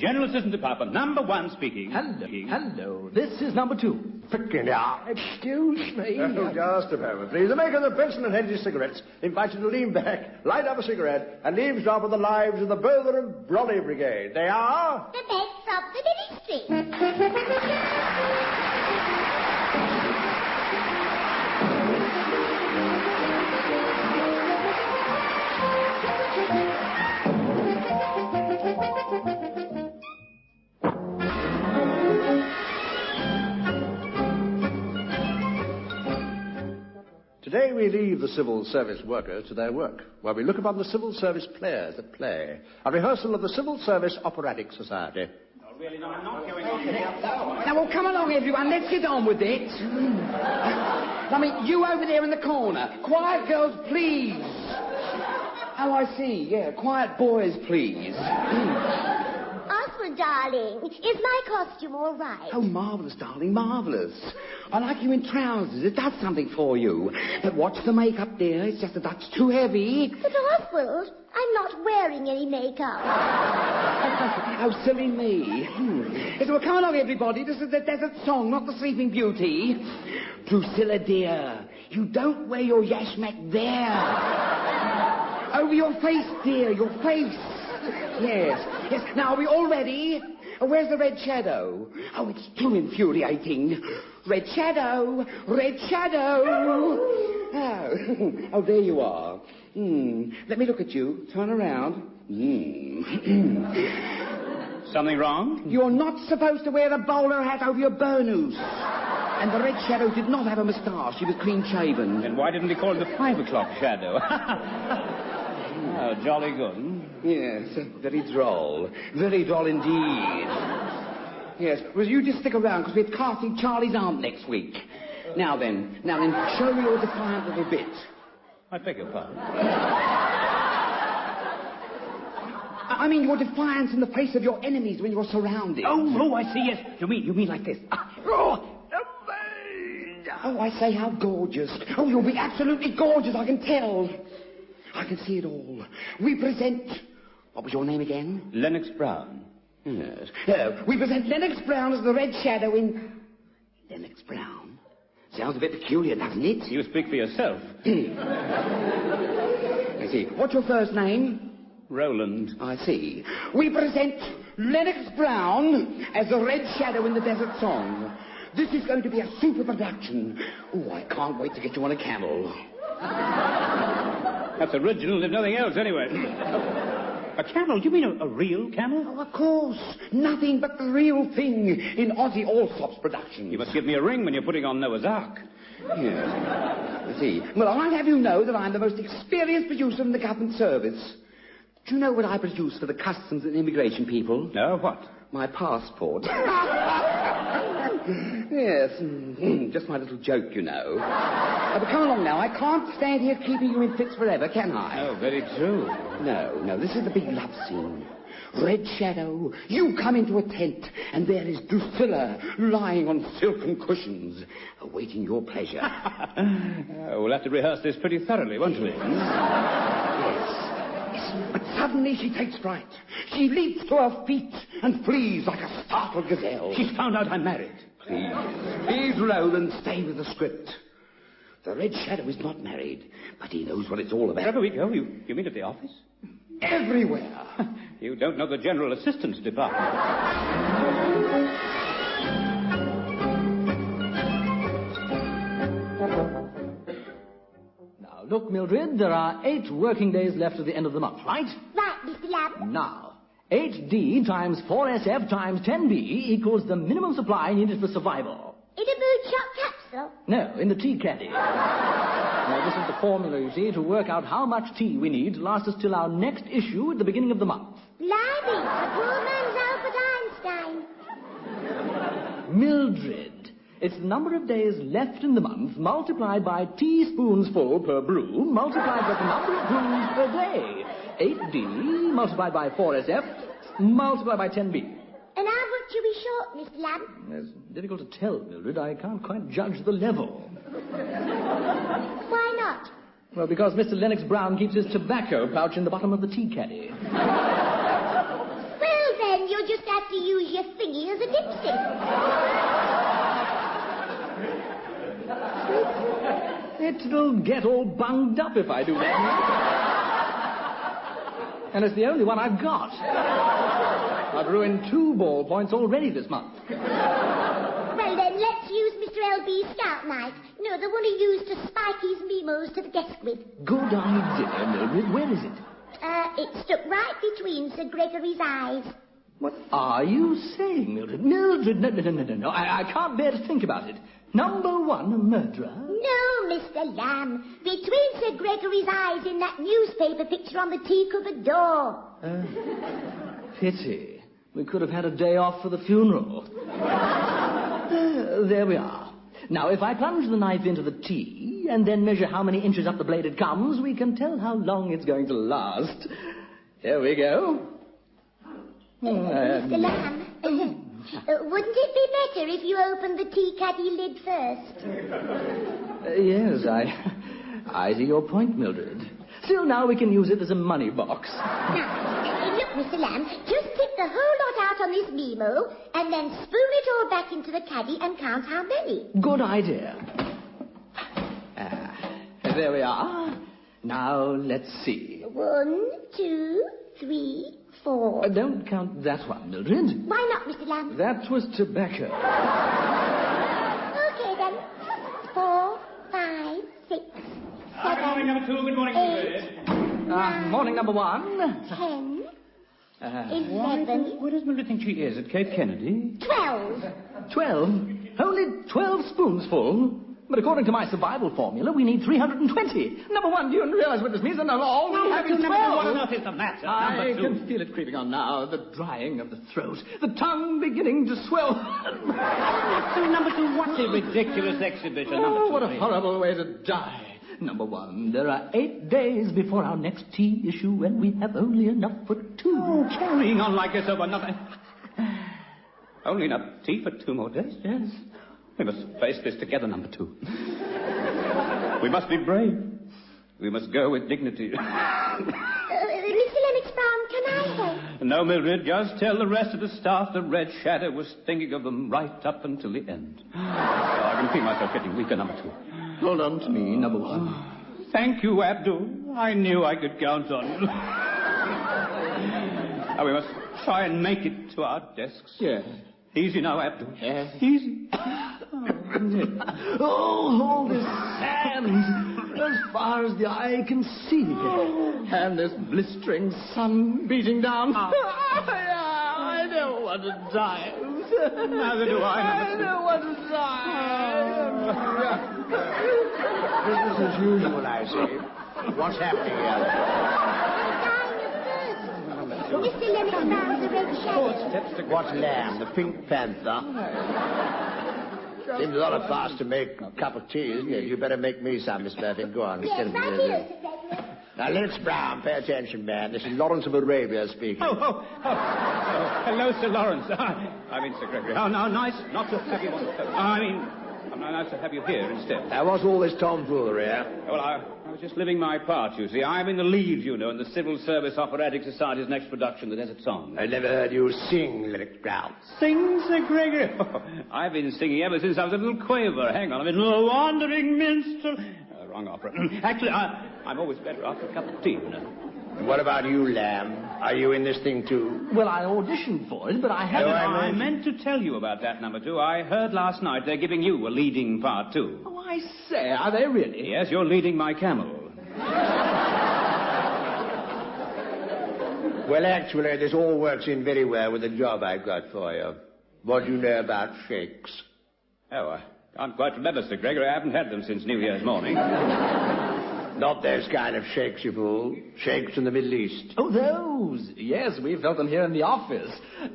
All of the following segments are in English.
General Assistant Department, number 1 speaking. Hello. This is number 2. Excuse me. Oh, just a moment, please. The maker of the Benson and Hedges cigarettes invites you to lean back, light up a cigarette, and eavesdrop on the lives of the Bother and Brolly Brigade. They are... the best of the Ministry. Today we leave the civil service workers to their work, where we look upon the civil service players at play. A rehearsal of the Civil Service Operatic Society. Oh, really, no, I'm not going on. Now, well, come along, everyone. Let's get on with it. I mean, you over there in the corner. Quiet, girls, please. Oh, I see. Yeah, quiet boys, please. Oswald, darling, is my costume all right? Oh, marvellous, darling, marvellous. I like you in trousers. It does something for you. But watch the makeup, dear. It's just a touch too heavy. But, Oswald, I'm not wearing any makeup. Oh, silly me. Yes, well, come along, everybody. This is the desert song, not the Sleeping Beauty. Drusilla, dear, you don't wear your yashmak there. Over your face, dear, your face. Yes. Now, are we all ready? Oh, where's the red shadow? Oh, it's too infuriating. Red shadow, red shadow. Oh, there you are. Let me look at you. Turn around. Something wrong? You're not supposed to wear a bowler hat over your burnous. And the red shadow did not have a moustache. She was clean-shaven. Then why didn't he call it the 5 o'clock shadow? Oh, jolly good. Yes, very droll. Very droll indeed. Yes, well, you just stick around, because we're casting Charlie's aunt next week. Now then, show me your defiant little bit. I beg your pardon. I mean, your defiance in the face of your enemies when you're surrounded. Oh, I see, yes. You mean like this. Oh, I say, how gorgeous. Oh, you'll be absolutely gorgeous, I can tell. I can see it all. We present... What was your name again? Lennox Brown. Yes. We present Lennox Brown as the Red Shadow in... Lennox Brown? Sounds a bit peculiar, doesn't it? You speak for yourself. I see. What's your first name? Roland. I see. We present Lennox Brown as the Red Shadow in the Desert Song. This is going to be a super production. Oh, I can't wait to get you on a camel. That's original, if nothing else, anyway. A camel? Do you mean a real camel? Oh, of course. Nothing but the real thing in Ozzy Allsop's production. You must give me a ring when you're putting on Noah's Ark. Yes. I see. Well, I'll have you know that I'm the most experienced producer in the government service. Do you know what I produce for the customs and immigration people? No, what? My passport. Yes, just my little joke, you know. But come along now. I can't stand here keeping you in fits forever, can I? Oh, very true. No, this is the big love scene. Red Shadow, you come into a tent, and there is Drusilla lying on silken cushions, awaiting your pleasure. We'll have to rehearse this pretty thoroughly, won't we? Yes. But suddenly she takes fright. She leaps to her feet and flees like a startled gazelle. She's found out I'm married. Please, Roland, stay with the script. The Red Shadow is not married, but he knows what it's all about. Wherever we go, you mean at the office? Everywhere. You don't know the General Assistant's Department. Now, look, Mildred, there are 8 working days left at the end of the month, right? Right, Mr. Lamb. Now, 8D times 4SF times 10B equals the minimum supply needed for survival. In a moonshot capsule? No, in the tea caddy. Now, this is the formula, you see, to work out how much tea we need to last us till our next issue at the beginning of the month. Blimey, a poor man's Albert Einstein. Mildred, it's the number of days left in the month multiplied by teaspoonsful per brew multiplied by the number of brews per day. 8D multiplied by 4SF multiplied by 10B. And how much you be short, Mr. Lamb? It's difficult to tell, Mildred. I can't quite judge the level. Why not? Well, because Mr. Lennox Brown keeps his tobacco pouch in the bottom of the tea caddy. Well, then, you'll just have your thingy as a dipstick. It'll get all bunged up if I do that. And it's the only one I've got. I've ruined 2 ballpoints already this month. Well, then, let's use Mr. L.B.'s scout knife. No, the one he used to spike his memos to the desk with. Good idea, Mildred. Where is it? It stuck right between Sir Gregory's eyes. What are you saying, Mildred? Mildred, no. I can't bear to think about it. Number 1, a murderer? No, Mr. Lamb. Between Sir Gregory's eyes in that newspaper picture on the tea-covered door. Pity. We could have had a day off for the funeral. There we are. Now, if I plunge the knife into the tea and then measure how many inches up the blade it comes, we can tell how long it's going to last. Here we go. Mr. Lamb, wouldn't it be better if you opened the tea caddy lid first? Yes, I see your point, Mildred. Still, now we can use it as a money box. Now, look, Mr. Lamb, just tip the whole lot out on this memo and then spoon it all back into the caddy and count how many. Good idea. There we are. Now, let's see. 1, 2, 3, 4. Don't count that one, Mildred. Why not, Mr. Lamb? That was tobacco. Okay, then. 4, 5, 6, 7, morning, number 2. Good morning, 8, morning, number 1. 10, 11. Where does Mildred think she is? At Cape Kennedy? 12. 12? Only 12 spoonsful? But according to my survival formula, we need 320. Number 1, do you realize what this means? And all we have is 12. What on earth is the matter? I can feel it creeping on now. The drying of the throat. The tongue beginning to swell. Number 2, what a ridiculous exhibition. Number 2. What a horrible way to die. Number 1, there are 8 days before our next tea issue, and we have only enough for 2. Oh, carrying on like this over nothing. Only enough tea for 2 more days? Yes. We must face this together, number 2. We must be brave. We must go with dignity. Mr. Lennox Brown, can I help? No, Mildred, just tell the rest of the staff the Red Shadow was thinking of them right up until the end. I can feel myself getting weaker, number 2. Hold on to me, number 1. Thank you, Abdul. I knew I could count on you. Now we must try and make it to our desks. Yes. Easy now, Abdul. Yes. Easy. All this sand, as far as the eye can see. And this blistering sun beating down. I don't want to die. Neither do I. I don't want to die. Business as usual, I see. What's happening here? Mr. Lennox Brown's the Red Shadow. What's Lamb, the Pink Panther? Seems a lot of fast to make a cup of tea, isn't it? You better make me some, Miss Murphy. Go on. Yes, right here, Sir Gregory. Now, Lennox Brown, pay attention, man. This is Lawrence of Arabia speaking. Hello, Sir Lawrence. I mean, Sir Gregory. Oh, no, nice not to have you on the phone. I'm nice to have you here instead. Now, what's all this tomfoolery, eh? Well, I was just living my part, you see. I'm in the lead, you know, in the Civil Service Operatic Society's next production, The Desert Song. I never heard you sing, Lennox Brown. Sing, Sir Gregory? Oh, I've been singing ever since I was a little quaver. Hang on, I've been a wandering minstrel. Wrong opera. Actually, I'm always better after a cup of tea, you know. And what about you, Lamb? Are you in this thing, too? Well, I auditioned for it, but I haven't... I meant to tell you about that, number 2. I heard last night they're giving you a leading part, too. Oh, I say, are they really? Yes, you're leading my camel. Well, actually, this all works in very well with the job I've got for you. What do you know about shakes? Oh, I can't quite remember, Sir Gregory. I haven't had them since New Year's morning. Not those kind of shakes, you fool. Shakes in the Middle East. Oh, those. Yes, we felt them here in the office.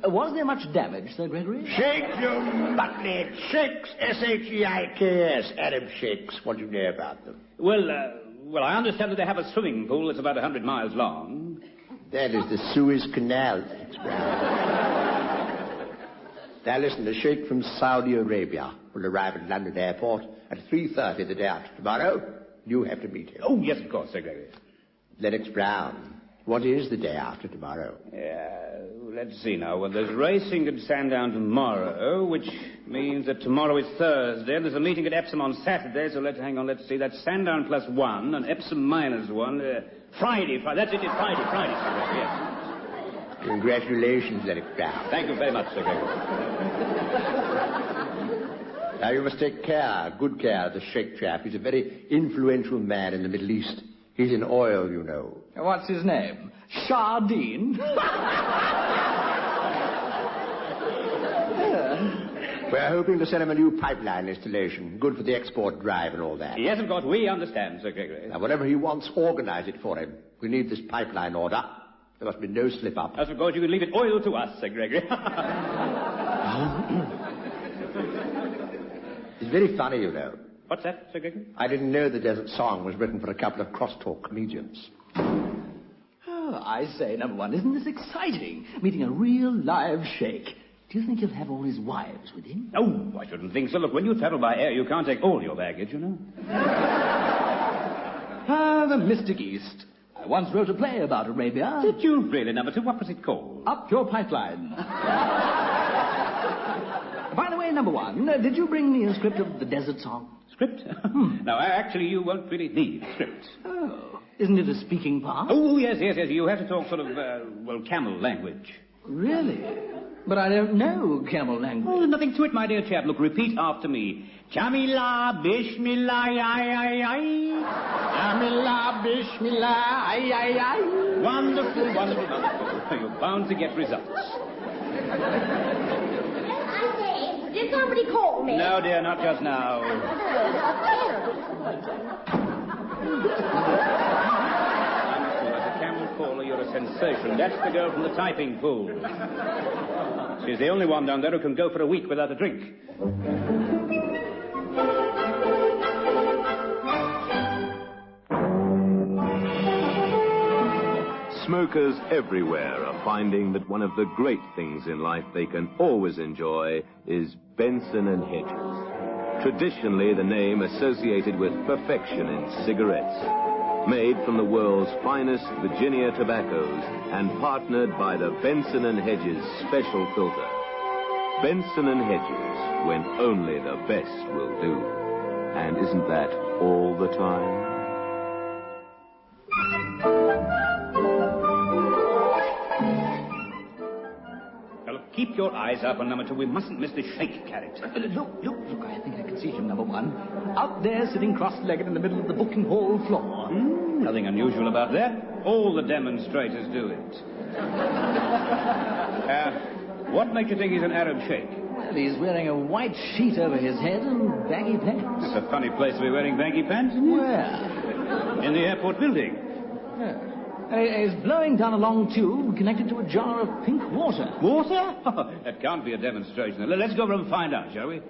Was there much damage, Sir Gregory? Shakes, you muttlehead. Shakes, S-H-E-I-K-S. Arab shakes. What do you know about them? Well, I understand that they have a swimming pool that's about 100 miles long. That is the Suez Canal, Lennox Brown. Now listen, the sheikh from Saudi Arabia will arrive at London Airport at 3:30 the day after tomorrow. You have to meet him. Oh, yes, of course, Sir Gregory. Lennox Brown, what is the day after tomorrow? let's see now. Well, there's racing at Sandown tomorrow, which means that tomorrow is Thursday, and there's a meeting at Epsom on Saturday, so let's see. That's Sandown +1 and Epsom -1. Friday. That's it, Friday, Sir Gregory, yes. Congratulations, Eric Brown. Thank you very much, Sir Gregory. Now, you must take good care of the Sheikh chap. He's a very influential man in the Middle East. He's in oil, you know. What's his name? Shardine? We're hoping to send him a new pipeline installation, good for the export drive and all that. Yes, of course, we understand, Sir Gregory. Now, whatever he wants, organize it for him. We need this pipeline order. There must be no slip-up. As of course, you can leave it oil to us, Sir Gregory. It's very funny, you know. What's that, Sir Gregory? I didn't know the Desert Song was written for a couple of crosstalk comedians. Oh, I say, number one, isn't this exciting? Meeting a real live sheikh. Do you think he'll have all his wives with him? Oh, I shouldn't think so. Look, when you travel by air, you can't take all your baggage, you know. The Mystic East. I once wrote a play about Arabia. Did you really, number two? What was it called? Up Your Pipeline. By the way, number one, did you bring me a script of the Desert Song? Script? No, actually, you won't really need a script. Oh, isn't it a speaking part? Oh, yes. You have to talk sort of, camel language. Really? But I don't know camel language. Oh, there's nothing to it, my dear chap. Look, repeat after me. Jamila, Bismillah, ay, ay, ay. Jamila, Bismillah, ay, ay, ay. Wonderful. You're bound to get results. I say, did somebody call me? No, dear, not just now. As a camel caller, you're a sensation. That's the girl from the typing pool. She's the only one down there who can go for a week without a drink. Smokers everywhere are finding that one of the great things in life they can always enjoy is Benson & Hedges. Traditionally the name associated with perfection in cigarettes. Made from the world's finest Virginia tobaccos and partnered by the Benson & Hedges special filter. Benson & Hedges, when only the best will do. And isn't that all the time? Keep your eyes up on number two. We mustn't miss the Sheikh character. Look. I think I can see him, number one. Out there, sitting cross-legged in the middle of the booking hall floor. Nothing unusual about that. All the demonstrators do it. What makes you think he's an Arab Sheikh? Well, he's wearing a white sheet over his head and baggy pants. It's a funny place to be wearing baggy pants, isn't it? Where? In the airport building. Yeah. He's blowing down a long tube connected to a jar of pink water. Water? That can't be a demonstration. Let's go over and find out, shall we?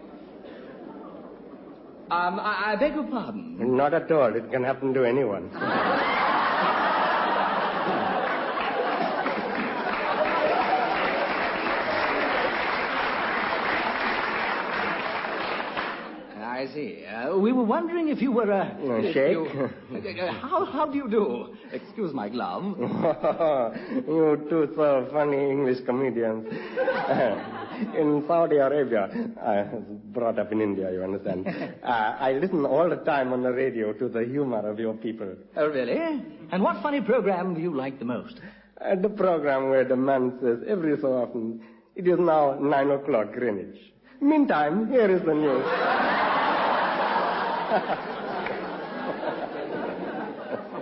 I beg your pardon. Not at all. It can happen to anyone. I see. We were wondering if you were a... Sheikh? How do you do? Excuse my glove. You two so funny English comedians. In Saudi Arabia, I was brought up in India, you understand. I listen all the time on the radio to the humor of your people. Oh, really? And what funny program do you like the most? The program where the man says every so often, it is now 9 o'clock Greenwich. Meantime, here is the news.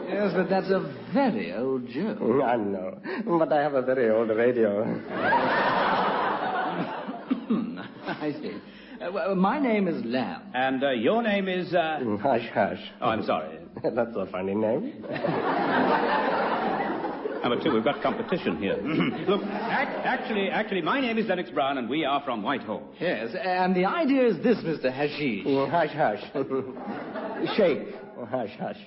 Yes, but that's a very old joke. I know, but I have a very old radio. I see. Well, my name is Lamb. And your name is... Hush, hush. Oh, I'm sorry. That's a funny name. Number two, we've got competition here. Look, actually, my name is Lennox Brown, and we are from Whitehall. Yes, and the idea is this, Mr. Hashish. Hush, hush. Sheikh. Hush, hush.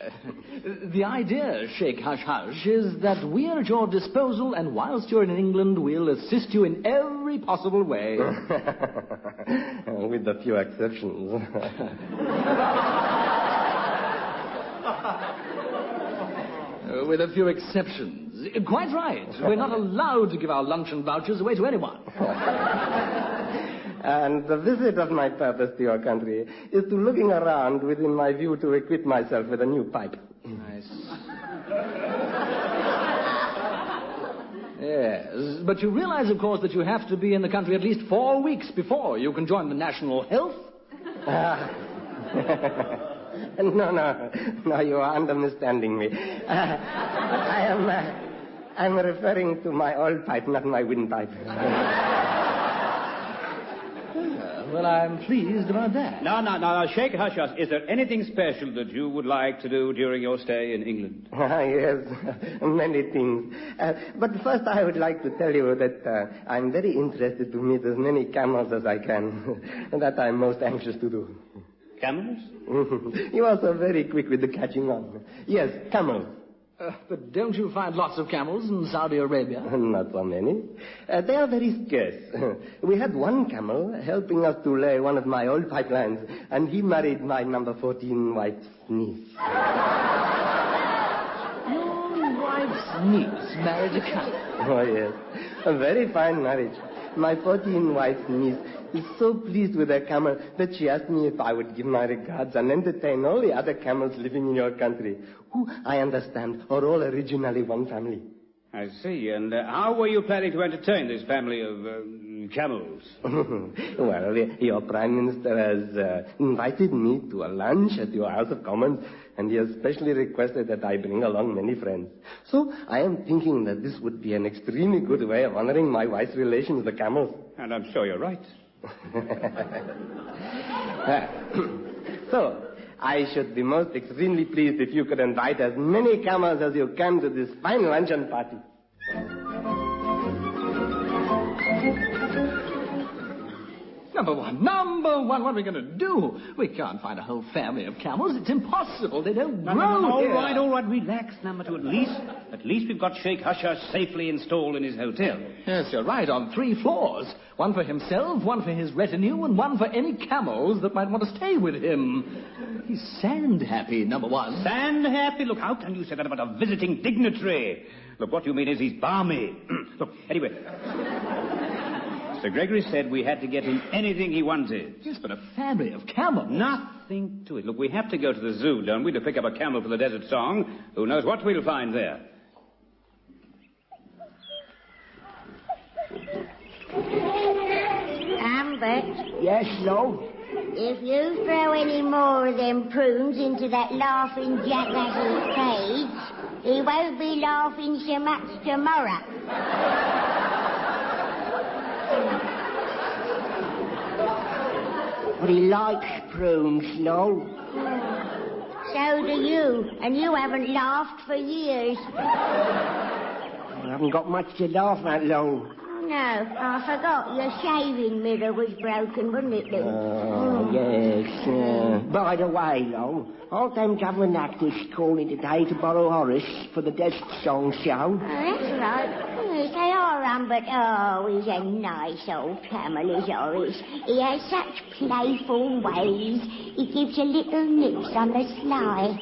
The idea, Sheikh Hush Hush, is that we are at your disposal, and whilst you're in England, we'll assist you in every possible way. With a few exceptions. With a few exceptions. Quite right. We're not allowed to give our luncheon vouchers away to anyone. And the visit of my purpose to your country is to looking around within my view to equip myself with a new pipe. Nice. Yes, but you realize, of course, that you have to be in the country at least 4 weeks before you can join the National Health. No, you are understanding me. I'm referring to my old pipe, not my windpipe. Well, I'm pleased about that. No, Sheikh Hush-Hush, is there anything special that you would like to do during your stay in England? Yes, many things. But first I would like to tell you that I'm very interested to meet as many camels as I can. That I'm most anxious to do. Camels? You are so very quick with the catching on. Yes, camels. But don't you find lots of camels in Saudi Arabia? Not so many. They are very scarce. We had one camel helping us to lay one of my old pipelines, and he married my number 14 wife's niece. Your wife's niece married a camel? Oh, yes. A very fine marriage. My 14 wife's niece is so pleased with her camel that she asked me if I would give my regards and entertain all the other camels living in your country, who, I understand, are all originally one family. I see. And how were you planning to entertain this family of camels? Well, your Prime Minister has invited me to a lunch at your House of Commons, and he has specially requested that I bring along many friends. So I am thinking that this would be an extremely good way of honoring my wife's relation with the camels. And I'm sure you're right. So, I should be most extremely pleased if you could invite as many camels as you can to this fine luncheon party. Number one, what are we going to do? We can't find a whole family of camels. It's impossible. They don't grow here. All right, relax, number two. At least we've got Sheikh Hush-Hush safely installed in his hotel. Yes, you're right, on 3 floors. One for himself, one for his retinue, and one for any camels that might want to stay with him. He's sand-happy, number one. Sand-happy? Look, how can you say that about a visiting dignitary? Look, what you mean is he's balmy. Look, anyway... Sir Gregory said we had to get him anything he wanted. Yes, but a family of camels. Nothing to it. Look, we have to go to the zoo, don't we, to pick up a camel for the desert song. Who knows what we'll find there. Ambert. Yes, Lord? If you throw any more of them prunes into that laughing jackass's cage, he won't be laughing so much tomorrow. But he likes prunes, no? So do you, and you haven't laughed for years. I haven't got much to laugh at, Lo. Oh, no, I forgot your shaving mirror was broken, wasn't it, Lou? Oh, yes. By the way, Lo, aren't them government actors calling today to borrow Horace for the Desert Song show? Oh, that's right. Yes, they are, but oh, he's a nice old camel, is Horace. He has such playful ways. He gives you little nips on the sly.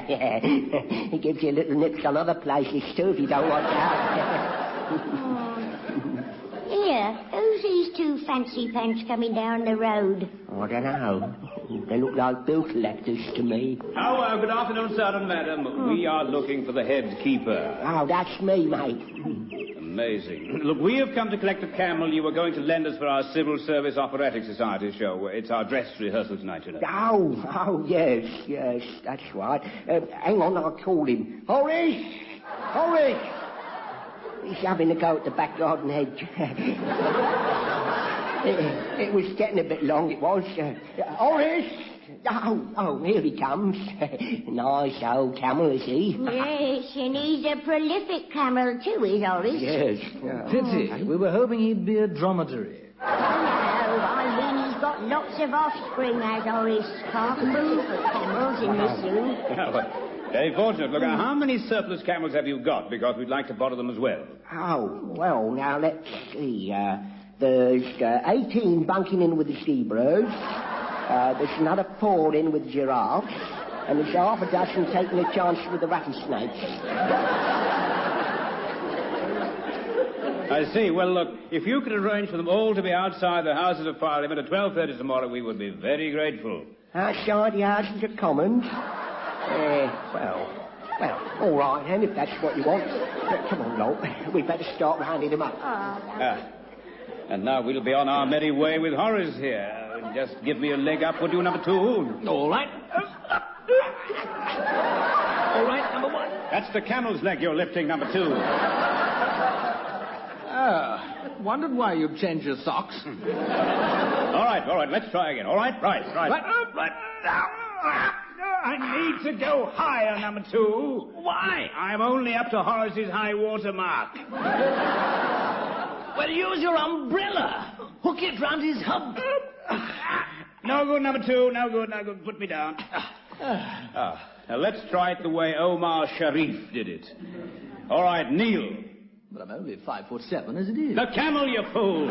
Yeah, he gives you little nips on other places too if you don't watch out. Here, who's these 2 fancy pants coming down the road? I don't know. They look like bill collectors to me. Oh, good afternoon, sir and madam. We are looking for the head keeper. Oh, that's me, mate. Amazing. Look, we have come to collect a camel you were going to lend us for our Civil Service Operatic Society show. It's our dress rehearsal tonight, you know. Oh, yes, that's right. Hang on, I'll call him. Horace! He's having a go at the back garden hedge. It was getting a bit long, it was. Horace! Oh, here he comes. Nice old camel, is he? Yes, and he's a prolific camel too, is Horace? Yes. Pity. We were hoping he'd be a dromedary. Oh, no, I mean he's got lots of offspring, as Horace. Can't move for camels in the zoo. Very fortunate. Look, how many surplus camels have you got? Because we'd like to borrow them as well. Oh, well, now, let's see. There's 18 bunking in with the zebras. There's another 4 in with giraffes. And there's half a dozen taking a chance with the rattlesnakes. I see. Well, look, if you could arrange for them all to be outside the Houses of Parliament at 12:30 tomorrow, we would be very grateful. Outside the Houses of Commons? Well, all right, then, if that's what you want. But come on, Lot. We'd better start rounding them up. And now we'll be on our merry way with Horace here. Just give me a leg up, would you, number 2? All right. All right, number 1. That's the camel's leg you're lifting, number 2. Wondered why you'd changed your socks. All right, let's try again. All right, right. I need to go higher, number 2. Why? I'm only up to Horace's high water mark. Well, use your umbrella. Hook it round his hub. No good, number 2. No good. Put me down. Now, let's try it the way Omar Sharif did it. All right, kneel. But I'm only 5'7" as it is. The camel, you fool.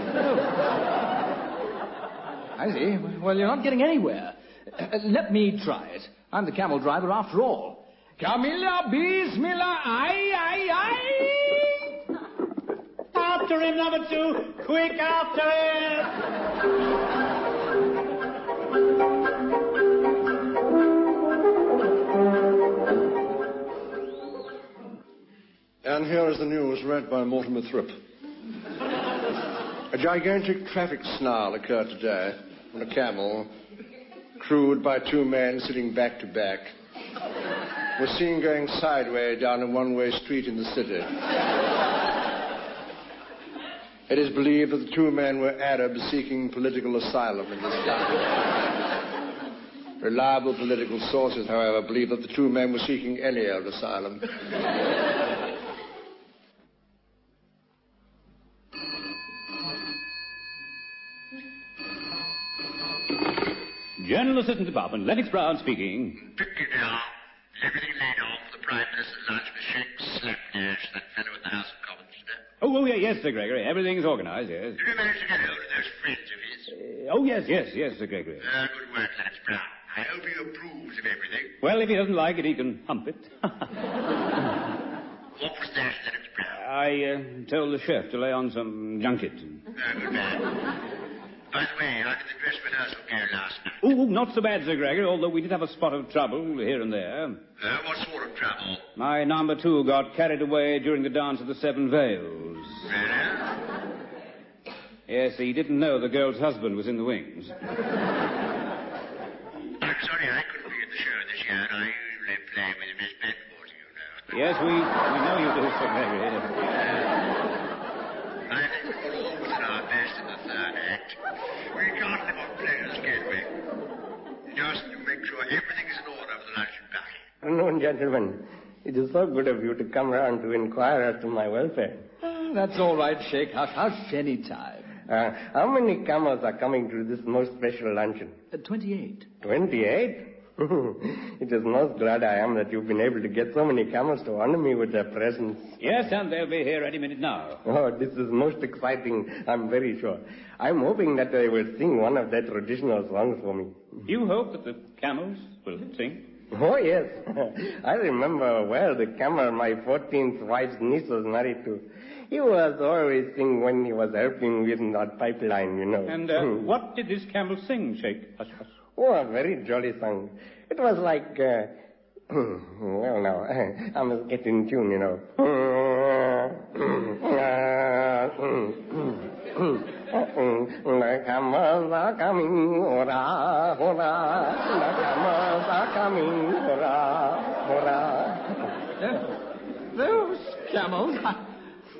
I see. Well, you're not getting anywhere. Let me try it. I'm the camel driver after all. Camilla, bismillah, aye. After him, number 2. Quick, after him. And here is the news read by Mortimer Thripp. A gigantic traffic snarl occurred today when a camel, crewed by 2 men sitting back to back, was seen going sideways down a one-way street in the city. It is believed that the 2 men were Arabs seeking political asylum in this country. Reliable political sources, however, believe that the 2 men were seeking any old asylum. General Assistant Department, Lennox Brown speaking. Piccadilly, everything laid on for the Prime Minister's lunch with Sheikh Slapdash, that fellow in the House of Commons. Oh, yes, Sir Gregory. Everything's organised, yes. Did you manage to get hold of those friends of his? Yes, Sir Gregory. Good work, Lance Brown. I hope he approves of everything. Well, if he doesn't like it, he can hump it. What was that, Lance Brown? I told the chef to lay on some junket. Good man. By the way, how did the dress rehearsal go last night? Oh, not so bad, Sir Gregory, although we did have a spot of trouble here and there. What sort of trouble? My number 2 got carried away during the dance of the 7 Veils. Really? Yes, he didn't know the girl's husband was in the wings. I'm sorry I couldn't be at the show this year. I usually play with Miss Bedford, you know. Yes, we know you do, Sir Gregory. I think we'll all put our best in the 3rd act. We can't live on players, can we? Just to make sure everything is in order for the luncheon party. No, gentlemen. It is so good of you to come round to inquire as to my welfare. That's all right, Sheikh. Hush, any time. How many camels are coming to this most special luncheon? 28. 28? It is most glad I am that you've been able to get so many camels to honor me with their presence. Yes, and they'll be here any minute now. Oh, this is most exciting, I'm very sure. I'm hoping that they will sing one of their traditional songs for me. You hope that the camels will sing? Oh, yes. I remember well the camel my 14th wife's niece was married to. He was always singing when he was helping with that pipeline, you know. And what did this camel sing, Sheikh? Hush, hush. Oh, a very jolly song. It was like, well, now, I must get in tune, you know. The camels are coming, hurrah, hurrah. The camels are coming, hurrah, hurrah. Those camels,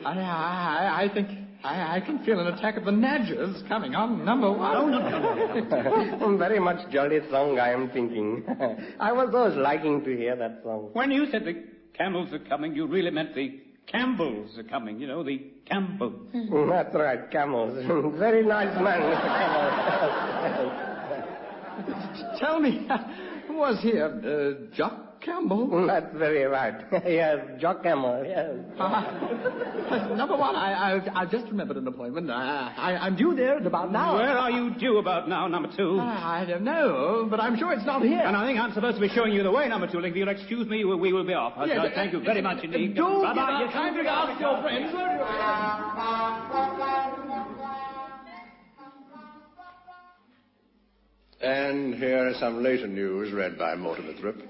I think I can feel an attack of the Nadgers coming on number 1. No. Very much jolly song, I am thinking. I was always liking to hear that song. When you said the camels are coming, you really meant the Campbells are coming, you know, the Campbells. That's right, camels. Very nice man, Mr. Campbell. Tell me, was he a Jock Campbell? That's very right. Yes, Jock Campbell, yes. Number 1, I just remembered an appointment. I'm due there at about now. Where are you due about now, number 2? I don't know, but I'm sure it's not here. And I think I'm supposed to be showing you the way, number 2. If you'll excuse me, we will be off. Yes, thank you very much indeed. Do Bye-bye. give our kind regards to your friends, won't you? And here is some later news read by Mortimer Thrip.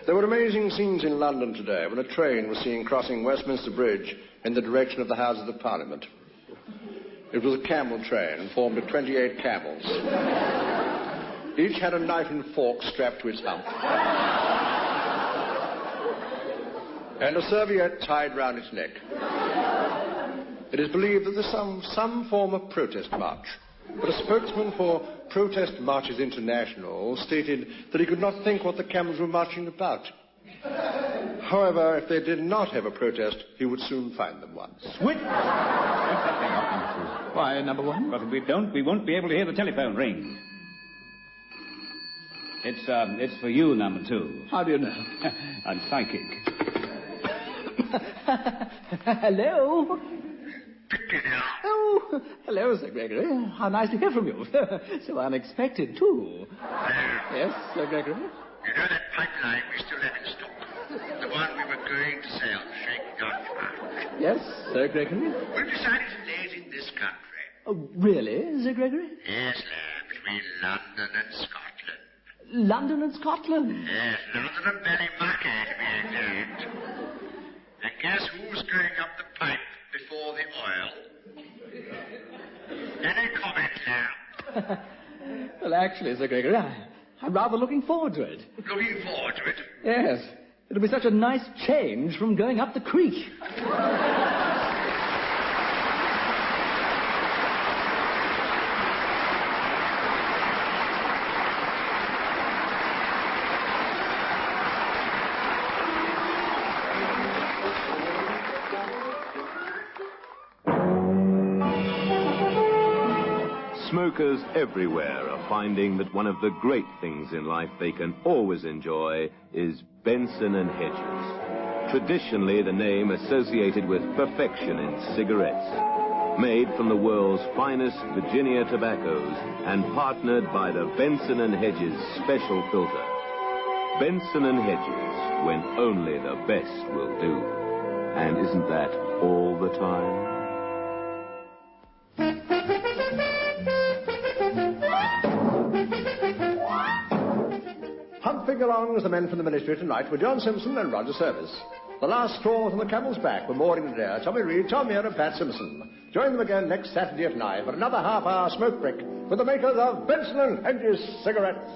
There were amazing scenes in London today when a train was seen crossing Westminster Bridge in the direction of the Houses of Parliament. It was a camel train formed of 28 camels. Each had a knife and fork strapped to its hump. And a serviette tied round its neck. It is believed that there's some form of protest march. But a spokesman for Protest Marches International stated that he could not think what the camels were marching about. However, if they did not have a protest, he would soon find them one. Switch! Why, number one? But if we don't, we won't be able to hear the telephone ring. It's for you, number two. How do you know? I'm psychic. Hello? Oh, hello, Sir Gregory. How nice to hear from you. So unexpected, too. Yes, Sir Gregory? You know that pipeline we still have in stock? The one we were going to sail to Springbok. Yes, Sir Gregory? We decided to lay it in this country. Oh, really, Sir Gregory? Yes, lad, between London and Scotland. London and Scotland? Yes, London and Ballymackey, to be exact. And guess who's going up the pipe before the oil? Any comment now? Well, actually, Sir Gregory, I'm rather looking forward to it. Looking forward to it? Yes. It'll be such a nice change from going up the creek. Smokers everywhere are finding that one of the great things in life they can always enjoy is Benson and Hedges. Traditionally the name associated with perfection in cigarettes. Made from the world's finest Virginia tobaccos and partnered by the Benson and Hedges special filter. Benson and Hedges, when only the best will do. And isn't that all the time? Humping along as the men from the Ministry tonight were John Simpson and Roger Service. The last straws on the camel's back were mooring today. Tommy Reed, Tom Muir and Pat Simpson. Join them again next Saturday at 9 for another half-hour smoke break with the makers of Benson and Hedges cigarettes.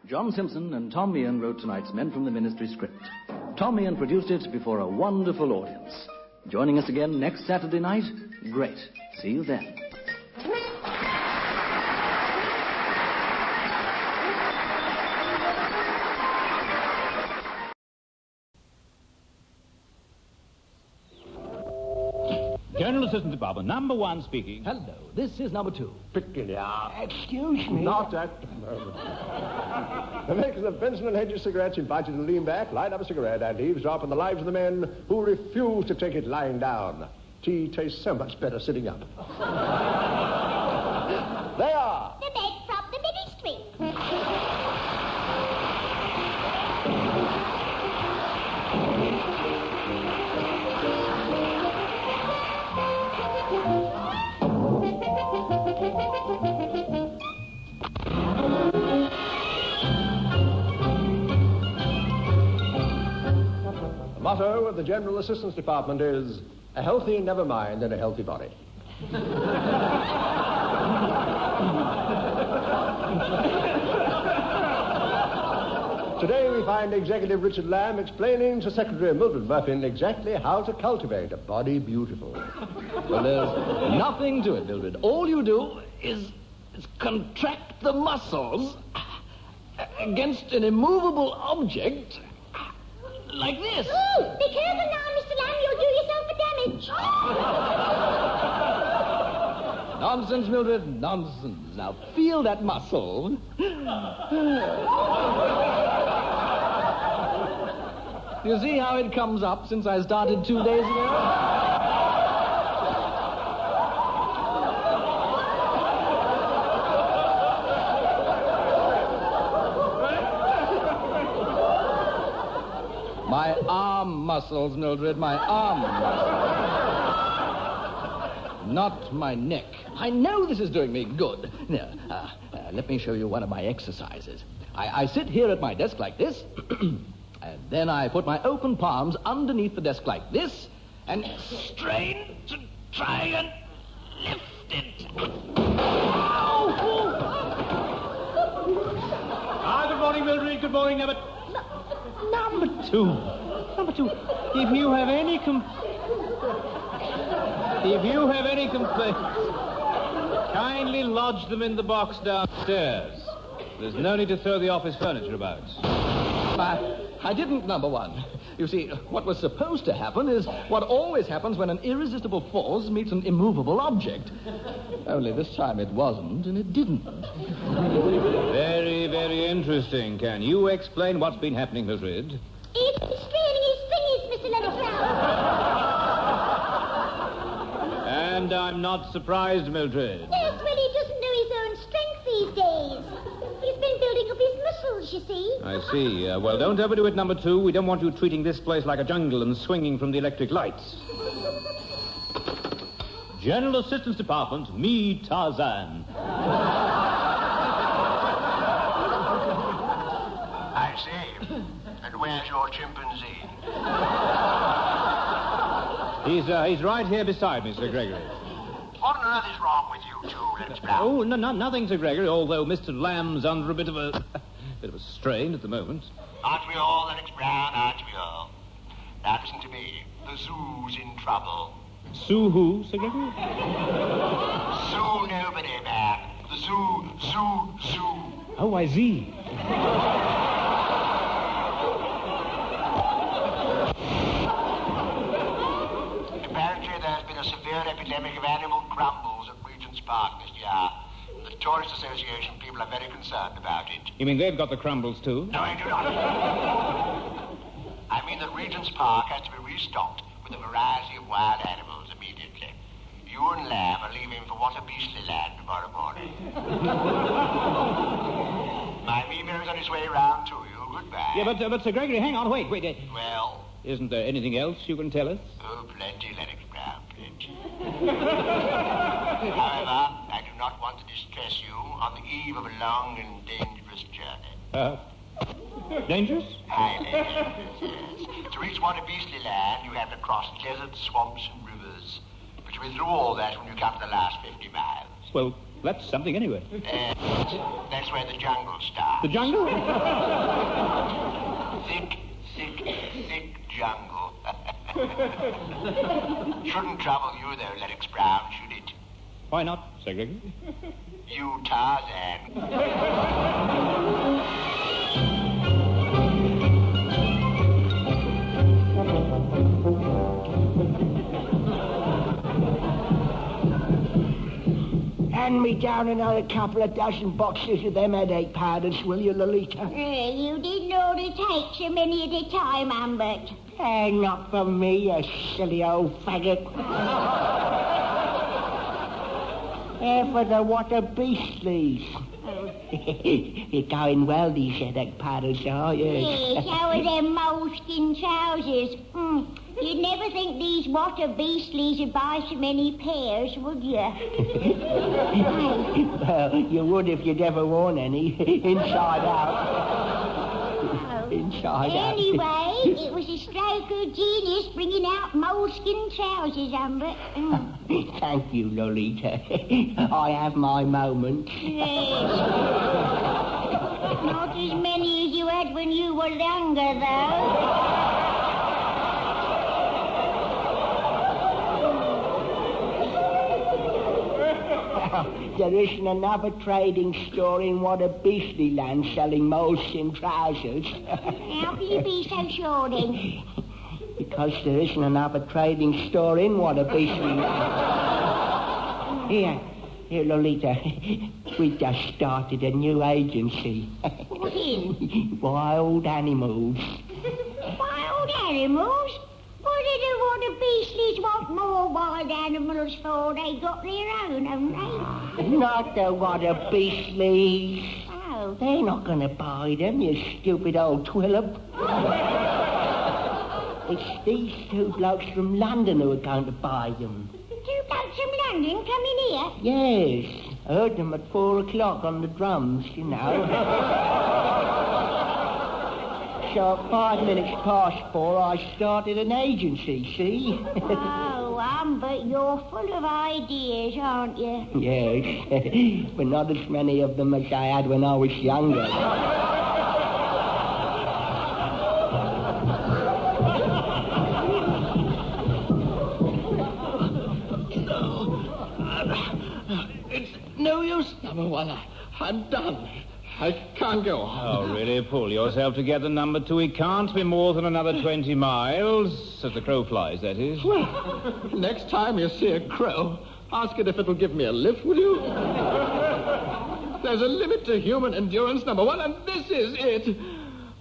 John Simpson and Tom Meehan wrote tonight's Men from the Ministry script. Tom Meehan produced it before a wonderful audience. Joining us again next Saturday night? Great. See you then. General Assistant Department, number one speaking. Hello, this is number two. Peculiar. Excuse me. Not at the moment. The makers of Benson and Hedges cigarettes invite you to lean back, light up a cigarette, and eavesdrop on the lives of the men who refuse to take it lying down. Tea tastes so much better sitting up. They are. The men from the Ministry. The motto of the General Assistance Department is, a healthy never mind in a healthy body. Today we find Executive Richard Lamb explaining to Secretary Mildred Muffin exactly how to cultivate a body beautiful. Well, there's nothing to it, Mildred. All you do is contract the muscles against an immovable object like this. Oh, be careful now, Mr. Lamb. You'll do yourself a damage. Nonsense, Mildred, nonsense. Now, feel that muscle. You see how it comes up since I started 2 days ago? My arm muscles, Mildred, my arm muscles. Not my neck. I know this is doing me good. Now, let me show you one of my exercises. I sit here at my desk like this, and then I put my open palms underneath the desk like this, and strain to try and lift it. Ow! Good morning, Mildred. Good morning, Number two. If you have any complaints, kindly lodge them in the box downstairs. There's no need to throw the office furniture about. I didn't, number one. You see, what was supposed to happen is what always happens when an irresistible force meets an immovable object. Only this time it wasn't, and it didn't. Very, very interesting. Can you explain what's been happening, Mildred? He's straining his fingers, Mr. Lennox. And I'm not surprised, Mildred. Yes, well, he doesn't know his own strength these days. He's been building up his muscles, you see. I see. Well, don't overdo it, number two. We don't want you treating this place like a jungle and swinging from the electric lights. General Assistance Department, me, Tarzan. I see. And where's your chimpanzee? He's right here beside me, Sir Gregory. What on earth is wrong with you two, Lennox Brown? Oh, nothing, Sir Gregory, although Mr. Lamb's under a bit of a strain at the moment. Aren't we all, Lennox Brown? Aren't we all? Now listen to me. The zoo's in trouble. Sue who, Sir Gregory? Zoo nobody, man. The zoo. Oh, I see. Apparently there's been a severe epidemic of animal crumbles at Regent's Park this year. The Tourist Association people are very concerned about it. You mean they've got the crumbles, too? No, I do not. I mean that Regent's Park has to be restocked with a variety of wild animals immediately. You and Lamb are leaving for what a beastly land tomorrow morning. My email is on its way round to you. Goodbye. Yeah, but Sir Gregory, hang on, wait. Well? Isn't there anything else you can tell us? Oh, plenty, Lennox Brown, plenty. However, I do not want to distress you on the eve of a long and dangerous journey. Dangerous? Highly dangerous, yes. To reach what a beastly land, you have to cross deserts, swamps, and rivers. But you'll be through all that when you come to the last 50 miles. Well, that's something anyway. And that's where the jungle starts. The jungle? Thick jungle. Shouldn't trouble you, though, Lennox Brown, should it? Why not, Sir Gregory? You Tarzan. Hand me down another couple of dozen boxes of them headache powders, will you, Lolita? You didn't ought to take so many at a time, Humbert. Not for me, you silly old faggot. For the what a beastlies. You're going well, these headache powders, are you? Yes, how are them moleskin trousers? You'd never think these water beastlies would buy so many pairs, would you? Well, you would if you'd ever worn any. Inside out. Inside out. Anyway, it was a stroke of genius bringing out moleskin trousers, Humbert. Thank you, Lolita. I have my moments. Yes. Not as many as you had when you were younger, though. There isn't another trading store in what a beastly land selling moleskin trousers. How can you be so sure, then? Because there isn't another trading store in what a beastly land. Here, Lolita. We just started a new agency. What in? Wild animals. Wild animals? What do the water beastlies want more wild animals for? They got their own, haven't they? Not the water beastlies. Oh. They're not going to buy them, you stupid old twillop. It's these two blokes from London who are going to buy them. Two blokes from London coming here? Yes. I heard them at 4 o'clock on the drums, you know. So at 5 minutes past 4, I started an agency, see? Oh, but you're full of ideas, aren't you? Yes, but not as many of them as I had when I was younger. It's no use, number one. I'm done. I can't go on. Oh, really? Pull yourself together, number two. It can't be more than another 20 miles, as the crow flies, that is. Well, next time you see a crow, ask it if it'll give me a lift, will you? There's a limit to human endurance, number one, and this is it.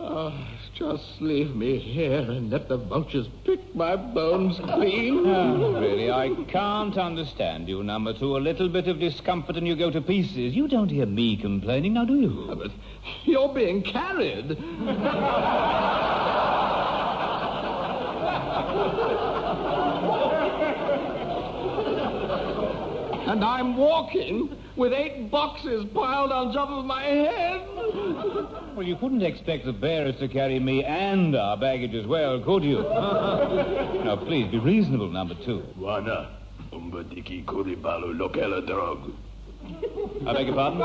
Oh, just leave me here and let the vultures pick my bones clean. Oh, really, I can't understand you, number two. A little bit of discomfort and you go to pieces. You don't hear me complaining, now do you? Oh, but you're being carried. And I'm walking with 8 boxes piled on top of my head. Well, you couldn't expect the bearers to carry me and our baggage as well, could you? Now, please, be reasonable, number two. Wana, umbadiki kuribalu lokela drog. I beg your pardon?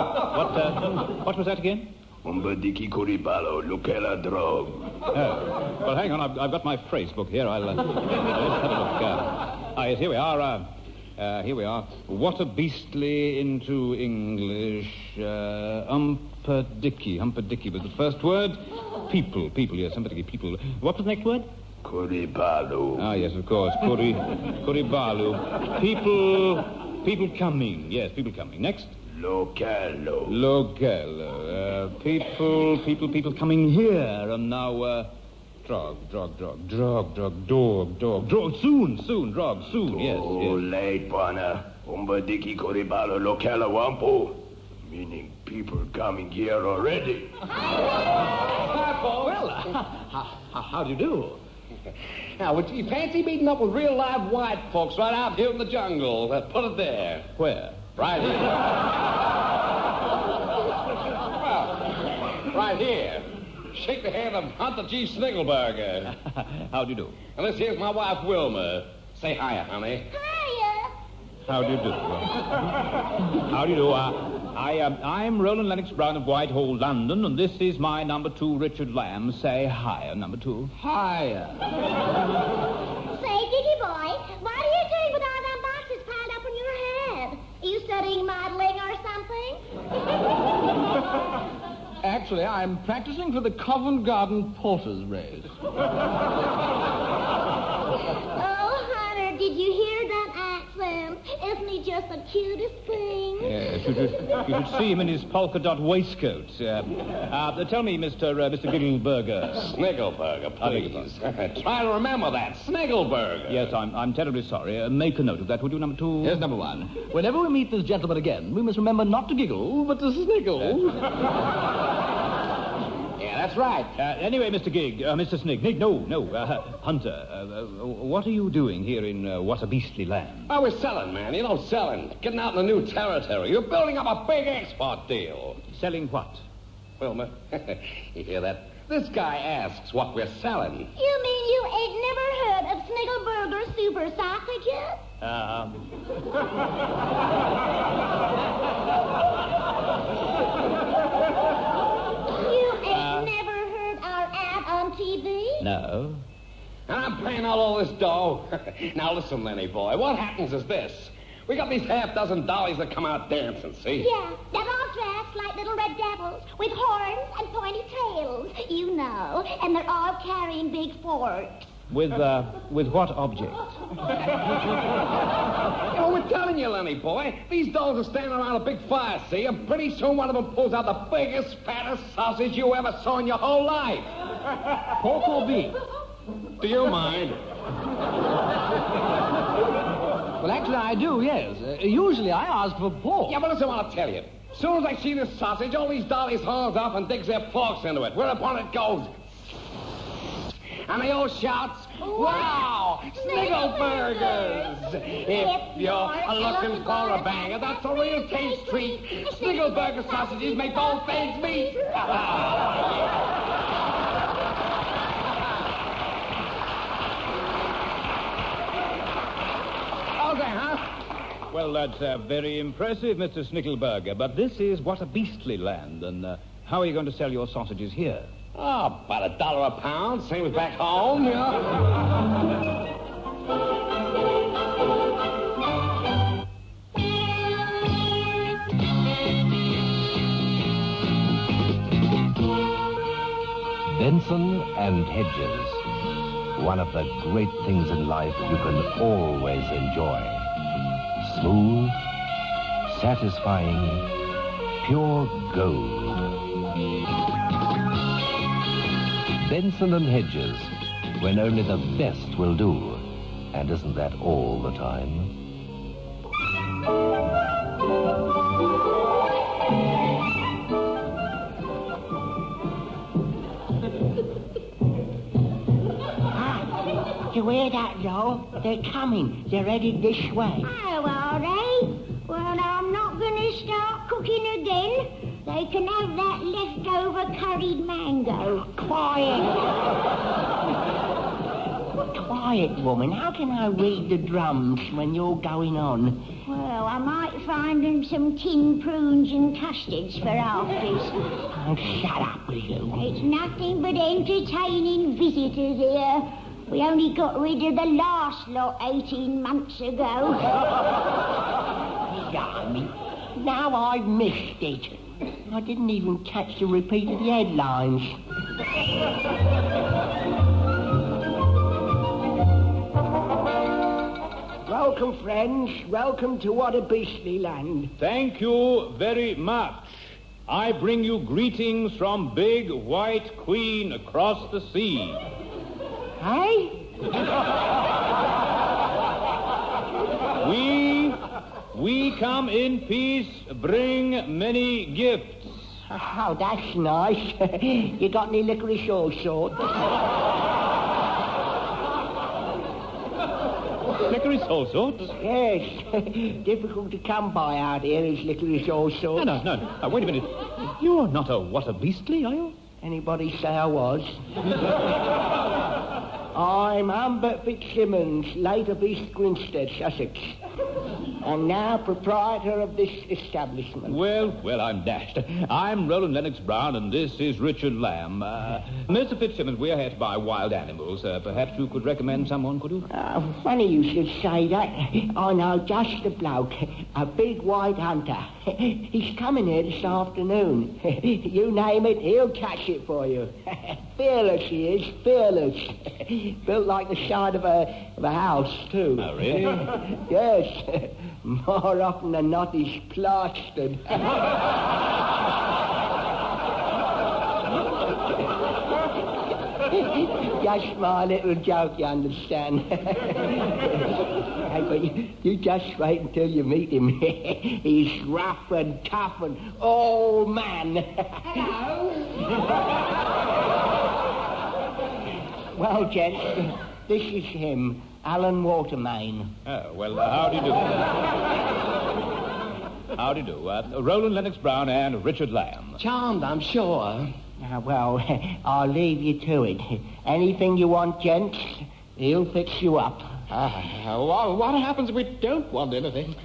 What was that again? Umbadiki kuribalu lokela drog. Oh. Well, hang on, I've got my phrase book here. Let's have a look. Yes, here we are. Here we are. What a beastly into English. Humperdinky was the first word. People, yes, Humperdinky, people. What was the next word? Kuribalu. Ah, yes, of course. Kuribalu. People coming. Yes, people coming. Next? Localo. People coming here. And now, Drog. Soon, drog, soon, yes. Too late, Bwana. Umbadiki Koribalo Lokala Wampo. Meaning people coming here already. Well, how do you do? Now, would you fancy meeting up with real live white folks right out here in the jungle? Put it there. Where? Right here. Well, right here. Shake the hand of Hunter G. Sniggleberger. How do you do? And this here's my wife, Wilma. Say hiya, honey. Hiya. How do you do? How do you do? I'm Roland Lennox Brown of Whitehall, London, and this is my number two, Richard Lamb. Say hiya, number two. Hiya. Say, Diggy boy, what are you doing with all them boxes piled up on your head? Are you studying modeling or something? Actually, I'm practicing for the Covent Garden Porter's race. Oh, Hunter, did you hear that accent? Isn't he just the cutest thing? Yes, you should see him in his polka dot waistcoat. Tell me, Mr. Giggleberger. Sniggleberger, please. Try to remember that. Sniggleberger. Yes, I'm terribly sorry. Make a note of that, would you, number two? Here's number one. Whenever we meet this gentleman again, we must remember not to giggle, but to sniggle. Yeah, that's right. Anyway, Mr. Snig, no, Hunter, what are you doing here in What a Beastly Land? Oh, we're selling, man. You know, selling. Getting out in a new territory. You're building up a big export deal. Selling what? Wilma, you hear that? This guy asks what we're selling. You mean you ain't never heard of Sniggleberger super sausages? You ain't never heard our ad on TV? No. And I'm paying out all this dough. Now listen, Lenny boy, what happens is this. We got these half-dozen dollies that come out dancing, see? Yeah, they're all dressed like little red devils with horns and pointy tails, you know. And they're all carrying big forks. With what object? Oh, we're telling you, Lenny boy. These dolls are standing around a big fire, see? And pretty soon one of them pulls out the biggest, fattest sausage you ever saw in your whole life. Pork or beef? Do you mind? Well, actually, I do, yes. Usually I ask for pork. Yeah, but listen what I'll tell you. As soon as I see this sausage, all these dollies hauls up and digs their forks into it. Whereupon it goes. And they all shouts, Wow! Sniggle burgers! If you're looking for a banger, that's a real taste treat. Sniggle burger sausages make both things meet. Okay, huh? Well, that's very impressive, Mr. Snickleburger, but this is what a beastly land, and how are you going to sell your sausages here? Oh, about $1 a pound, same as back home, you know. Benson and Hedges. One of the great things in life you can always enjoy. Smooth, satisfying, pure gold. Benson and Hedges, when only the best will do. And isn't that all the time? You hear that, Joe? They're coming. They're headed this way. Oh, are they? Well, I'm not going to start cooking again. They can have that leftover curried mango. Quiet. Quiet, woman. How can I read the drums when you're going on? Well, I might find them some tinned prunes and custards for afters. Oh, shut up with you. It's nothing but entertaining visitors here. We only got rid of the last lot 18 months ago. Blimey. Now I've missed it. I didn't even catch the repeat of the headlines. Welcome, friends. Welcome to What a Beastly Land. Thank you very much. I bring you greetings from Big White Queen across the sea. Hey? We come in peace, bring many gifts. Oh, that's nice. You got any licorice all sorts? Licorice all sorts? Yes. Difficult to come by out here is licorice all sorts. No, wait a minute. You're not a What a Beastly, are you? Anybody say I was? I'm Humbert Fitzsimmons, late of East Grinstead, Sussex. And now proprietor of this establishment. Well, I'm dashed. I'm Roland Lennox Brown, and this is Richard Lamb. Mr. Fitzsimmons, we're here to buy wild animals. Perhaps you could recommend someone, could you? Funny you should say that. I know just the bloke. A big white hunter. He's coming here this afternoon. You name it, he'll catch it for you. Fearless he is, fearless. Built like the side of a house, too. Oh, really? Yes. More often than not, he's plastered. Just my little joke, you understand. Hey, but you just wait until you meet him. He's rough and tough and old man. Hello? Well, gents, this is him, Alan Watermain. Oh, well, how do you do? How do you do? Roland Lennox Brown and Richard Lamb. Charmed, I'm sure. Well, I'll leave you to it. Anything you want, gents, he'll fix you up. What happens if we don't want anything?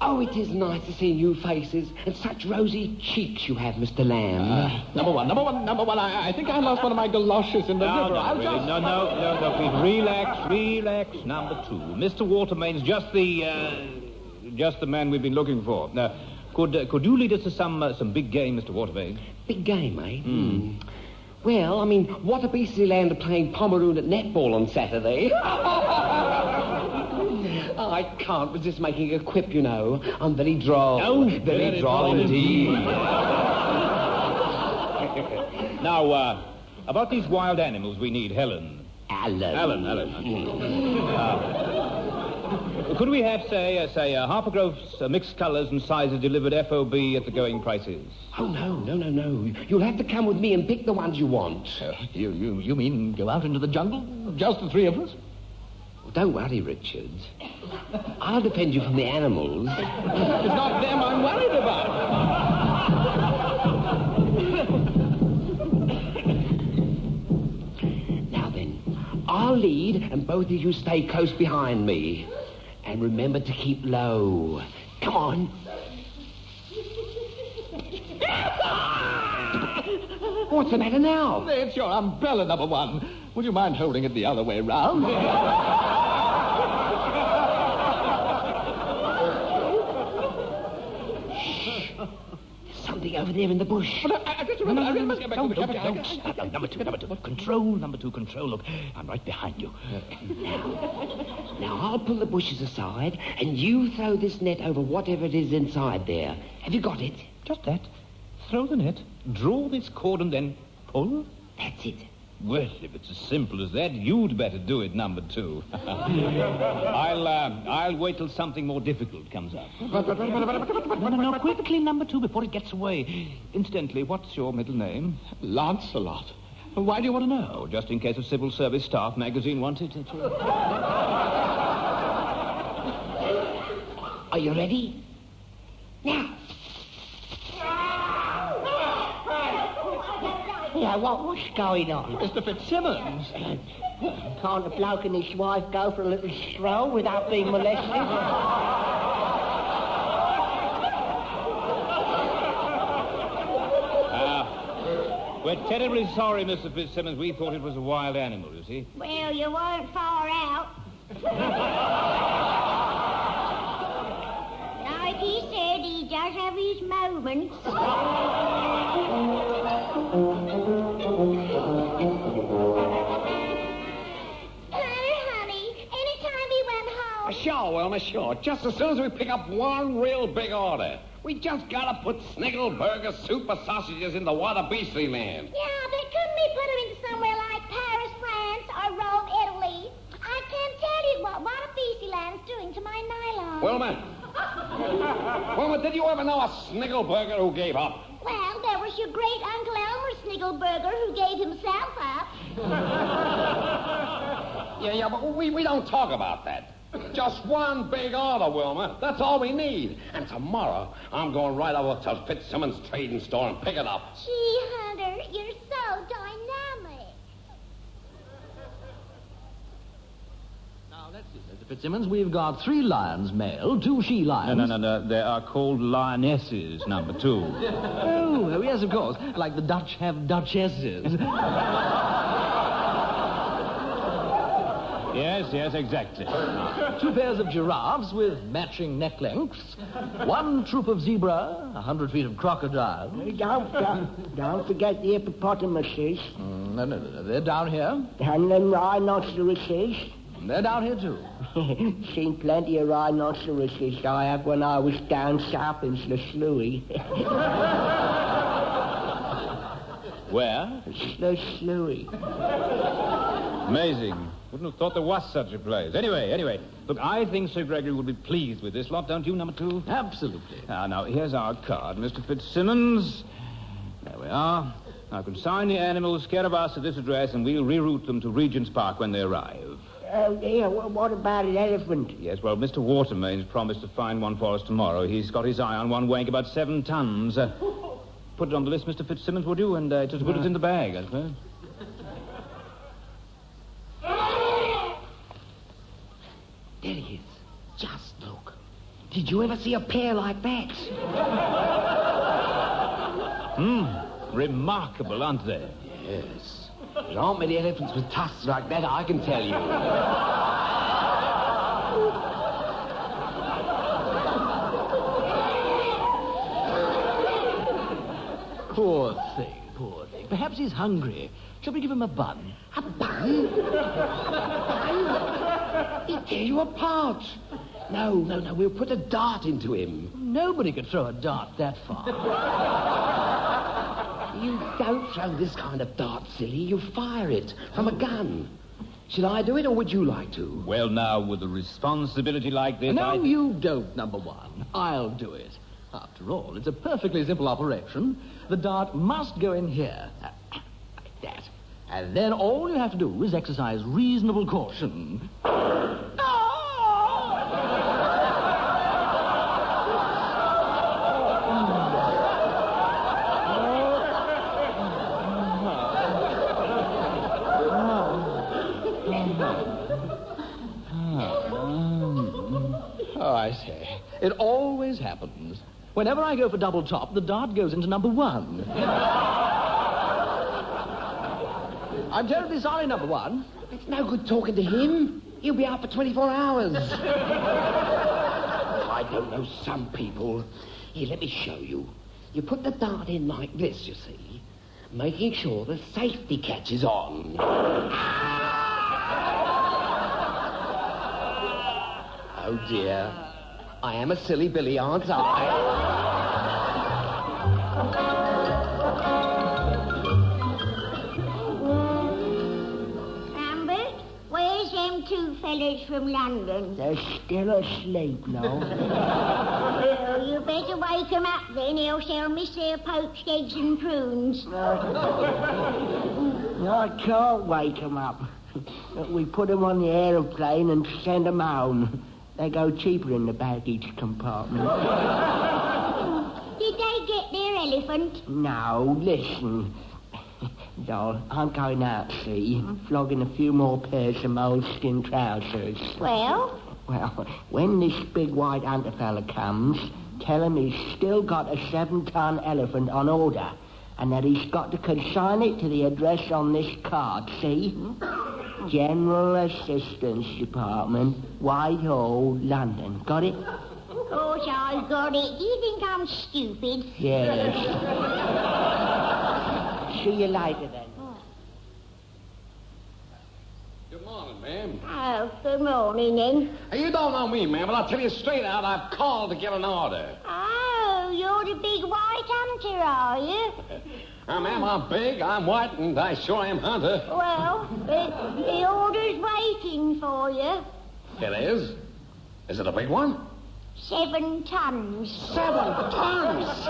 Oh, it is nice to see new faces and such rosy cheeks you have, Mr. Lamb. Number one. I think I lost one of my galoshes in the river. No, please, relax. Number two. Mr. Watermain's just the man we've been looking for. Now, could you lead us to some big game, Mr. Watermain? Big game, eh? Well, I mean, What a Beastly Land are playing Pomeroon at netball on Saturday. I can't resist making a quip, you know. I'm very droll. Oh, very droll indeed. Now, about these wild animals, we need Helen. Alan. Could we have, say, Harper-Grove's mixed colours and sizes delivered FOB at the going prices? Oh, no. You'll have to come with me and pick the ones you want. You mean go out into the jungle? Just the three of us? Well, don't worry, Richard. I'll defend you from the animals. It's not them I'm worried about. I'll lead, and both of you stay close behind me. And remember to keep low. Come on. What's the matter now? It's your umbrella, number one. Would you mind holding it the other way round? Something over there in the bush. Number two. Control. Look, I'm right behind you. Now, I'll pull the bushes aside, and you throw this net over whatever it is inside there. Have you got it? Just that. Throw the net, draw this cord, and then pull? That's it. Well, if it's as simple as that, you'd better do it, number two. I'll wait till something more difficult comes up. No, quickly, number two, before it gets away. Incidentally, what's your middle name? Lancelot. Why do you want to know? Oh, just in case a civil service staff magazine wanted it. Are you ready? Now. Yeah, what's going on? Mr. Fitzsimmons. Can't a bloke and his wife go for a little stroll without being molested? We're terribly sorry, Mr. Fitzsimmons. We thought it was a wild animal, you see. Well, you weren't far out. Like he said, he does have his moments. Sure, Wilma, sure. Just as soon as we pick up one real big order. We just gotta put Sniggleburger super sausages in the water beastly land. Yeah, but couldn't we put them in somewhere like Paris, France, or Rome, Italy? I can't tell you what water beastly land's doing to my nylon. Wilma, did you ever know a Sniggleburger who gave up? Well, there was your great Uncle Elmer Sniggleburger who gave himself up. Yeah, but we don't talk about that. Just one big order, Wilma. That's all we need. And tomorrow, I'm going right over to Fitzsimmons' trading store and pick it up. Gee, Hunter, you're so dynamic. Now, let's see, Mr. Fitzsimmons. We've got 3 lions, male, 2 she lions. No. They are called lionesses, number 2. Oh, yes, of course. Like the Dutch have duchesses. Yes, exactly. 2 pairs of giraffes with matching neck lengths. 1 troop of zebra, 100 feet of crocodile. Don't forget the hippopotamuses. No. They're down here. And the rhinoceroses. They're down here, too. Seen plenty of rhinoceroses. I have when I was down south in Sluy. Where? Sluy. Amazing. Wouldn't have thought there was such a place. Anyway, look, I think Sir Gregory would be pleased with this lot, don't you, number 2? Absolutely. Now, here's our card, Mr. Fitzsimmons. There we are. Now, consign the animals, care of us, at this address, and we'll reroute them to Regent's Park when they arrive. Oh, dear, what about an elephant? Yes, well, Mr. Watermain's promised to find one for us tomorrow. He's got his eye on one weighing about 7 tons. Put it on the list, Mr. Fitzsimmons, would you? And just put it in the bag, I suppose. There he is. Just look. Did you ever see a pair like that? Remarkable, aren't they? Yes. There aren't many elephants with tusks like that, I can tell you. Poor thing. Perhaps he's hungry. Shall we give him a bun? A bun? He'd tear you apart. No. We'll put a dart into him. Nobody could throw a dart that far. You don't throw this kind of dart, silly. You fire it from a gun. Should I do it, or would you like to? Well, now, with a responsibility like this, No, you don't, number one. I'll do it. After all, it's a perfectly simple operation. The dart must go in here. Like that. And then all you have to do is exercise reasonable caution. Oh, I see. It always happens. Whenever I go for double top, the dart goes into number one. I'm terribly sorry, number one. It's no good talking to him. He'll be out for 24 hours. I don't know some people. Here, let me show you. You put the dart in like this, you see, making sure the safety catch is on. Oh, dear. I am a silly Billy, aren't I? Lambert, where's them two fellas from London? They're still asleep now. Well, you better wake 'em up then, else they'll miss their poached eggs and prunes. I can't wake 'em up. We put 'em on the aeroplane and send 'em home. They go cheaper in the baggage compartment. Did they get their elephant? No, listen. Doll, I'm going out, see, flogging a few more pairs of moleskin trousers. Well? Well, when this big white hunter fella comes, tell him he's still got a 7-ton elephant on order, and that he's got to consign it to the address on this card, see? General Assistance Department, Whitehall, London. Got it? Of course I got it. Do you think I'm stupid? Yes. See you later, then. Good morning, ma'am. Oh, good morning, then. Hey, you don't know me, ma'am, but I'll tell you straight out, I've called to get an order. Oh, you're the big white hunter, are you? Ma'am, I'm big, I'm white, and I sure am hunter. Well, the order's waiting for you. It is? Is it a big one? 7 tons. 7 tons?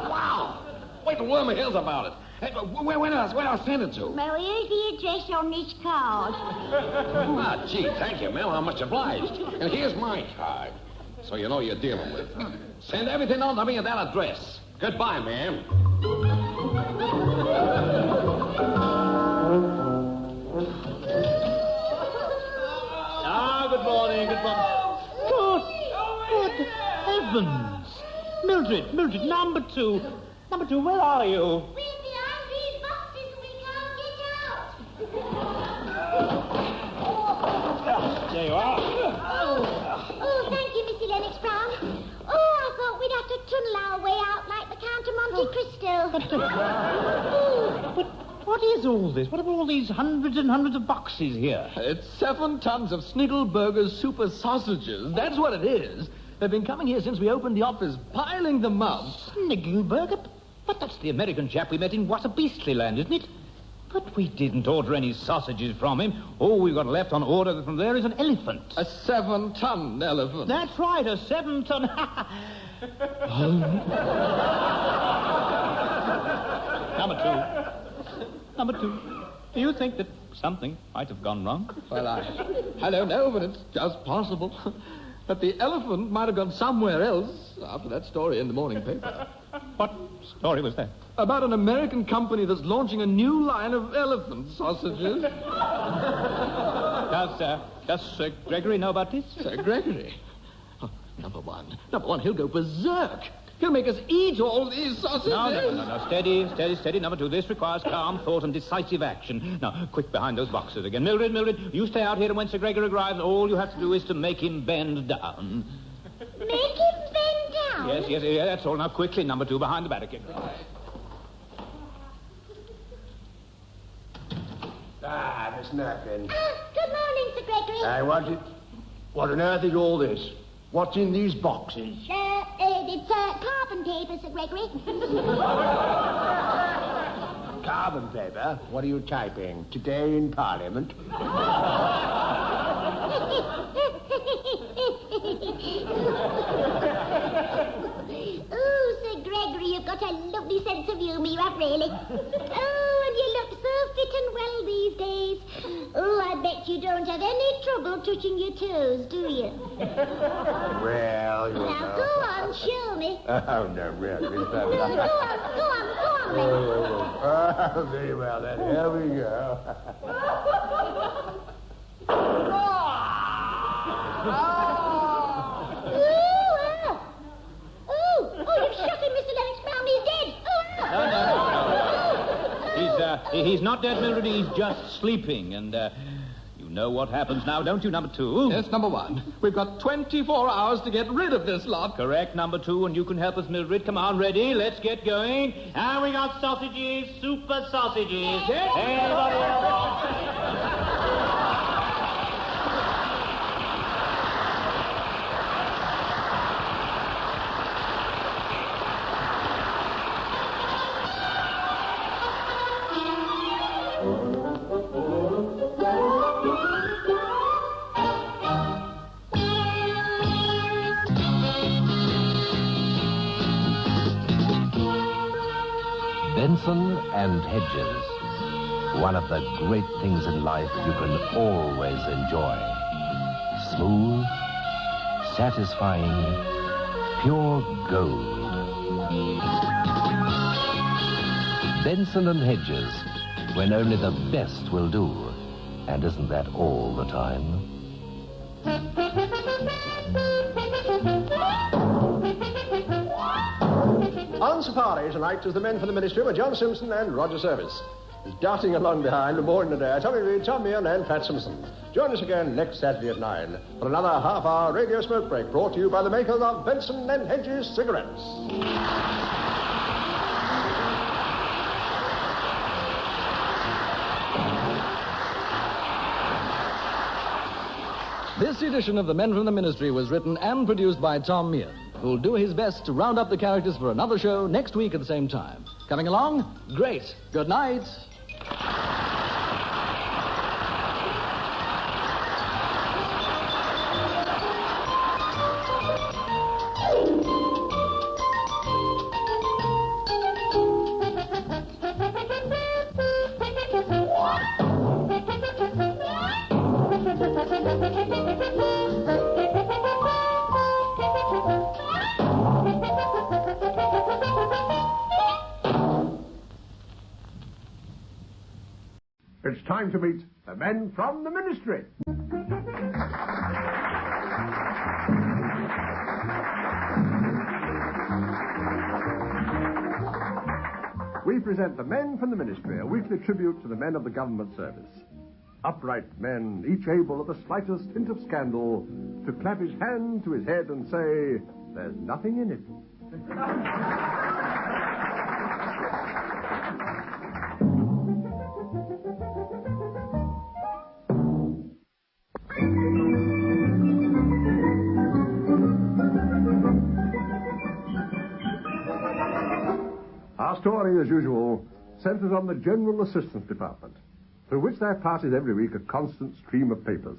Wow. Wait till Wormer hears about it. Hey, where do I send it to? Well, here's the address on this card. Ah, gee, thank you, ma'am. I'm much obliged. And here's my card, so you know you're dealing with. Send everything on to me at that address. Goodbye, ma'am. Ah, good morning, good morning. Good heavens. Mildred, number two. Number two, where are you? We're behind these boxes and we can't get out. There you are. Oh, thank you, Mr. Lennox Brown. Oh, I thought we'd have to tunnel our way out like the Count of Monte Cristo. But what is all this? What are all these hundreds and hundreds of boxes here? It's 7 tons of Sniggelberger's super sausages. That's what it is. They've been coming here since we opened the office, piling them up. Sniggelberger? But that's the American chap we met in What a Beastly Land, isn't it? But we didn't order any sausages from him. All we've got left on order from there is an elephant. A 7-ton elephant. That's right, a 7-ton. Number two. Do you think that something might have gone wrong? Well, I don't know, but it's just possible. That the elephant might have gone somewhere else after that story in the morning paper. What story was that? About an American company that's launching a new line of elephant sausages. Does Sir Gregory know about this? Sir Gregory? Oh, number one, he'll go berserk. He'll make us eat all these sausages. No. Steady. Number two, this requires calm thought and decisive action. Now, quick behind those boxes again. Mildred, you stay out here, and when Sir Gregory arrives, all you have to do is to make him bend down. Make him bend down? Yes, that's all. Now, quickly, number two, behind the barricade. Ah, Miss Napkin. Good morning, Sir Gregory. What on earth is all this? What's in these boxes? It's carbon paper, Sir Gregory. carbon paper. What are you typing? Today in Parliament? Oh, Sir Gregory, you've got a lovely sense of humour, you have really. Oh, and you look so fit and well these days. Oh, I bet you don't have any trouble touching your toes, do you? Well, you Now, know. go on, show me. Oh, no, really. No, go on, then. Very well, then. Here we go. Oh, you've shot him, Mr. Lennox Brown. He's dead. He's not dead, Mildred. He's just sleeping. And, you know what happens now, don't you, number 2? Yes, number 1. We've got 24 hours to get rid of this lot. Correct, number 2, and you can help us, Mildred. Come on, ready? Let's get going. And we got sausages, super sausages. Yes. Anybody else? Benson and Hedges. One of the great things in life you can always enjoy. Smooth, satisfying, pure gold. Benson and Hedges, when only the best will do. And isn't that all the time? On safari tonight is the men from the Ministry with John Simpson and Roger Service. Darting along behind, more than a day, Tommy Reed, Tom Meehan and Pat Simpson. Join us again next Saturday at 9 for another half-hour radio smoke break brought to you by the makers of Benson and Hedges cigarettes. This edition of The Men from the Ministry was written and produced by Tom Meehan, who'll do his best to round up the characters for another show next week at the same time. Coming along? Great. Good night. It's time to meet the men from the Ministry. We present the Men from the Ministry, a weekly tribute to the men of the government service. Upright men, each able at the slightest hint of scandal to clap his hand to his head and say, "There's nothing in it." Our story, as usual, centers on the General Assistance Department, through which there passes every week a constant stream of papers.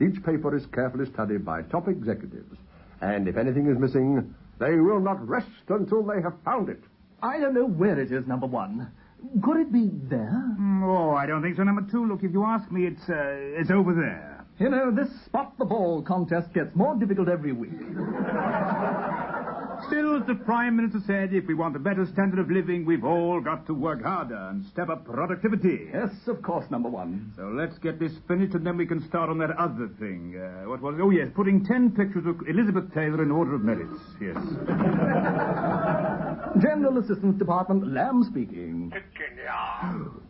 Each paper is carefully studied by top executives, and if anything is missing, they will not rest until they have found it. I don't know where it is, number 1. Could it be there? Oh, I don't think so, number 2. Look, if you ask me, it's over there. You know, this spot the ball contest gets more difficult every week. Still, as the Prime Minister said, if we want a better standard of living, we've all got to work harder and step up productivity. Yes, of course, number 1. So let's get this finished, and then we can start on that other thing. What was it? Oh, yes, putting 10 pictures of Elizabeth Taylor in order of merits. Yes. General Assistance Department, Lamb speaking.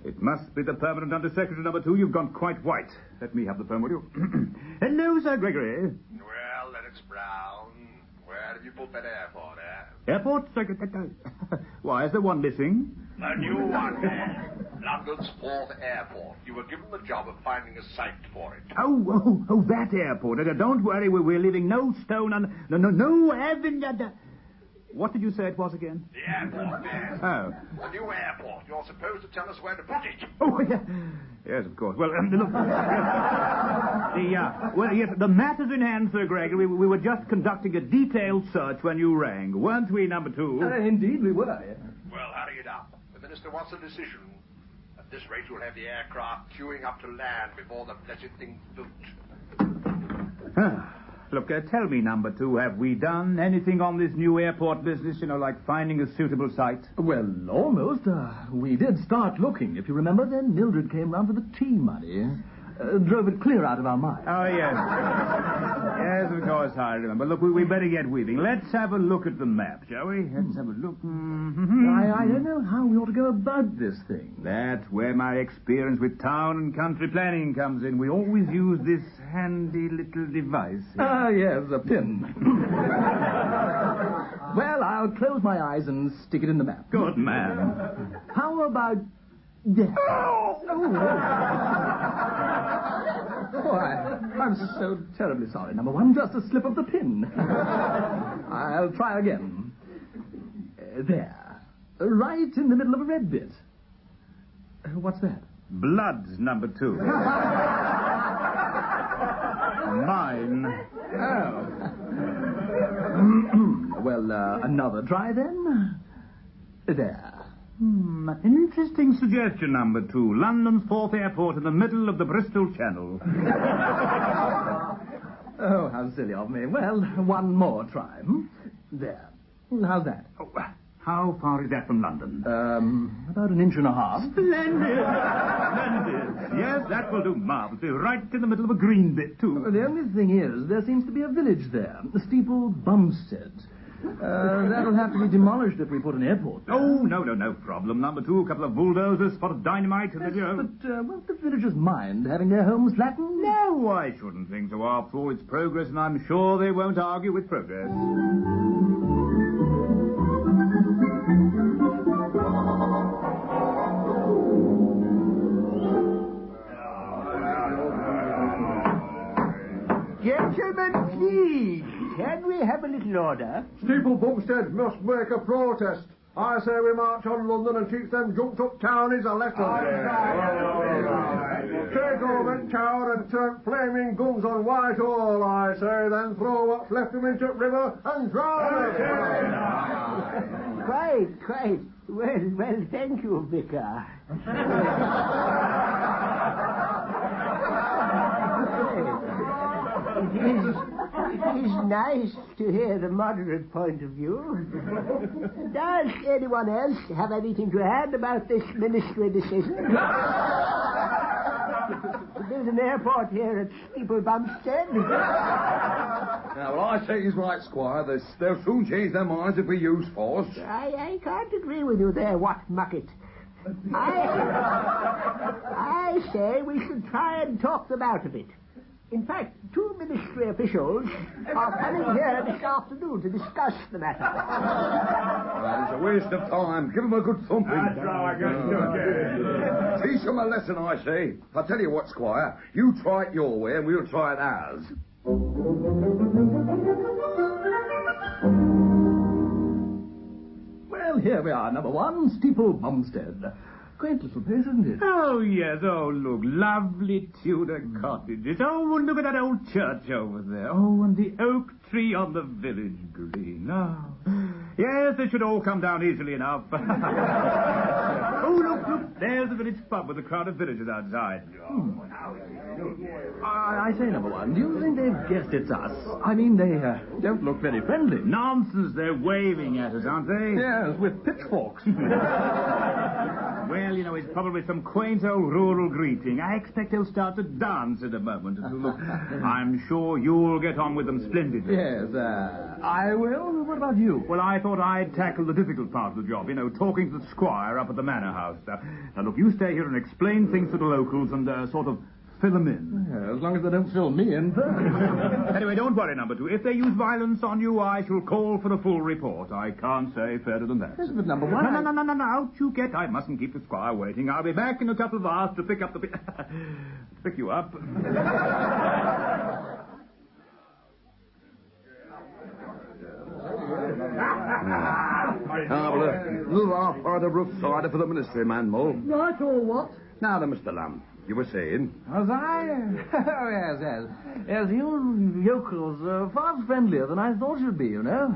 It must be the permanent Undersecretary, number 2. You've gone quite white. Let me have the phone, will you? Hello, Sir Gregory. Well, Lennox Brown, where have you put that airport, Airport Secretary. Why, is there one missing? A new one, London's 4th airport. You were given the job of finding a site for it. Oh, that airport. Don't worry, we're leaving no stone on... No heaven... What did you say it was again? The airport, yes. Oh. The new airport. You're supposed to tell us where to put it. Oh, yeah. Yes, of course. Well, look. Yes, the matter's in hand, Sir Gregory. We were just conducting a detailed search when you rang. Weren't we, number 2? Indeed we were. Well, hurry it up. The minister wants a decision. At this rate, you'll have the aircraft queuing up to land before the blessed thing's built. Look, tell me, number 2, have we done anything on this new airport business, like finding a suitable site? Well, almost. We did start looking, if you remember. Then Mildred came round for the tea money. Drove it clear out of our minds. Oh, yes. Yes, of course, I remember. Look, we better get weaving. Let's have a look at the map, shall we? Let's have a look. I don't know how we ought to go about this thing. That's where my experience with town and country planning comes in. We always use this handy little device. Yes, a pin. Well, I'll close my eyes and stick it in the map. Good man. How about... there? I'm so terribly sorry, number 1. Just a slip of the pin. I'll try again. There. Right in the middle of a red bit. What's that? Blood's number 2. Mine. Oh. Well, another try then. There. An interesting suggestion, number 2. London's 4th airport in the middle of the Bristol Channel. Oh, how silly of me. Well, one more try. There. How's that? Oh, how far is that from London? About 1.5 inches. Splendid! Splendid! Yes, that will do marvelously. Right in the middle of a green bit, too. The only thing is, there seems to be a village there. The steeple Bumstead. That'll have to be demolished if we put an airport there. Oh, no problem. Number 2, a couple of bulldozers, spot of dynamite, and yes, but won't the villagers mind having their homes flattened? No, I shouldn't think so. After all, it's progress, and I'm sure they won't argue with progress. Gentlemen, please, can we have a little order? Steeple Bumstead must make a protest. I say we march on London and keep them jumped-up townies a letter. Take over town and turn flaming guns on Whitehall, I say, then throw what's left of them into the river and drown it. Quite. Well, thank you, Vicar. It is nice to hear the moderate point of view. Does anyone else have anything to add about this ministry decision? There's an airport here at Steeple Bumstead. Now, well, I say he's right, Squire. They'll soon change their minds if we use force. I can't agree with you there, What Mucket. I say we should try and talk them out of it. In fact, 2 ministry officials are coming here this afternoon to discuss the matter. It's a waste of time. Give them a good thumping. That's right, good. Teach them a lesson, I say. I'll tell you what, Squire. You try it your way and we'll try it ours. Well, here we are, number 1, Steeple Bumstead. Quaint little place, isn't it? Oh, yes. Oh, look. Lovely Tudor cottages. Oh, and look at that old church over there. Oh, and the oak tree on the village green. Oh. Yes, they should all come down easily enough. Oh, look. There's the village pub with a crowd of villagers outside. I say, number 1, do you think they've guessed it's us? I mean, they don't look very friendly. Nonsense. They're waving at us, aren't they? Yes, with pitchforks. Well, it's probably some quaint old rural greeting. I expect they'll start to dance in a moment. Look, I'm sure you'll get on with them splendidly. Yes, I will. What about you? Well, I thought I'd tackle the difficult part of the job, talking to the squire up at the manor house. Now, look, you stay here and explain things to the locals and sort of fill them in. Yeah, as long as they don't fill me in first. Anyway, don't worry, number 2. If they use violence on you, I shall call for a full report. I can't say fairer than that. Yes, but number 1... No, out you get. I mustn't keep the squire waiting. I'll be back in a couple of hours to pick up the... pick you up. Little half part of rough cider for the Ministry, man, Mull. Right, or what? Now then, Mr. Lamb, you were saying? Was I? Oh, yes. Yes, you yokels are far friendlier than I thought you'd be, you know.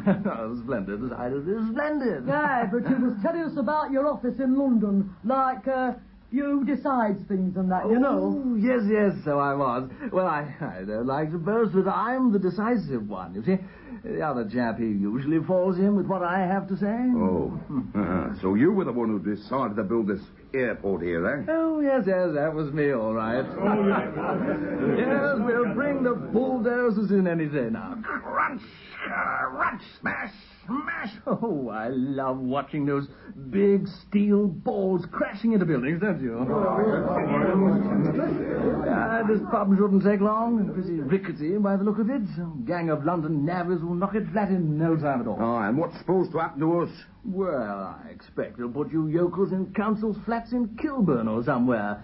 Splendid, the cider is splendid. Yeah, but you was telling us about your office in London, like, you decides things and that, you know. Oh, yes, so I was. Well, I don't like to boast, but I'm the decisive one, you see. The other chap, he usually falls in with what I have to say. Oh. So you were the one who decided to build this airport here, eh? Oh, yes, that was me, all right. Yes, we'll bring the bulldozers in any day now. Crunch, smash. Oh, I love watching those big steel balls crashing into buildings, don't you? This pub shouldn't take long. Pretty rickety by the look of it. A gang of London navvies will knock it flat in no time at all. Oh, and what's supposed to happen to us? Well, I expect they'll put you yokels in council's flats in Kilburn or somewhere.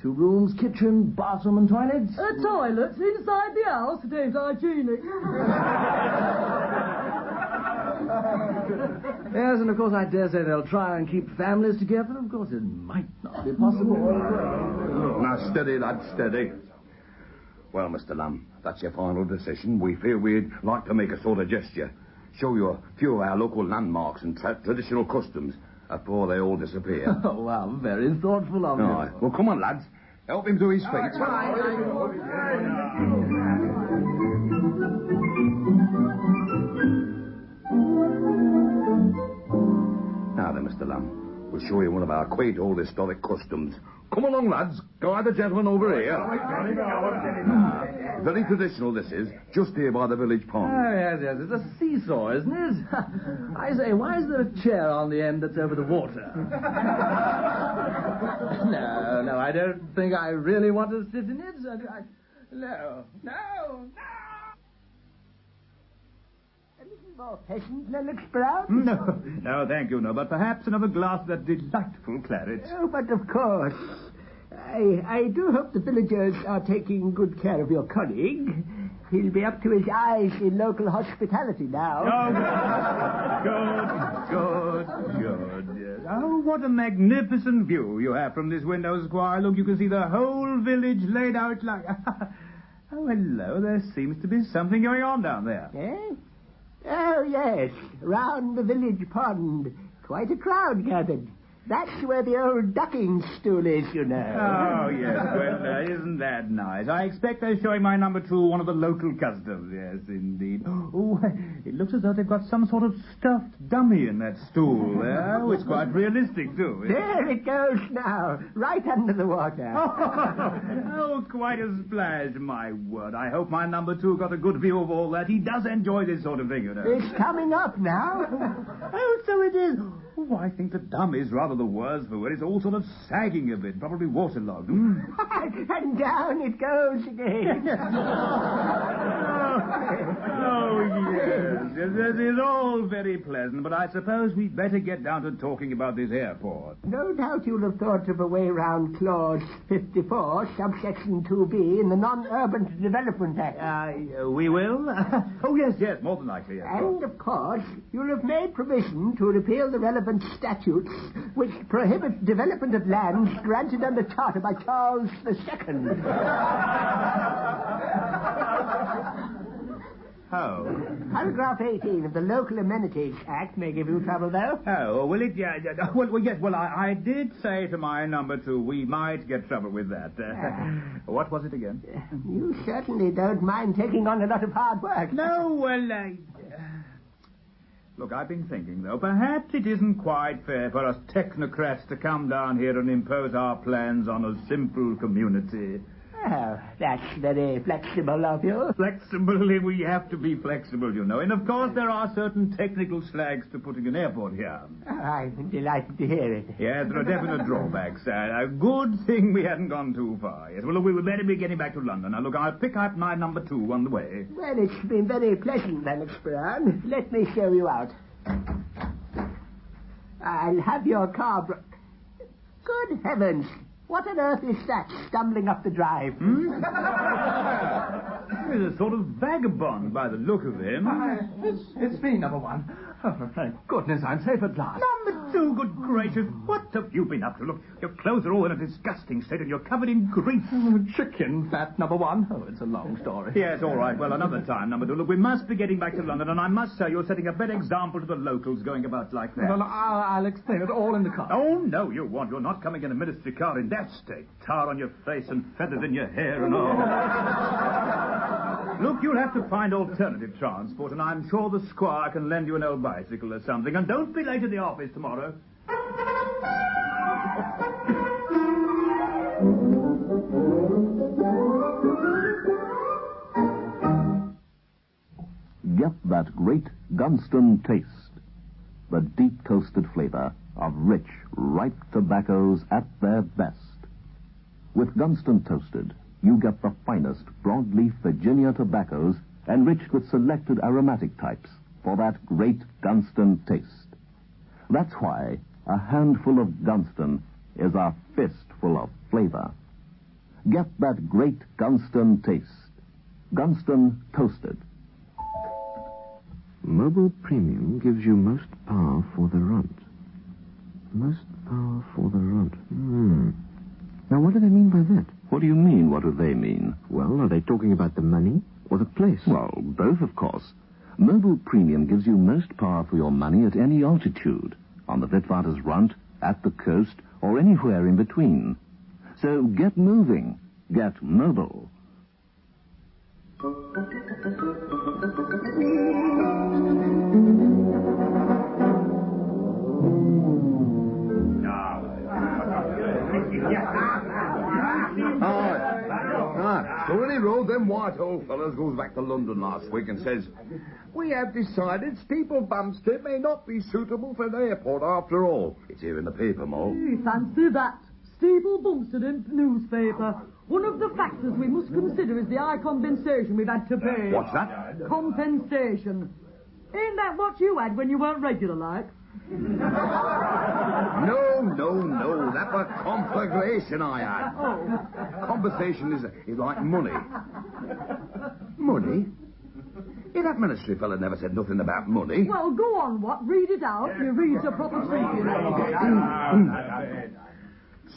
2 rooms, kitchen, bathroom and toilets. Toilets inside the house. It ain't hygienic. Yes, and of course I dare say they'll try and keep families together. Of course it might not be possible. Now, steady, lad, steady. Well, Mr. Lamb, that's your final decision. We feel we'd like to make a sort of gesture. Show you a few of our local landmarks and traditional customs before they all disappear. Oh, wow, very thoughtful of you. All right. Well, come on, lads. Help him to his feet. Now then, Mr. Lamb, we'll show you one of our quaint old historic customs. Come along, lads. Guide the gentleman over here. Very traditional, this is. Just here by the village pond. Oh, yes. It's a seesaw, isn't it? I say, why is there a chair on the end that's over the water? No, I don't think I really want to sit in it. No. A little more peasant, Lennox Brown? No, thank you, no. But perhaps another glass of that delightful claret. Oh, but of course. I do hope the villagers are taking good care of your colleague. He'll be up to his eyes in local hospitality now. Good. Yes. Oh, what a magnificent view you have from this window, Squire. Look, you can see the whole village laid out like... Oh, hello. There seems to be something going on down there. Eh? Oh, yes. Round the village pond. Quite a crowd gathered. That's where the old ducking stool is, you know. Oh, yes. Well, isn't that nice? I expect they're showing my number 2 one of the local customs. Yes, indeed. Oh, it looks as though they've got some sort of stuffed dummy in that stool. Oh, it's quite realistic, too. There it goes now, right under the water. Oh, quite a splash, my word. I hope my number 2 got a good view of all that. He does enjoy this sort of thing, you know. It's coming up now. Oh, so it is. Oh, I think the dummy's rather the worst for it. It's all sort of sagging a bit, probably waterlogged. And down it goes again. Yes. This is all very pleasant, but I suppose we'd better get down to talking about this airport. No doubt you'll have thought of a way round Clause 54, subsection 2B in the Non-Urban Development Act. We will? Oh, yes, more than likely, yes. And, of course, you'll have made provision to repeal the relevant statutes which prohibit development of lands granted under charter by Charles II. Oh. Paragraph 18 of the Local Amenities Act may give you trouble, though. Oh, will it? Yeah. Well, yes. Well, I did say to my number 2 we might get trouble with that. What was it again? You certainly don't mind taking on a lot of hard work. No, well, Look, I've been thinking, though, perhaps it isn't quite fair for us technocrats to come down here and impose our plans on a simple community. Oh, that's very flexible of you. Flexible? We have to be flexible, you know. And, of course, there are certain technical slags to putting an airport here. Oh, I'm delighted to hear it. Yes, there are definite drawbacks. A good thing we hadn't gone too far. Yes, well, look, we would better be getting back to London. Now, look, I'll pick up my number 2 on the way. Well, it's been very pleasant, Lennox Brown. Let me show you out. I'll have your car Good heavens. What on earth is that stumbling up the drive? He's a sort of vagabond by the look of him. It's me, number one. Oh, thank goodness I'm safe at last. Number two, good gracious, what have you been up to? Look, your clothes are all in a disgusting state and you're covered in grease. Chicken fat, number one. Oh, it's a long story. Yes, all right. Well, another time, number two. Look, we must be getting back to London, and I must say you're setting a bad example to the locals going about like that. Well, I'll explain it all in the car. Oh, no, you won't. You're not coming in a ministry car in that state. Tar on your face and feathers in your hair and all. Look, you'll have to find alternative transport, and I'm sure the squire can lend you an old bicycle or something. And don't be late at the office tomorrow. Get that great Gunston taste, the deep toasted flavor of rich, ripe tobaccos at their best. With Gunston Toasted, you get the finest broadleaf Virginia tobaccos enriched with selected aromatic types for that great Gunston taste. That's why a handful of Gunston is a fistful of flavor. Get that great Gunston taste. Gunston Toasted. Mobile Premium gives you most power for the runt. Most power for the runt. Now, what do they mean by that? What do you mean, what do they mean? Well, are they talking about the money or the place? Well, both, of course. Mobile Premium gives you most power for your money at any altitude, on the Witwatersrand, runt, at the coast, or anywhere in between. So get moving. Get mobile. So when he rode, them Whitehall fellas goes back to London last week and says, "We have decided Steeple Bumpstead may not be suitable for an airport after all." It's here in the paper, Mo. Fancy that. Steeple Bumpstead in newspaper. One of the factors we must consider is the high compensation we've had to pay. What's that? Compensation. Ain't that what you had when you weren't regular like? No. That was conflagration I had. Oh. Compensation is like money. Money? Yeah, that ministry fella never said nothing about money. Well, go on, what? Read it out. You read your proper speaking.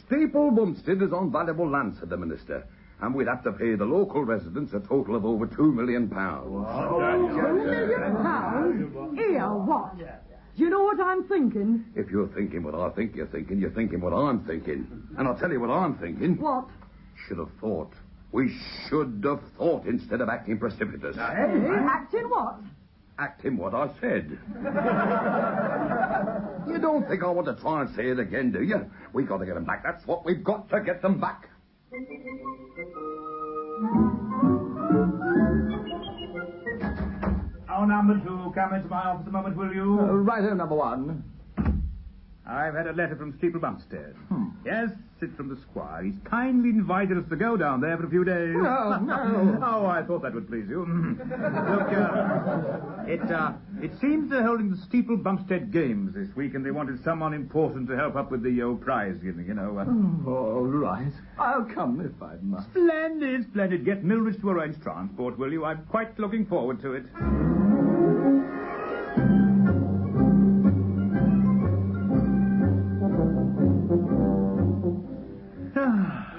Steeple Bumpstead is on valuable land, said the minister, and we'd have to pay the local residents a total of over £2 million. £2 million? Here, what? Do you know what I'm thinking? If you're thinking what I think you're thinking what I'm thinking. And I'll tell you what I'm thinking. What? Should have thought. We should have thought instead of acting precipitous. Acting what? Acting what I said. You don't think I want to try and say it again, do you? We've got to get them back. That's what we've got to get them back. Oh, number two, come into my office a moment, will you? Righto, number one. I've had a letter from Steeple Bumpstead. Yes, it's from the squire. He's kindly invited us to go down there for a few days. No. Oh, I thought that would please you. Look, it seems they're holding the Steeple Bumpstead Games this week, and they wanted someone important to help up with the old prize giving, you know. All right. I'll come if I must. Splendid. Get Mildred to arrange transport, will you? I'm quite looking forward to it.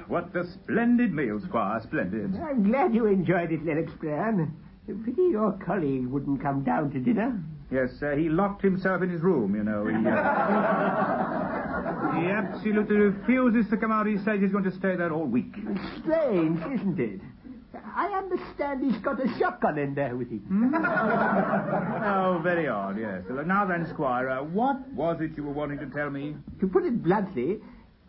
What a splendid meal, Squire, splendid. I'm glad you enjoyed it, Lennox Brown. Pity your colleague wouldn't come down to dinner. Yes, he locked himself in his room, you know. He absolutely refuses to come out. He says he's going to stay there all week. Strange, isn't it? I understand he's got a shotgun in there with him. Oh, very odd, yes. Well, now then, Squire, what was it you were wanting to tell me? To put it bluntly,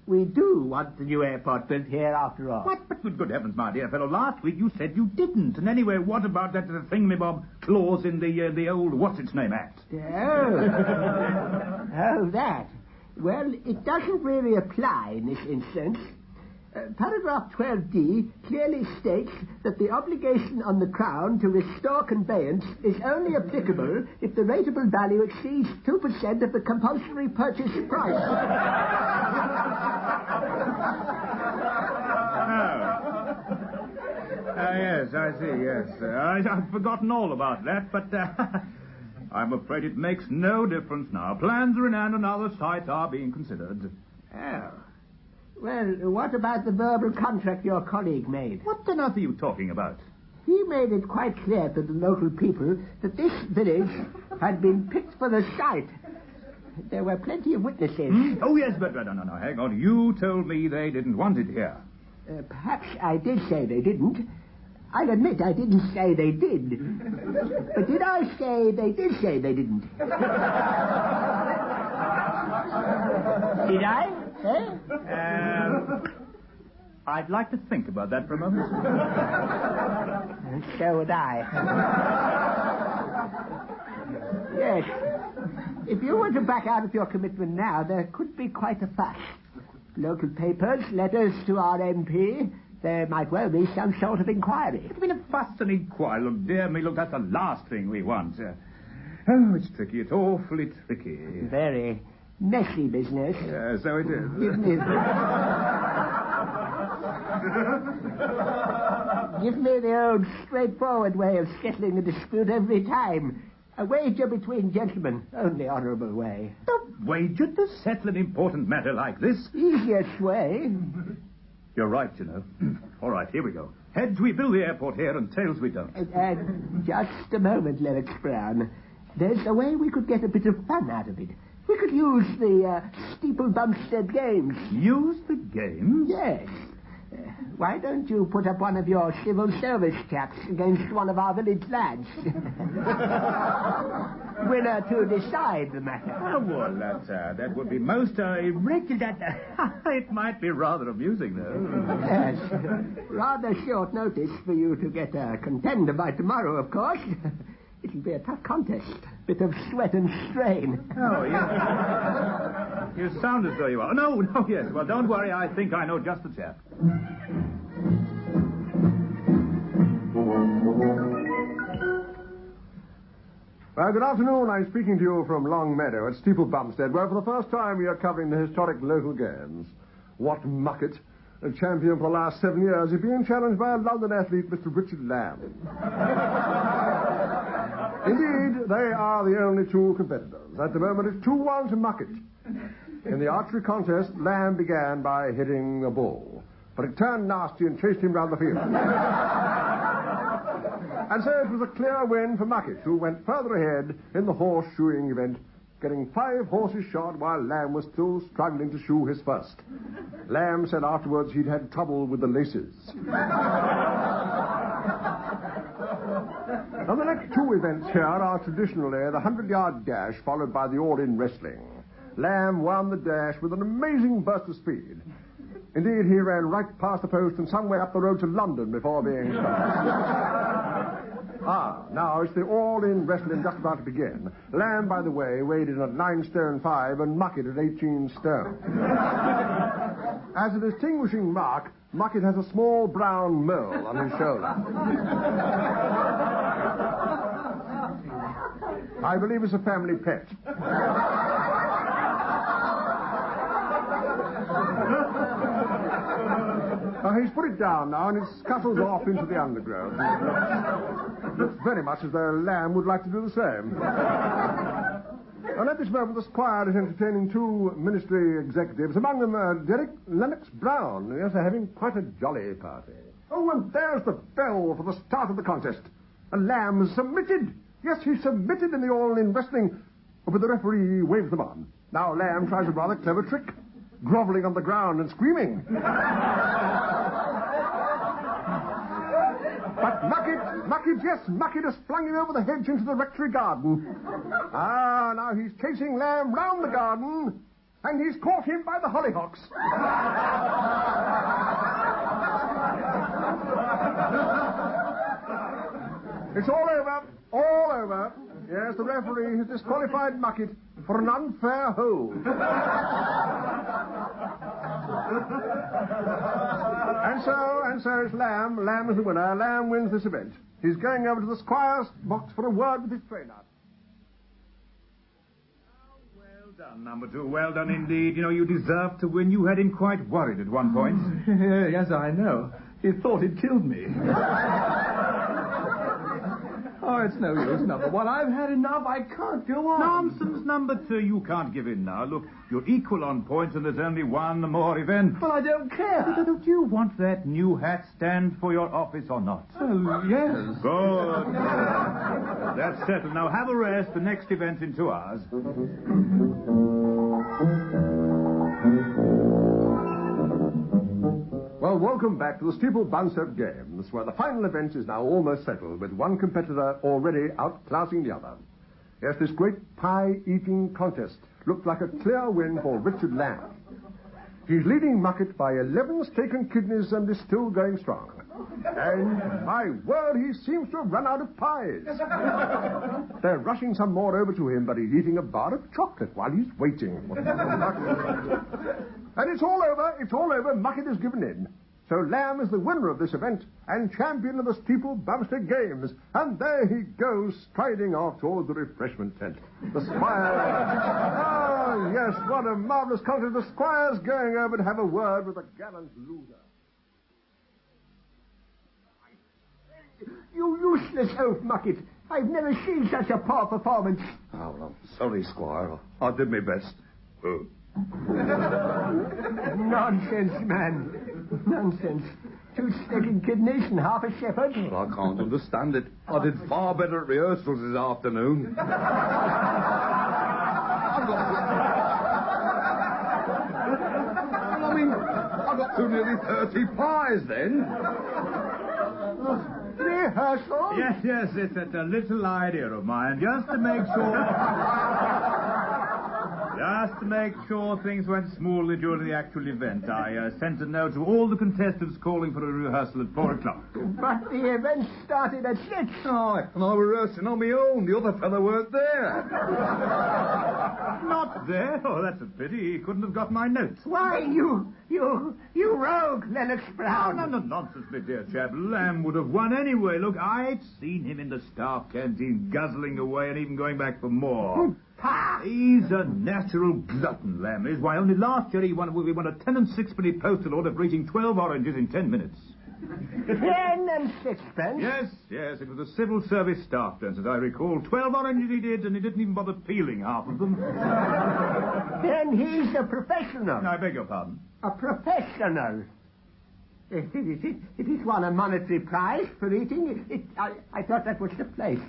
we do want the new airport built here after all. What? But good heavens, my dear fellow, last week you said you didn't. And anyway, what about that thingamabob clause in the old What's-Its-Name Act? Oh, that. Well, it doesn't really apply in this instance. Paragraph 12D clearly states that the obligation on the Crown to restore conveyance is only applicable if the rateable value exceeds 2% of the compulsory purchase price. I see, yes. I've forgotten all about that, but I'm afraid it makes no difference now. Plans are in hand and other sites are being considered. Oh. Well, what about the verbal contract your colleague made? What on earth are you talking about? He made it quite clear to the local people that this village had been picked for the site. There were plenty of witnesses. Oh, yes, but no, hang on. You told me they didn't want it here. Perhaps I did say they didn't. I'll admit I didn't say they did. But did I say they did say they didn't? Did I? I'd like to think about that for a moment. So would I. Yes. If you were to back out of your commitment now, there could be quite a fuss. Local papers, letters to our MP. There might well be some sort of inquiry. I mean, a fuss and inquiry. Look, dear me, look, that's the last thing we want. Oh, it's tricky. It's awfully tricky. Very messy business. Yeah, so it is. Give me the old straightforward way of settling a dispute every time. A wager between gentlemen. Only honourable way. A wager to settle an important matter like this? Easiest way. You're right, you know. All right, here we go. Heads, we build the airport here, and tails we don't. Just a moment, Lennox Brown. There's a way we could get a bit of fun out of it. We could use the Steeple Bumpstead games. Use the games? Yes. Why don't you put up one of your civil service chaps against one of our village lads? Winner to decide the matter. Oh, well, that would be most irregular. It might be rather amusing, though. Yes. Rather short notice for you to get a contender by tomorrow, of course. It'll be a tough contest. Bit of sweat and strain. Oh, yes. You sound as though you are. No, yes. Well, don't worry. I think I know just the chap. Well, good afternoon. I'm speaking to you from Long Meadow at Steeple Bumpstead, where for the first time we are covering the historic local games. Wat Muckett, a champion for the last 7 years, is being challenged by a London athlete, Mr. Richard Lamb. Indeed, they are the only two competitors. At the moment, it's 2-1 to Muckett. In the archery contest, Lamb began by hitting the bull, but it turned nasty and chased him round the field. And so it was a clear win for Muckett, who went further ahead in the horseshoeing event, getting 5 horses shot while Lamb was still struggling to shoe his first. Lamb said afterwards he'd had trouble with the laces. Now, the next 2 events here are traditionally the 100-yard dash followed by the all-in wrestling. Lamb won the dash with an amazing burst of speed. Indeed, he ran right past the post and some way up the road to London before being stopped. Now it's the all-in wrestling just about to begin. Lamb, by the way, weighed in at 9 stone 5 and Muckett at 18 stone. As a distinguishing mark, Muckett has a small brown mole on his shoulder. I believe it's a family pet. He's put it down now, and it scuttles off into the undergrowth. Looks very much as though Lamb would like to do the same. And at this moment, the squire is entertaining 2 ministry executives, among them Derek Lennox Brown. Yes, they're having quite a jolly party. Oh, and there's the bell for the start of the contest. And Lamb has submitted. Yes, he submitted in the all-in wrestling, but the referee waves them on. Now Lamb tries a rather clever trick, grovelling on the ground and screaming. But Muckett has flung him over the hedge into the rectory garden. Now he's chasing Lamb round the garden, and he's caught him by the hollyhocks. It's all over. All over. Yes, the referee has disqualified Muckett for an unfair hold. And so it's Lamb. Lamb is the winner. Lamb wins this event. He's going over to the squire's box for a word with his trainer. Well, done, number 2. Well done indeed. You know, you deserved to win. You had him quite worried at one point. Yes, I know. He thought he'd killed me. Oh, it's no use, number 1. I've had enough. I can't go on. Nonsense, number 2. You can't give in now. Look, you're equal on points and there's only one more event. Well, I don't care. Do you want that new hat stand for your office or not? Oh, yes. Good. That's settled. Now have a rest. The next event's in 2 hours. Well, welcome back to the Steeple Bounce-Up Games, where the final event is now almost settled, with one competitor already outclassing the other. Yes, this great pie-eating contest looked like a clear win for Richard Lamb. He's leading Muckett by 11 steak and kidneys and is still going strong. And, my word, he seems to have run out of pies. They're rushing some more over to him, but he's eating a bar of chocolate while he's waiting. And it's all over. Muckett has given in. So Lamb is the winner of this event and champion of the Steeple Bumster Games. And there he goes, striding off towards the refreshment tent. The squire... Oh, yes, what a marvellous contest. The squire's going over to have a word with the gallant loser. You useless oaf, Muckett. I've never seen such a poor performance. Oh, well, I'm sorry, Squire. I did my best. Nonsense, man. Nonsense. 2 steak and kidneys and half a shepherd. Well, I can't understand it. I did far better at rehearsals this afternoon. I got through nearly 30 pies then. Rehearsal? Yes, it's a little idea of mine, just to make sure things went smoothly during the actual event. I sent a note to all the contestants calling for a rehearsal at 4 o'clock. But the event started at 6. Oh, and I was rehearsing on my own. The other fellow weren't there. Not there? Oh, that's a pity. He couldn't have got my notes. Why, you rogue, Lennox Brown. No, nonsense, my dear chap. Lamb would have won anyway. Look, I'd seen him in the staff canteen guzzling away and even going back for more. He's a natural glutton, Lamb is. Why, only last year we won a 10 and 6penny postal order for eating 12 oranges in 10 minutes. 10 and 6pence? Yes, it was a civil service staff dance, as I recall. 12 oranges he did, and he didn't even bother peeling half of them. Then he's a professional. I beg your pardon? A professional. It is won a monetary prize for eating. I thought that was the place.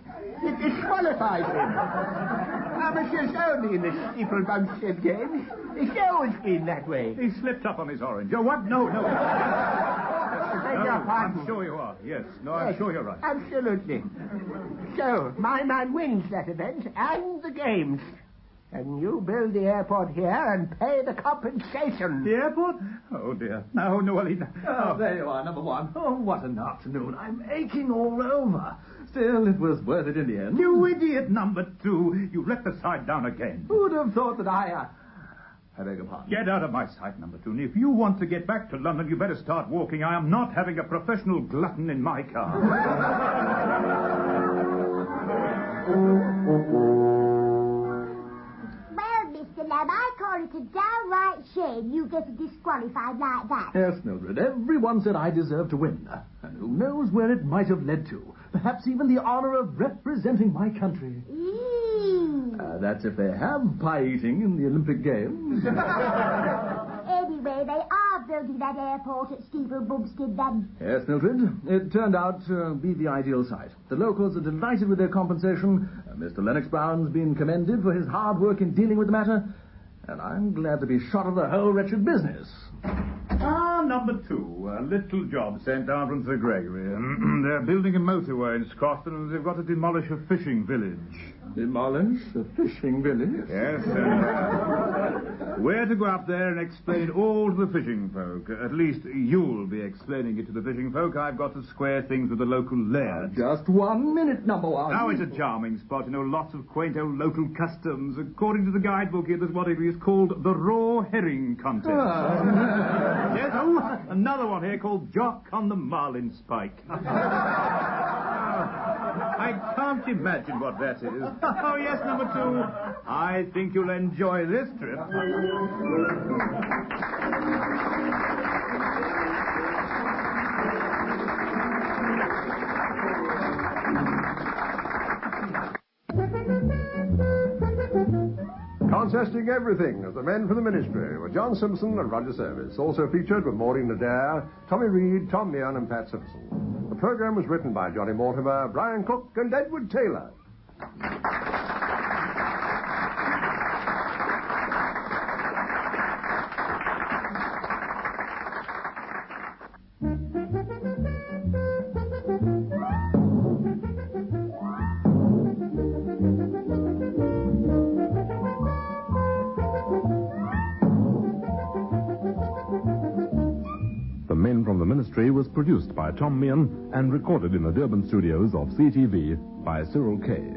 It disqualifies him. Amateurs only in the Steeple Bumster Games. It's always been that way. He slipped up on his orange. Oh, what? No. I beg your pardon. I'm sure you are. Yes. No, I'm sure you're right. Absolutely. So, my man wins that event and the games. And you build the airport here and pay the compensation. The airport? Oh, dear. No, well, Oh, there you are, number 1. Oh, what an afternoon. I'm aching all over. Still, it was worth it in the end. You idiot, number 2. You let the side down again. Who would have thought that I beg your pardon. Get out of my sight, number 2. And if you want to get back to London, you better start walking. I am not having a professional glutton in my car. Lamb, I call it a downright shame you get disqualified like that. Yes, Mildred, everyone said I deserved to win. And who knows where it might have led to. Perhaps even the honor of representing my country. That's if they have pie eating in the Olympic Games. Anyway, they are building that airport at Steeple Bumstead then. Yes, Mildred. It turned out to be the ideal site. The locals are delighted with their compensation. Mr. Lennox Brown's been commended for his hard work in dealing with the matter. And I'm glad to be shot of the whole wretched business. Number 2. A little job sent down from Sir Gregory. They're building a motorway in Scotland and they've got to demolish a fishing village. Demolish a fishing village? Yes, we're to go up there and explain it all to the fishing folk. At least you'll be explaining it to the fishing folk. I've got to square things with the local laird. Just 1 minute, number 1. Now, it's a charming spot, lots of quaint old local customs. According to the guidebook here, there's what it is called the raw herring contest. Yes, another one here called Jock on the Marlin Spike. I can't imagine what that is. Oh, yes, number 2. I think you'll enjoy this trip. Contesting everything as the men from the Ministry were John Simpson and Roger Service. Also featured were Maureen Adair, Tommy Reed, Tom Meehan and Pat Simpson. The programme was written by Johnny Mortimer, Brian Cook and Edward Taylor. The Men from the Ministry was produced by Tom Meehan and recorded in the Durban studios of CTV by Cyril Kay.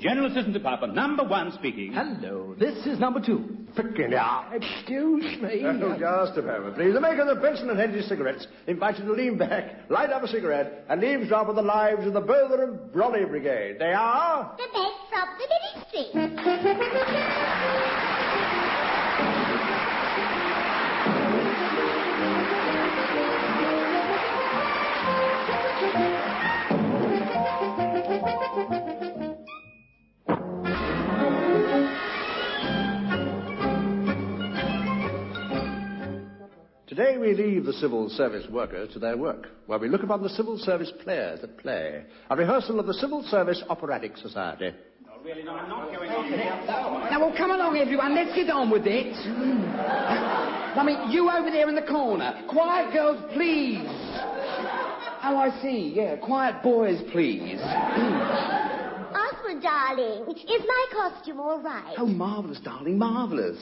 General Assistant Department, number 1 speaking. Hello, this is number 2. Picking out. Excuse me. Oh, just a moment, please. The maker of the Benson and Hedges cigarettes invites you to lean back, light up a cigarette, and eavesdrop on the lives of the Bother and Brolly Brigade. They are... The men from the Ministry. Today we leave the civil service workers to their work, where we look upon the civil service players at play. A rehearsal of the Civil Service Operatic Society. Oh, really? No, I'm not going on here. Now, well, come along, everyone. Let's get on with it. I mean, you over there in the corner. Quiet girls, please. Oh, I see. Yeah, quiet boys, please. Oswald, darling, is my costume all right? Oh, marvellous, darling, marvellous.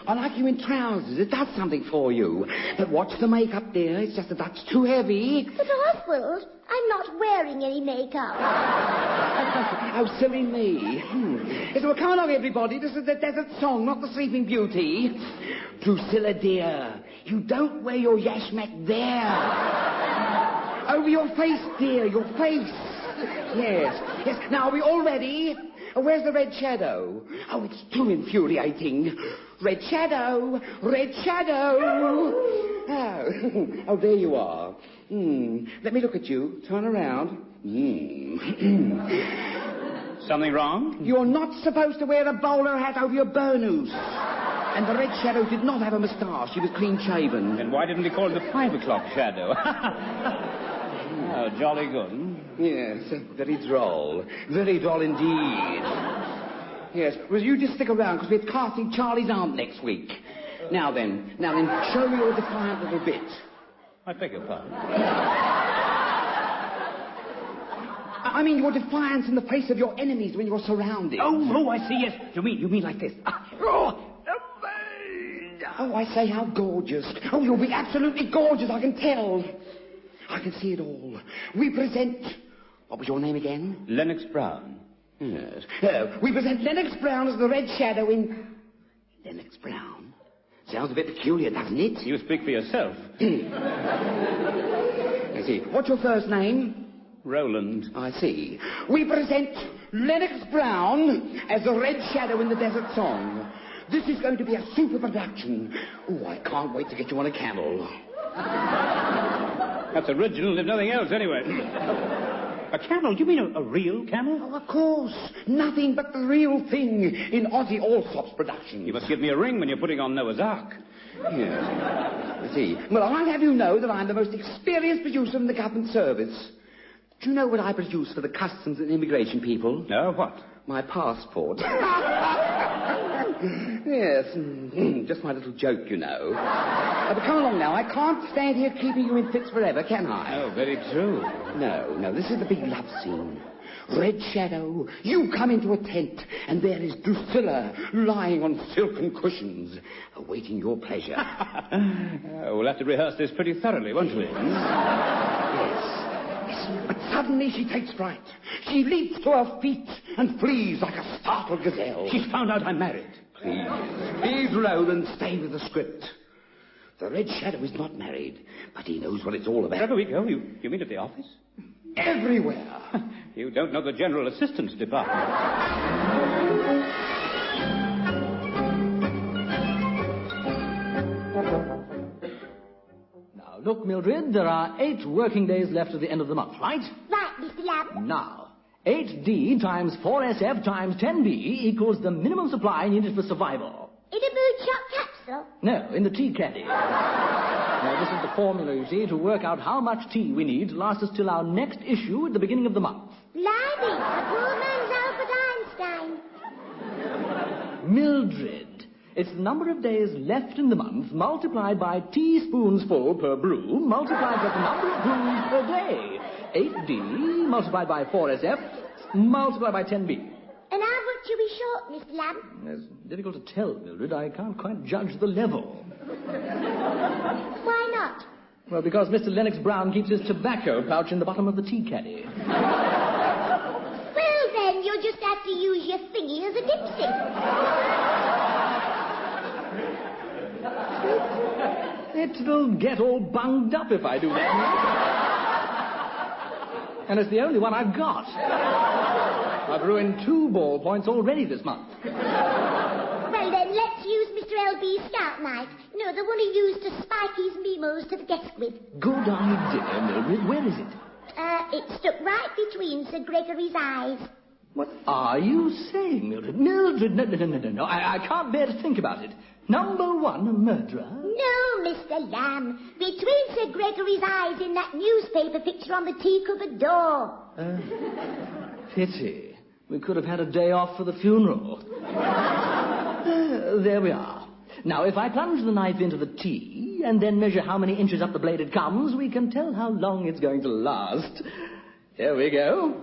I like you in trousers. It does something for you. But watch the makeup, dear. It's just that's too heavy. But, Oswald, I'm not wearing any makeup. Oh, silly me. Yes, well, come along, everybody. This is the desert song, not the Sleeping Beauty. Drusilla, dear, you don't wear your yashmak there. Over your face, dear, your face. Yes. Now, are we all ready? Where's the red shadow? Oh, it's too infuriating. Red shadow, red shadow. Oh, there you are. Let me look at you. Turn around. Something wrong? You're not supposed to wear a bowler hat over your burnous. And the red shadow did not have a moustache. She was clean-shaven. Then why didn't he call it the 5 o'clock shadow? Oh, jolly good. Yes, very droll. Very droll indeed. Yes, well, you just stick around, because we're casting Charlie's aunt next week. Now then, show me your defiant little bit. I beg your pardon. I mean your defiance in the face of your enemies when you're surrounded. Oh, I see, yes. You mean like this. Oh, I say, how gorgeous. Oh, you'll be absolutely gorgeous, I can tell. I can see it all. We present... What was your name again? Lennox Brown. Yes. We present Lennox Brown as the Red Shadow in... Lennox Brown? Sounds a bit peculiar, doesn't it? You speak for yourself. I see. What's your first name? Roland. I see. We present Lennox Brown as the Red Shadow in the Desert Song. This is going to be a super production. Oh, I can't wait to get you on a camel. That's original, if nothing else, anyway. A camel? Do you mean a real camel? Oh, of course. Nothing but the real thing in Ozzy Allsop's production. You must give me a ring when you're putting on Noah's Ark. Yes. I see. Well, I'll have you know that I'm the most experienced producer in the government service. Do you know what I produce for the customs and immigration people? No, what? My passport. Yes, just my little joke, you know. But come along now. I can't stand here keeping you in fits forever, can I? Oh, very true. No, this is the big love scene. Red Shadow, you come into a tent, and there is Drusilla lying on silken cushions, awaiting your pleasure. We'll have to rehearse this pretty thoroughly, won't we? Yes. But suddenly she takes fright. She leaps to her feet and flees like a startled gazelle. She's found out I'm married. Please, Roland, stay with the script. The Red Shadow is not married, but he knows what it's all about. Wherever we go, you mean at the office? everywhere. You don't know the General Assistance Department. Now, look, Mildred, there are 8 working days left at the end of the month, right? Right, Mr. Lamb. Now, 8D times 4SF times 10B equals the minimum supply needed for survival. In a moonshot capsule? No, in the tea caddy. Now, this is the formula, you see, to work out how much tea we need to last us till our next issue at the beginning of the month. Blimey, the poor man's Albert Einstein. Mildred, it's the number of days left in the month multiplied by teaspoonsful per brew multiplied by the number of brews per day. 8D multiplied by 4SF multiplied by 10B. And how much are we short, Mr. Lamb? It's difficult to tell, Mildred. I can't quite judge the level. Why not? Well, because Mr. Lennox Brown keeps his tobacco pouch in the bottom of the tea caddy. Well, then, you'll just have to use your thingy as a dipstick. It'll get all bunged up if I do that. And it's the only one I've got. I've ruined 2 ballpoints already this month. Well, then, let's use Mr. L.B.'s scout knife. No, the one he used to spike his memos to the desk with. Good idea, Mildred. Where is it? It stuck right between Sir Gregory's eyes. What are you saying, Mildred? Mildred, no. I can't bear to think about it. Number 1, a murderer? No, Mr. Lamb. Between Sir Gregory's eyes in that newspaper picture on the tea-cupboard door. Pity. We could have had a day off for the funeral. There we are. Now, if I plunge the knife into the tea and then measure how many inches up the blade it comes, we can tell how long it's going to last. Here we go.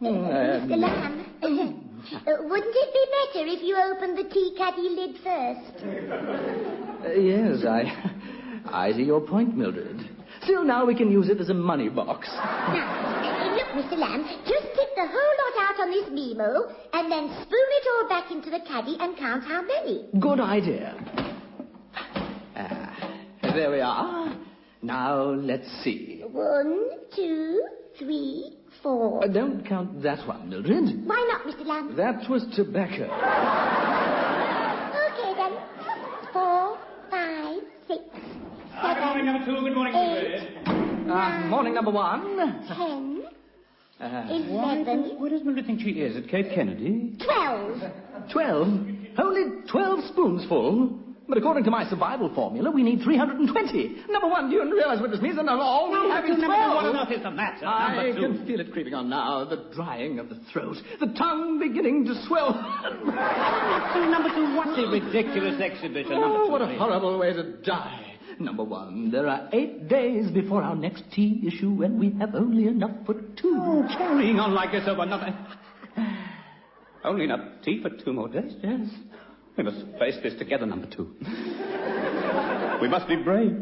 Mr. Lamb, wouldn't it be better if you opened the tea caddy lid first? Yes, I see your point, Mildred. Still, now we can use it as a money box. Now, look, Mr. Lamb, just tip the whole lot out on this memo and then spoon it all back into the caddy and count how many. Good idea. There we are. Now, let's see. 1, 2, 3, 4. Don't count that one, Mildred. Why not, Mr. Lamb? That was tobacco. Okay, then. 4, 5, 6, 7, good morning, number 2. Good morning, 9, morning, number 1. 10, 11. Where does Mildred think she is? At Cape Kennedy? 12. 12? Only 12 spoonsful? But according to my survival formula, we need 320. Number 1, do you realize what this means? And all we have is 12. What on earth is the matter? I can feel it creeping on now. The drying of the throat. The tongue beginning to swell. Number 2, what a ridiculous exhibition. Oh, what a horrible way to die. Number 1, there are 8 days before our next tea issue, and we have only enough for 2. Oh, carrying on like this over nothing. Only enough tea for 2 more days? Yes. We must face this together, number 2. We must be brave.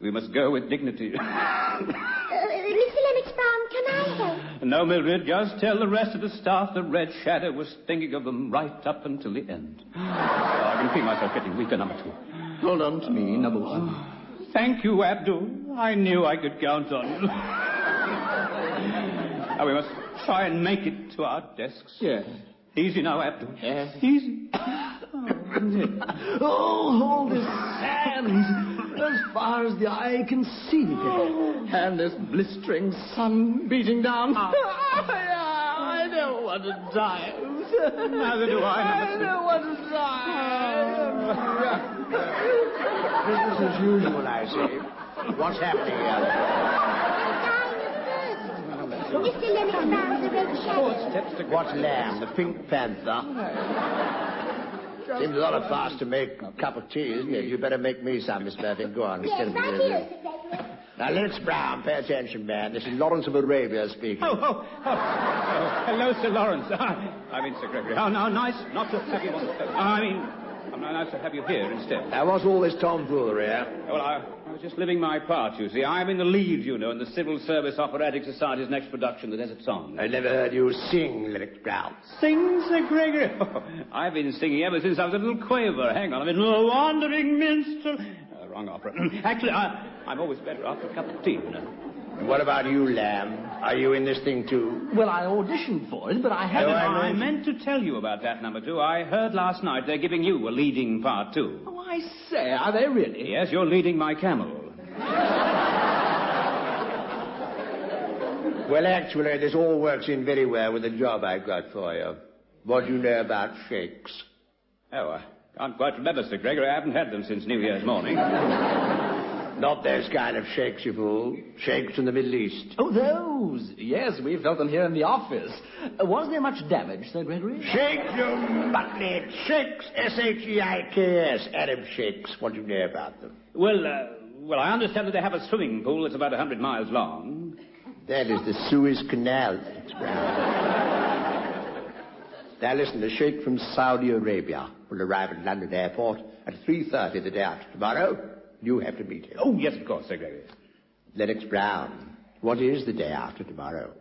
We must go with dignity. Mr. Lennox Brown, can I help? No, Mildred, just tell the rest of the staff the Red Shadow was thinking of them right up until the end. I can feel myself getting weaker, number 2. Hold on to me, number 1. Thank you, Abdul. I knew I could count on you. Now we must try and make it to our desks. Yes. Easy now, Abdul. Yes. Easy. Oh, all this sand, as far as the eye can see. And this blistering sun beating down. I don't want to die. Neither do I. I don't want to die. Business as usual, I say. What's happening here? Mr. Lennox Brown's the Red Shadow. What lamb? The Pink Panther? Seems a lot of fast to make a cup of tea, isn't it? You better make me some, Miss Murphy. Go on. Yes, right here. Now, Lennox Brown, pay attention, man. This is Lawrence of Arabia speaking. Oh. Hello, Sir Lawrence. I mean, Sir Gregory. Oh, no, nice not to have you on the phone. I'm nice to have you here instead. Now, what's all this tomfoolery, eh? Well, I was just living my part, you see. I'm in the lead, you know, in the Civil Service Operatic Society's next production, The Desert Song. I never heard you sing, Lennox Brown. Sing, Sir Gregory? Oh, I've been singing ever since I was a little quaver. Hang on, I'm in a wandering minstrel. Wrong opera. Actually, I'm always better after a cup of tea, you know. What about you, Lamb? Are you in this thing, too? Well, I auditioned for it, but I haven't... I meant to tell you about that, number 2. I heard last night they're giving you a leading part, too. Oh, I say, are they really? Yes, you're leading my camel. Well, actually, this all works in very well with the job I've got for you. What do you know about shakes? Oh, I can't quite remember, Sir Gregory. I haven't had them since New Year's morning. Not those kind of shakes, you fool. Shakes from the Middle East. Oh, those. Yes, we felt them here in the office. Was there much damage, Sir Gregory? Shakes, you buttlehead. Shakes, S-H-E-I-K-S. Arab shakes. What do you know about them? Well, I understand that they have a swimming pool that's about 100 miles long. That is the Suez Canal, Alex Brown. Now listen, the sheikh from Saudi Arabia will arrive at London Airport at 3:30 the day after tomorrow. You have to meet him. Oh, yes, of course, Sir Gregory. Lennox Brown, what is the day after tomorrow?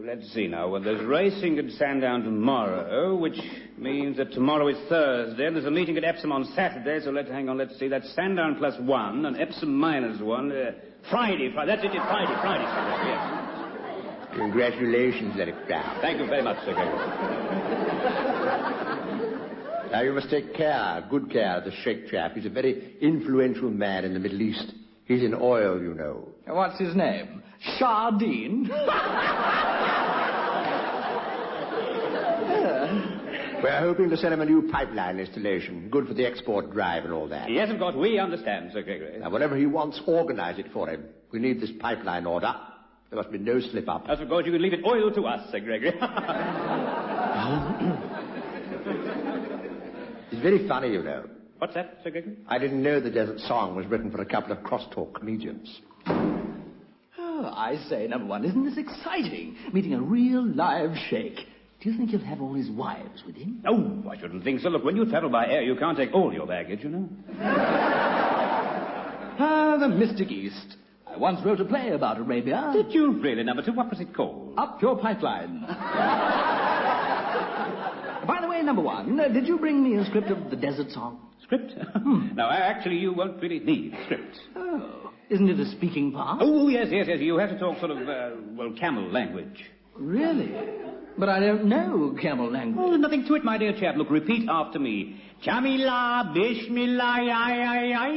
Let's see now. Well, there's racing at Sandown tomorrow, which means that tomorrow is Thursday, and there's a meeting at Epsom on Saturday, so let's see. That's Sandown +1 and Epsom -1. Friday. That's it, Friday, yes. Congratulations, Lennox Brown. Thank you very much, Sir Gregory. Now, you must take good care of the sheikh chap. He's a very influential man in the Middle East. He's in oil, you know. What's his name? Shardine? We're hoping to send him a new pipeline installation, good for the export drive and all that. Yes, of course, we understand, Sir Gregory. Now, whatever he wants, organize it for him. We need this pipeline order. There must be no slip-up. As of course, you can leave it oil to us, Sir Gregory. It's very funny, you know. What's that, Sir Gregory? I didn't know the Desert Song was written for a couple of crosstalk comedians. Oh, I say, number 1, isn't this exciting? Meeting a real live sheikh. Do you think he'll have all his wives with him? Oh, I shouldn't think so. Look, when you travel by air, you can't take all your baggage, you know. The Mystic East. I once wrote a play about Arabia. Did you really, number 2? What was it called? Up Your Pipeline. By the way, number 1, did you bring me a script of the Desert Song? Script? No, actually, you won't really need a script. Oh, isn't it a speaking part? Oh, yes. You have to talk sort of, camel language. Really? But I don't know camel language. Oh, there's nothing to it, my dear chap. Look, repeat after me. Jamila, Bismillah, ay, ay, ay.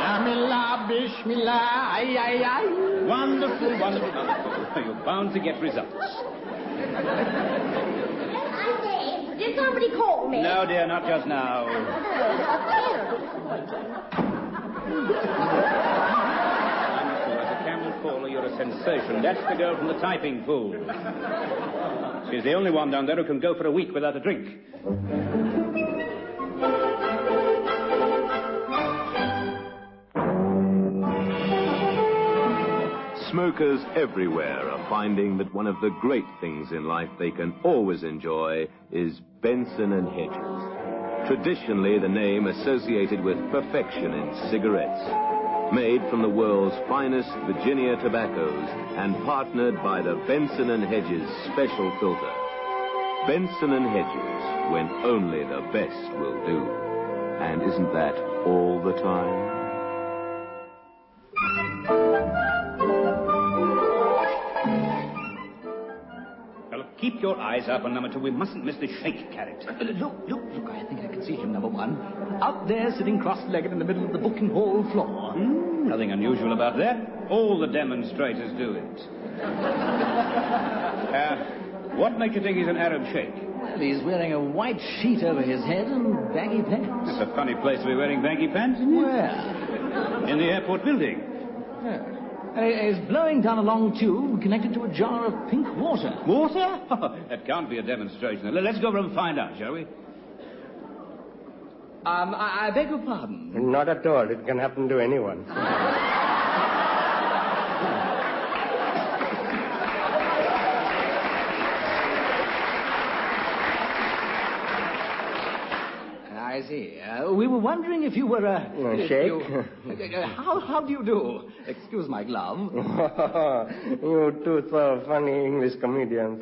Jamila, Bismillah, ay, ay, ay. Wonderful. You're bound to get results. Did somebody call me? No, dear, not just now. As a camel caller, you're a sensation. That's the girl from the typing pool. She's the only one down there who can go for a week without a drink. Smokers everywhere are finding that one of the great things in life they can always enjoy is Benson & Hedges. Traditionally the name associated with perfection in cigarettes. Made from the world's finest Virginia tobaccos and partnered by the Benson & Hedges special filter. Benson & Hedges, when only the best will do. And isn't that all the time? Keep your eyes up on number 2. We mustn't miss the sheikh character. Look. I think I can see him, number 1. Out there, sitting cross-legged in the middle of the booking hall floor. Nothing unusual about that. All the demonstrators do it. What makes you think he's an Arab sheikh? Well, he's wearing a white sheet over his head and baggy pants. That's a funny place to be wearing baggy pants, isn't it? Where? In the airport building. Yeah. He's blowing down a long tube connected to a jar of pink water. Water? That can't be a demonstration. Let's go over and find out, shall we? I beg your pardon. Not at all. It can happen to anyone. I see. We were wondering if you were Sheikh? How do you do? Excuse my glove. You two so funny English comedians.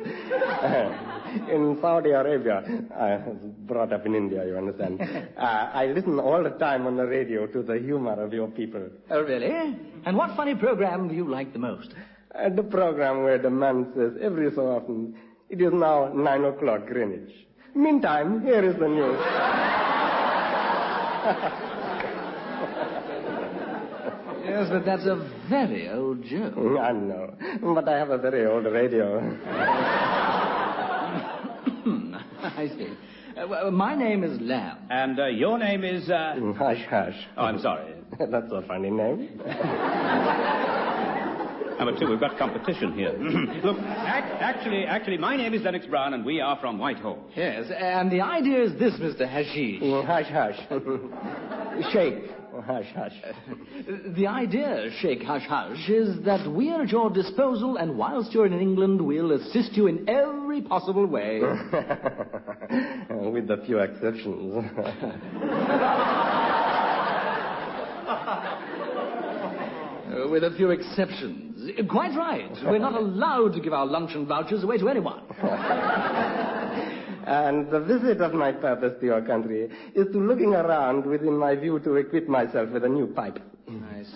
In Saudi Arabia, I was brought up in India, you understand. I listen all the time on the radio to the humor of your people. Oh, really? And what funny program do you like the most? The program where the man says every so often, "It is now 9 o'clock Greenwich. Meantime, here is the news." Yes, but that's a very old joke. I know, but I have a very old radio. I see. My name is Lamb. And your name is... Hush, hush. Oh, I'm sorry. That's a funny name. Number two, we've got competition here. Look, actually, my name is Lennox Brown, and we are from Whitehall. Yes, and the idea is this, Mr. Hashish. Hush, hush. Sheikh. Hush, hush. The idea, Sheikh Hush Hush, is that we are at your disposal, and whilst you're in England, we'll assist you in every possible way. With a few exceptions. With a few exceptions. Quite right. We're not allowed to give our luncheon vouchers away to anyone. And the visit of my purpose to your country is to looking around within my view to equip myself with a new pipe. Nice.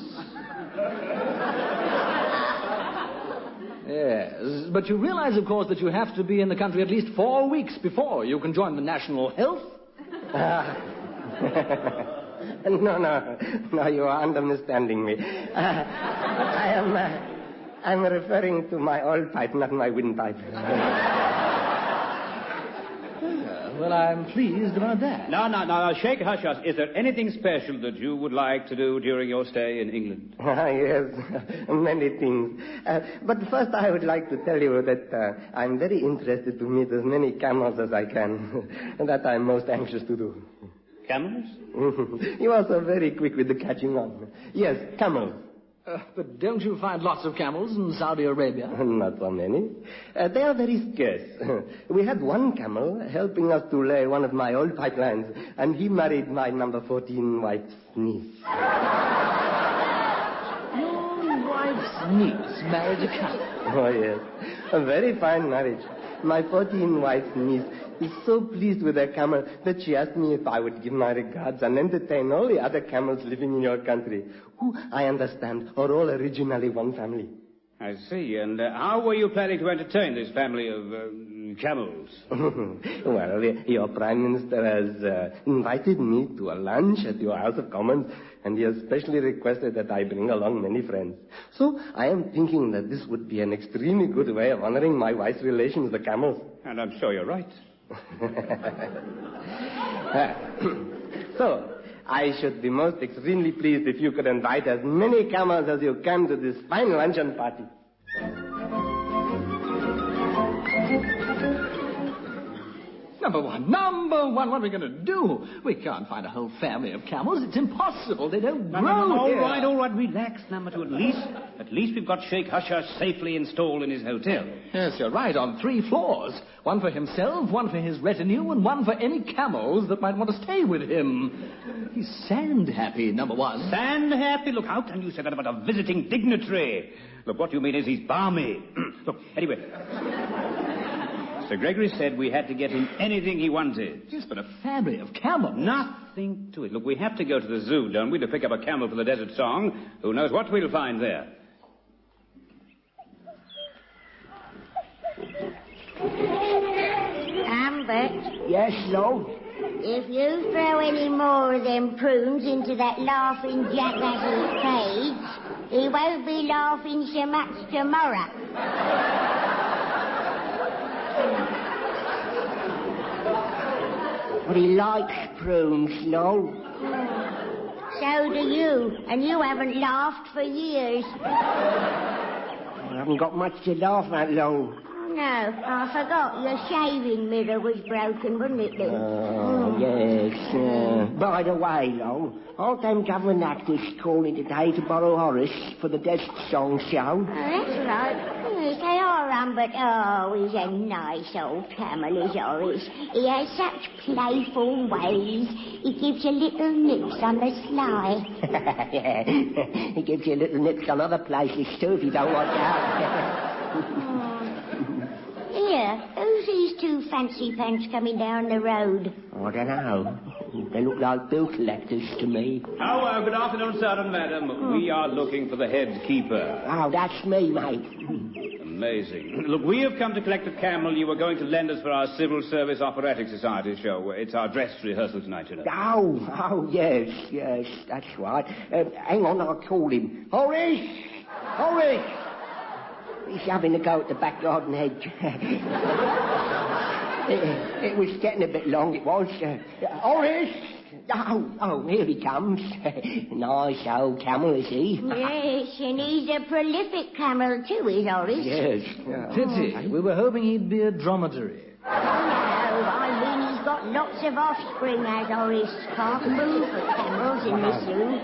Yes, but you realize, of course, that you have to be in the country at least 4 weeks before you can join the National Health. No, you are understanding me. I'm referring to my old pipe, not my windpipe. Well, I'm pleased about that. No, Sheikh Hush Hush, is there anything special that you would like to do during your stay in England? Yes, many things. But first I would like to tell you that I'm very interested to meet as many camels as I can. And that I'm most anxious to do. Camels? You are so very quick with the catching on. Yes, camels. But don't you find lots of camels in Saudi Arabia? Not so many. They are very scarce. We had one camel helping us to lay one of my old pipelines, and he married my number 14 wife's niece. Your wife's niece married a camel? Oh, yes. A very fine marriage. My 14 wife's niece is so pleased with her camel that she asked me if I would give my regards and entertain all the other camels living in your country, who, I understand, are all originally one family. I see. And how were you planning to entertain this family of camels? Well, your Prime Minister has invited me to a lunch at your House of Commons, and he has specially requested that I bring along many friends. So I am thinking that this would be an extremely good way of honoring my wife's relations, the camels. And I'm sure you're right. So, I should be most extremely pleased if you could invite as many camels as you can to this fine luncheon party. Number one, what are we going to do? We can't find a whole family of camels. It's impossible. They don't grow here. All right, relax, number two. At least we've got Sheikh Hush Hush safely installed in his hotel. Yes, you're right, on 3 floors. One for himself, one for his retinue, and one for any camels that might want to stay with him. He's sand-happy, number one. Sand-happy? Look, how can you say that about a visiting dignitary? Look, what you mean is he's balmy. Look, anyway... Sir Gregory said we had to get him anything he wanted. Yes, but a family of camels. Nothing to it. Look, we have to go to the zoo, don't we, to pick up a camel for the desert song. Who knows what we'll find there. Humbert? Yes, Lord? If you throw any more of them prunes into that laughing jackass's cage, he won't be laughing so much tomorrow. But he likes prunes, Lord. So do you, and you haven't laughed for years. I haven't got much to laugh at, Lord. No, I forgot your shaving mirror was broken, wasn't it, then? Oh, yes. By the way, Lord, aren't them government actors calling today to borrow Horace for the Desert Song Show? Oh, that's right. Yes, they are, but he's a nice old camel, is Horace. He has such playful ways. He gives you little nips on the sly. Yeah, he gives you little nips on other places too if you don't watch out. Here, who's these two fancy pants coming down the road? I don't know. They look like bill collectors to me. Oh, good afternoon, sir and madam. We are looking for the head keeper. Oh, that's me, mate. Amazing. Look, we have come to collect a camel you were going to lend us for our Civil Service Operatic Society show. It's our dress rehearsal tonight, you know. Oh, yes, that's right. Hang on, I'll call him. Horace! He's having a go at the back garden hedge. It was getting a bit long, it was. Horace! Oh, here he comes. Nice old camel, is he? Yes, and he's a prolific camel too, is Horace? Yes. Pity. We were hoping he'd be a dromedary. Oh, no, I mean he's got lots of offspring, as Horace. Can't move for camels in this zoo.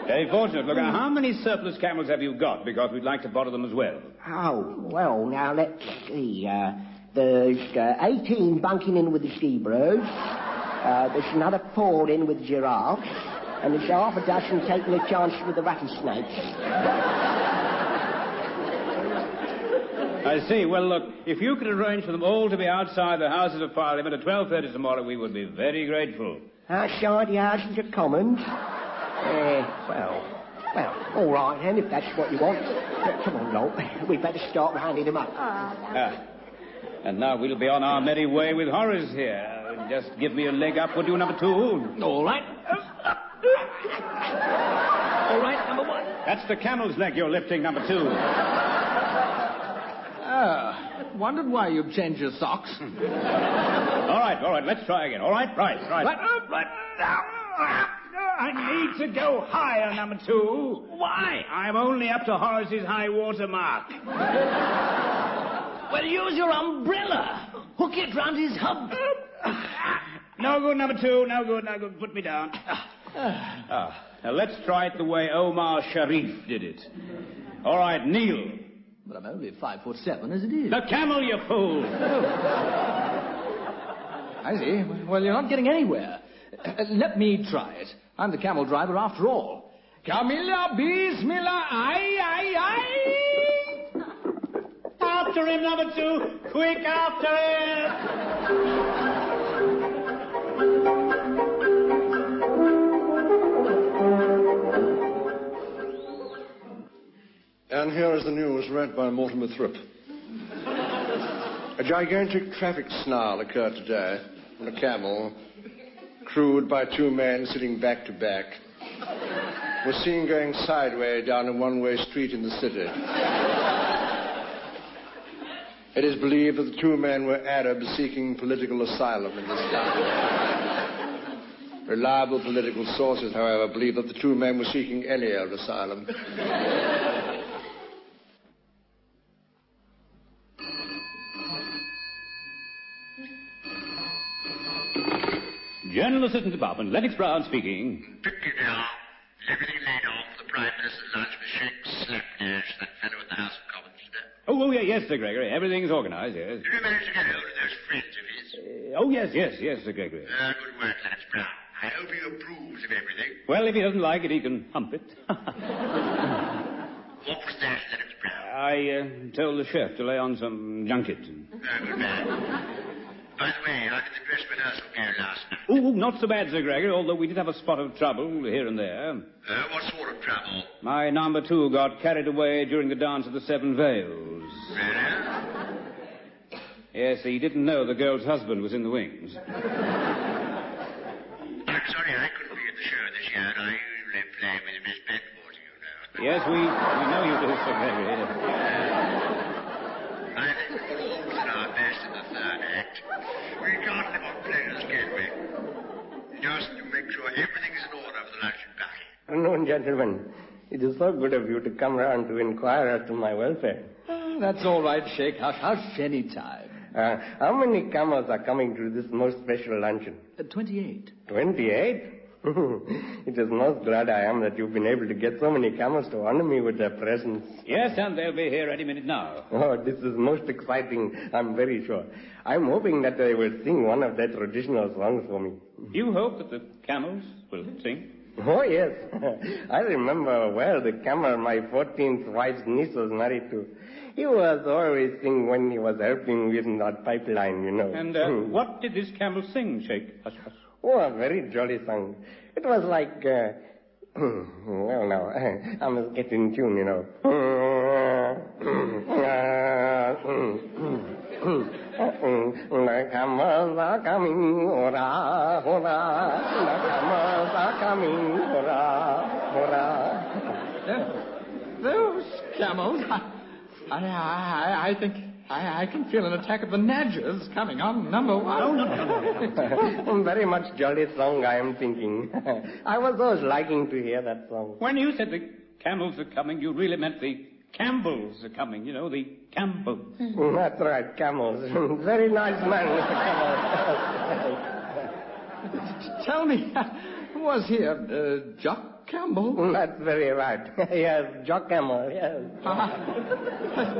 Very fortunate. Look, how many surplus camels have you got? Because we'd like to borrow them as well. Oh, well, now, let's see. There's 18 bunking in with the zebras. There's another 4 in with giraffes. And there's half a dozen taking a chance with the rattlesnakes. I see. Well, look, if you could arrange for them all to be outside the Houses of Parliament at 12:30 tomorrow, we would be very grateful. Outside the Houses of Commons? Well, all right then, if that's what you want. Come on, Lot. We'd better start rounding them up. And now we'll be on our merry way with Horace here. Just give me a leg up, would you, number 2? All right. All right, number 1. That's the camel's leg you're lifting, number 2. Wondered why you'd changed your socks. All right, let's try again. All right, right. I need to go higher, number 2. Why? I'm only up to Horace's high water mark. Well, use your umbrella. Hook it round his hub. No good, number 2. No good. Put me down. Now, let's try it the way Omar Sharif did it. All right, kneel. But I'm only 5'7" as it is. The camel, you fool. I see. Well, you're not getting anywhere. Let me try it. I'm the camel driver after all. Camilla, bismillah, aye. After him, number 2. Quick, after him. And here is the news read by Mortimer Thrip. A gigantic traffic snarl occurred today when a camel, crewed by 2 men sitting back to back, was seen going sideways down a one-way street in the city. It is believed that the 2 men were Arabs seeking political asylum in this town. Reliable political sources, however, believe that the 2 men were seeking any old asylum. General Assistant Department, Lennox Brown speaking. Picky now. Is everything laid off for the Prime Minister's lunch with Sheikh Slapdash, that fellow at the House of Commons today? Oh, yes, Sir Gregory. Everything's organized, yes. Did you manage to get hold of those friends of his? Yes, Sir Gregory. Good work, Lennox Brown. I hope he approves of everything. Well, if he doesn't like it, he can hump it. What was that, Lennox Brown? I told the chef to lay on some junket. Good man. By the way, how did the dress rehearsal go last night? Oh, not so bad, Sir Gregory, although we did have a spot of trouble here and there. What sort of trouble? My number 2 got carried away during the dance of the 7 Veils. Really? Yes, he didn't know the girl's husband was in the wings. I'm sorry I couldn't be at the show this year. I usually play with Miss Bedford, you know. Yes, we know you do, Sir Gregory. I think we'll all try our best in the 3rd act. We can't live on players, can we? Just to make sure everything is in order for the luncheon party. No, gentlemen. It is so good of you to come round to inquire as to my welfare. That's all right, Sheikh. Hush any time. How many camels are coming to this most special luncheon? 28. 28? It is most glad I am that you've been able to get so many camels to honor me with their presence. Yes, and they'll be here any minute now. Oh, this is most exciting, I'm very sure. I'm hoping that they will sing one of their traditional songs for me. You hope that the camels will sing? Oh, yes. I remember well the camel my 14th wife's niece was married to. He was always singing when he was helping with that pipeline, you know. And what did this camel sing, Sheikh? Hush, hush. Oh, a very jolly song. It was like, well, now, I must get in tune, you know. The camels are coming, hurrah, hurrah. The camels are coming, hurrah, hurrah. Those camels, I think I can feel an attack of the Nadgers coming on number one. Oh, no. Very much jolly song, I am thinking. I was always liking to hear that song. When you said the camels are coming, you really meant the Campbells are coming, you know, the Campbells. That's right, camels. Very nice man, Mr. Campbell. Tell me, was he a Jock Campbell? That's very right. Yes, Jock Campbell, yes.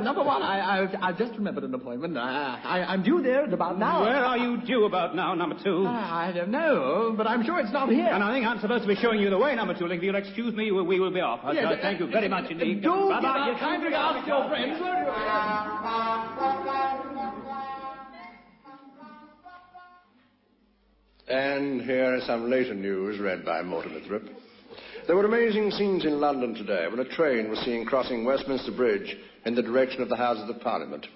Number one, I've just remembered an appointment. I'm due there at about now. Where are you due about now, number two? I don't know, but I'm sure it's not here. And I think I'm supposed to be showing you the way, number two. If you'll excuse me, we will be off. Yes, thank you very much indeed. Do Bye-bye. give our kind regards to your friends, won't you? And here is some later news read by Mortimer Thrip. There were amazing scenes in London today when a train was seen crossing Westminster Bridge in the direction of the Houses of Parliament.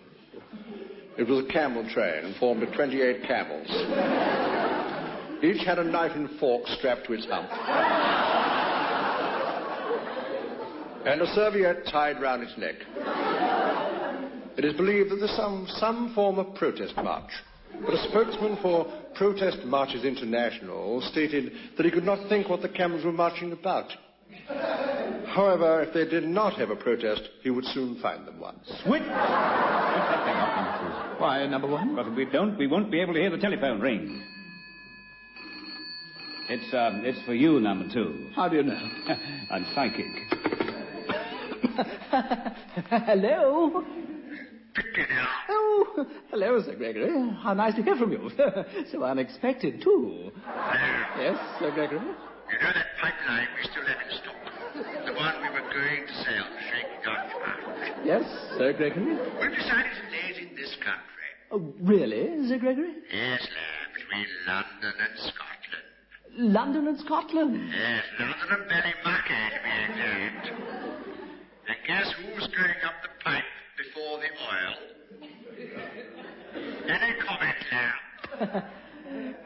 It was a camel train and formed of 28 camels. Each had a knife and fork strapped to its hump. And a serviette tied round its neck. It is believed that there's some form of protest march. But a spokesman for Protest Marches International stated that he could not think what the camels were marching about. However, if they did not have a protest, he would soon find them one. Switch! Why, number one? But if we don't, we won't be able to hear the telephone ring. It's for you, number two. How do you know? I'm psychic. Hello? Oh, hello, Sir Gregory. How nice to hear from you. So unexpected, too. Yes, Sir Gregory? You know that pipeline we still have in stock? The one we were going to sail to Sheikh Dodge. Yes, Sir Gregory? We've decided to lay it in this country. Oh, really, Sir Gregory? Yes, lad, between London and Scotland. London and Scotland? Yes, London and Ballymuckey, to be exact. And guess who's going up the pipe before the oil? Any comment now?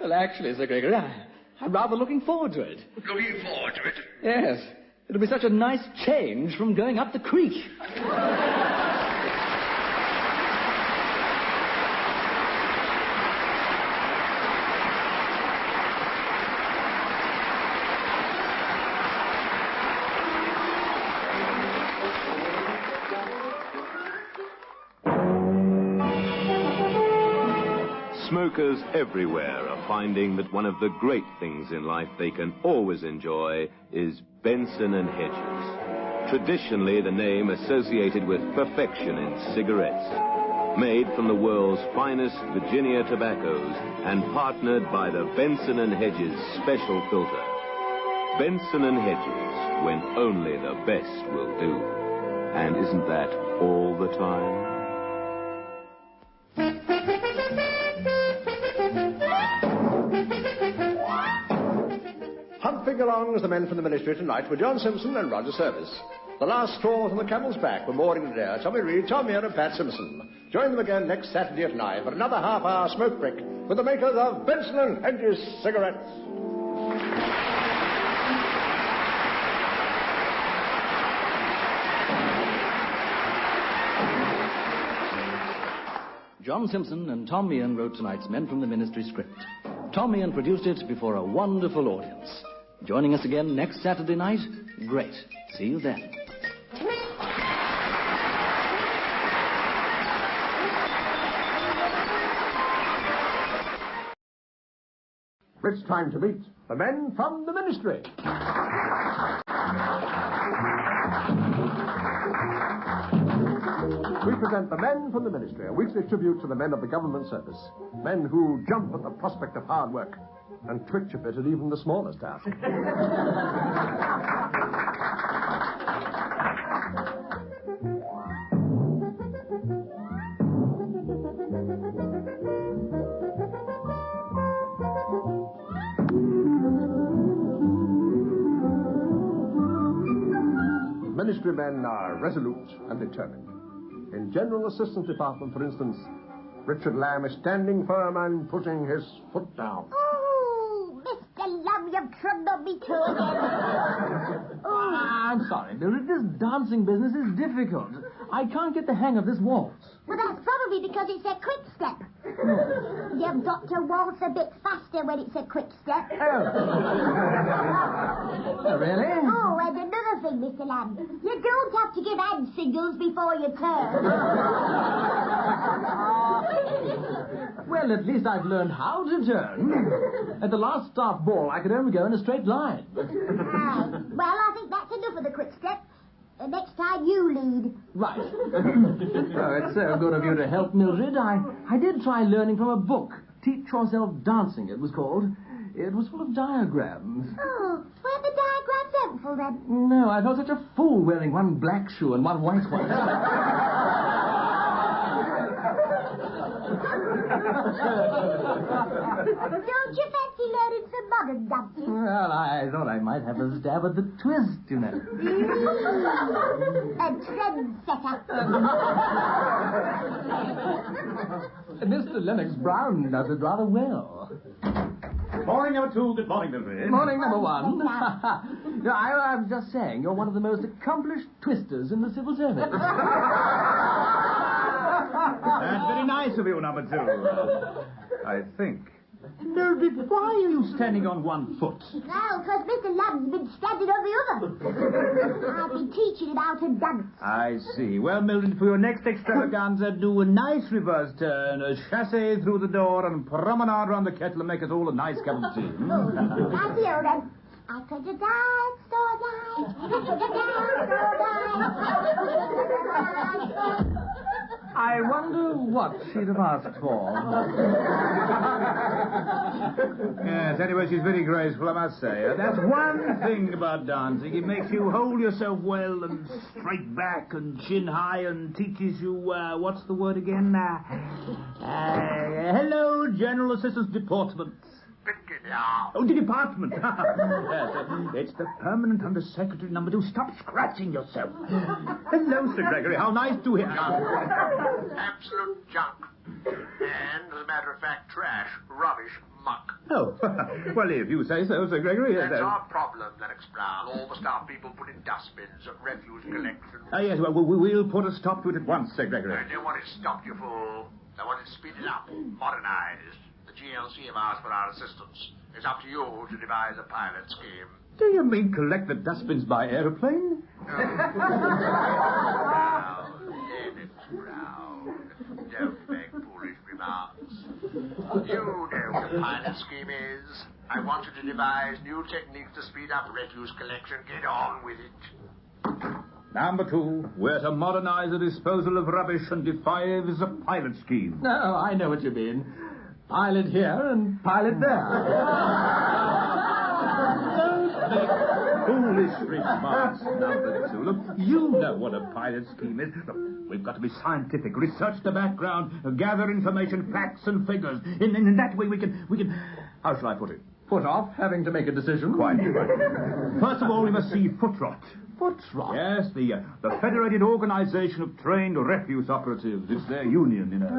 Well, actually, Sir Gregory, I'm rather looking forward to it. Looking forward to it? Yes. It'll be such a nice change from going up the creek. Smokers everywhere are finding that one of the great things in life they can always enjoy is Benson and Hedges. Traditionally the name associated with perfection in cigarettes. Made from the world's finest Virginia tobaccos and partnered by the Benson and Hedges special filter. Benson and Hedges, when only the best will do. And isn't that all the time? Humping along as the men from the Ministry tonight were John Simpson and Roger Service. The last straws on the camel's back were mooring today. Tommy Reed, Tom Meehan and Pat Simpson. Join them again next Saturday at 9 for another half-hour smoke break with the makers of Benson and Hedges cigarettes. John Simpson and Tom Meehan wrote tonight's Men from the Ministry script. Tom Meehan produced it before a wonderful audience. Joining us again next Saturday night? Great. See you then. It's time to meet the men from the Ministry. We present the men from the Ministry, a weekly tribute to the men of the government service. Men who jump at the prospect of hard work and twitch a bit at even the smallest task. Ministry men are resolute and determined. In General Assistance Department, for instance, Richard Lamb is standing firm and putting his foot down. Oh, Mr. Lamb, you've trembled me to I'm sorry, Mildred. This dancing business is difficult. I can't get the hang of this waltz. Well, that's probably because it's a quick step. You've got to waltz a bit faster when it's a quick step. Oh, really? Oh, and another thing, Mr. Lamb. You don't have to give hand signals before you turn. Well, at least I've learned how to turn. At the last staff ball, I could only go in a straight line. Well, I think that's enough of the quick step. Next time you lead. Right. Oh, it's so good of you to help, Mildred. I did try learning from a book. Teach Yourself Dancing, it was called. It was full of diagrams. Oh, were the diagrams helpful then? No, I felt such a fool wearing one black shoe and one white one. Don't you fancy learning some modern dancing? Well, I thought I might have a stab at the twist, you know. A trendsetter. Mr. Lennox Brown does it rather well. Morning, number 2. Good morning, Mildred. Morning, number 1. No, I was just saying, you're one of the most accomplished twisters in the civil service. That's very nice of you, number 2. I think. Mildred, why are you standing on one foot? Well, because Mr. Lamb's been standing on the other. I've been teaching him how to dance. I see. Well, Mildred, for your next extravaganza, do a nice reverse turn, a chassé through the door, and promenade round the kettle and make us all a nice cup of tea. That's you, then. I could have danced all night. I could have danced all night. I wonder what she'd have asked for. Yes, anyway, she's very graceful, I must say. That's one thing about dancing. It makes you hold yourself well and straight back and chin high and teaches you, what's the word again? Hello, General Assistance Department. Oh, the department. Yes, it's the permanent Undersecretary number 2. Stop scratching yourself. Hello, Sir Gregory. How nice to hear you. Absolute junk. And, as a matter of fact, trash, rubbish, muck. Oh, well, if you say so, Sir Gregory. That's our problem, Lennox Brown. All the staff people put in dustbins at refuse collection. Yes, well, we'll put a stop to it at once, Sir Gregory. I don't want it stopped, you fool. I want it speeded up, modernized. The GLC have asked for our assistance. It's up to you to devise a pilot scheme. Do you mean collect the dustbins by aeroplane? Now, Lennox Brown, don't make foolish remarks. You know what a pilot scheme is. I want you to devise new techniques to speed up refuse collection. Get on with it. Number 2, we're to modernize the disposal of rubbish and devise a pilot scheme. No, I know what you mean. Pilot here and pilot there. Don't make foolish remarks, number 2. Look, you know what a pilot scheme is. Look, we've got to be scientific, research the background, gather information, facts and figures. In that way we can... How shall I put it? Put off having to make a decision. Quite right. First of all, we must see foot rot. Foot rot? Yes, the Federated Organization of Trained Refuse Operatives. It's their union, you know.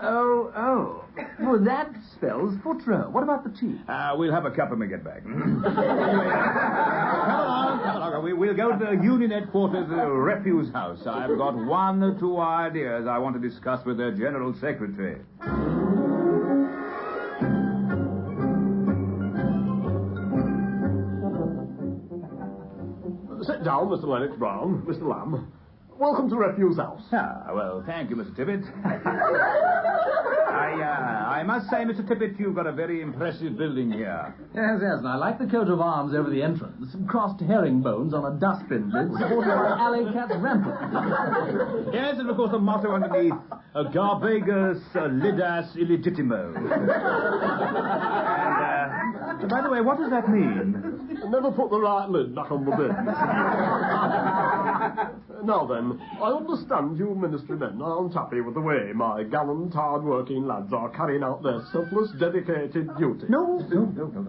Oh, F-O-O. Well, that spells foot rot. What about the tea? We'll have a cup when we get back. Anyway, come along. We'll go to the union headquarters, refuse house. I've got 1 or 2 ideas I want to discuss with their general secretary. Sit down, Mr. Lennox Brown, Mr. Lamb. Welcome to Refuse House. Well, thank you, Mr. Tibbet. I must say, Mr. Tippett, you've got a very impressive building here. Yes, and I like the coat of arms over the entrance. Crossed herringbones on a dustbin lid supported by alley cat's rampant. Yes, and of course the motto underneath, Garbagus Lidas Illegitimo. And, by the way, what does that mean? Never put the right lid back on the bin. Now then, I understand you ministry men aren't happy with the way my gallant, hard-working lads are carrying out their selfless, dedicated duty. No,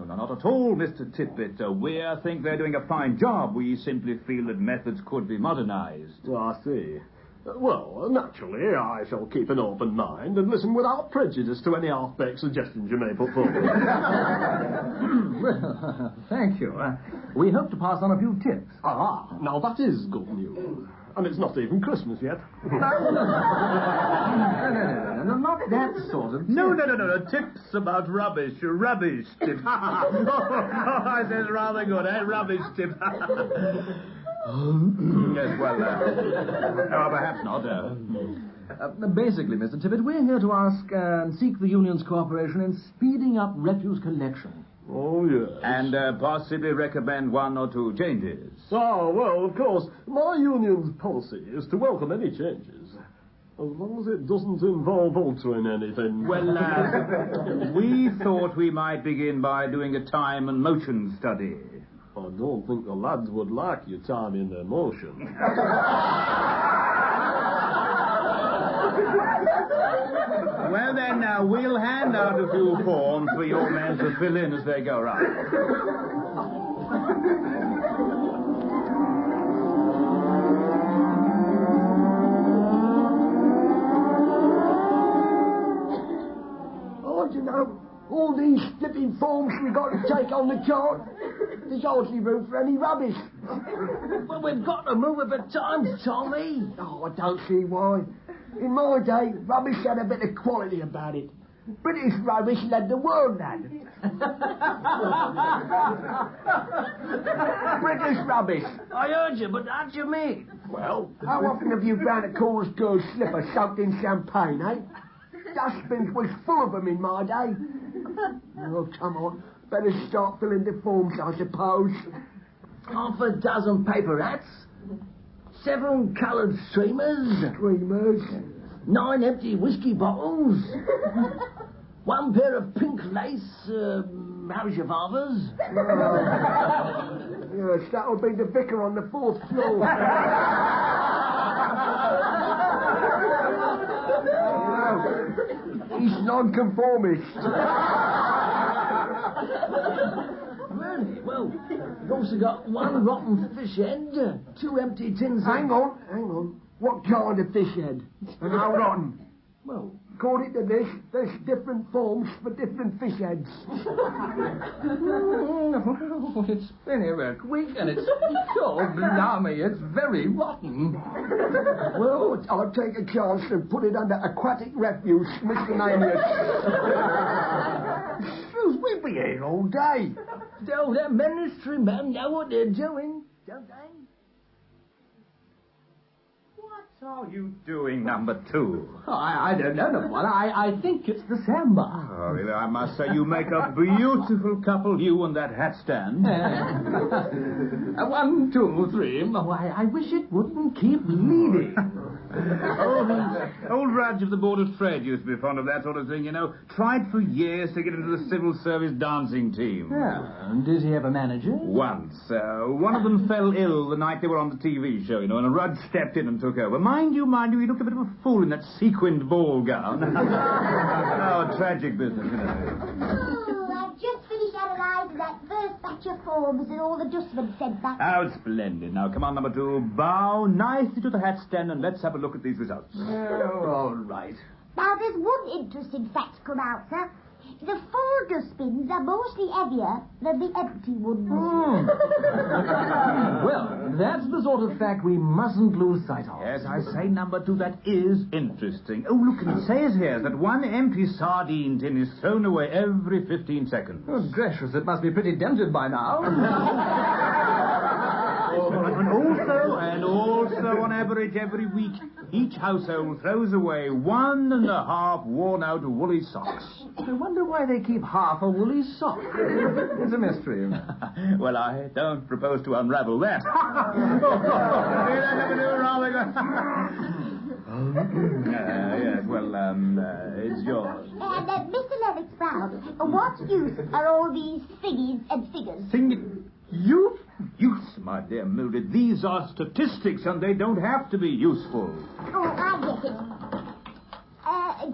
not at all, Mr. Tippett. We think they're doing a fine job. We simply feel that methods could be modernized. I see. Well, naturally, I shall keep an open mind and listen without prejudice to any half-baked suggestions you may put forward. Well, thank you. We hope to pass on a few tips. Ah, now that is good news. And it's not even Christmas yet. No, not that sort of tip. No. Tips about rubbish. Rubbish tips. That's rather good, eh? Rubbish tips. Yes, well, perhaps not. Basically, Mr. Tippett, we're here to ask and seek the union's cooperation in speeding up refuse collection. Oh, yes. And possibly recommend one or two changes. Oh, well, of course, my union's policy is to welcome any changes, as long as it doesn't involve altering anything. Well, we thought we might begin by doing a time and motion study. I don't think the lads would like your time in their motion. Well, then, we'll hand out a few forms for your men to fill in as they go round. Oh, do you know, all these flipping forms we got to take on the cart, there's hardly room for any rubbish. Well, we've got to move with the times, Tommy. Oh, I don't see why. In my day, rubbish had a bit of quality about it. British rubbish led the world, lad. British rubbish. I heard you, but how do you mean? Well, how often have you found a chorus girl's slipper soaked in champagne, eh? Dustbins was full of them in my day. Oh, come on. Better start filling the forms, I suppose. Half a dozen paper hats. 7 coloured streamers. 9 empty whiskey bottles. 1 pair of pink lace, how's your father's? Yes, that'll be the vicar on the 4th floor. He's non-conformist. Really? Well, you've also got 1 rotten fish head, 2 empty tins. Hang on. What kind of fish head? And how rotten? Well, according to this, there's different forms for different fish heads. Well, it's been here a week and it's so blimey, it's very rotten. Well, I'll take a chance and put it under aquatic refuse miscellaneous. We'll be here all day. So the ministry men know what they're doing, don't they? What are you doing, number 2? Oh, I don't know, number 1. I think it's the samba. Oh, really, I must say, you make a beautiful couple, you and that hat stand. 1, 2, 3. Oh, I wish it wouldn't keep leading. Old Rudge of the Board of Trade used to be fond of that sort of thing, you know. Tried for years to get into the civil service dancing team. Yeah, and did he have a manager? Once. One of them fell ill the night they were on the TV show, you know, and Rudge stepped in and took over. Mind you, he looked a bit of a fool in that sequined ball gown. Oh, tragic business, you know. Oh, I've just finished analysing that first batch of forms that all the dustmen sent back. Oh, splendid. Now, come on, number 2. Bow nicely to the hat stand and let's have a look at these results. Oh, all right. Now, there's one interesting fact come out, sir. The full dustbins are mostly heavier than the empty ones. Well, that's the sort of fact we mustn't lose sight of. Yes, I say, number 2, that is interesting. Oh, look, it says here that 1 empty sardine tin is thrown away every 15 seconds. Oh, gracious, it must be pretty dented by now. And also, on average, every week, each household throws away 1.5 worn-out woolly socks. I wonder why they keep half a woolly sock. It's a mystery. Well, I don't propose to unravel that. Yes, well, it's yours. And, Mr. Lennox Brown, what use are all these thingies and figures? Youth, my dear Mildred. These are statistics, and they don't have to be useful. Oh, I get it.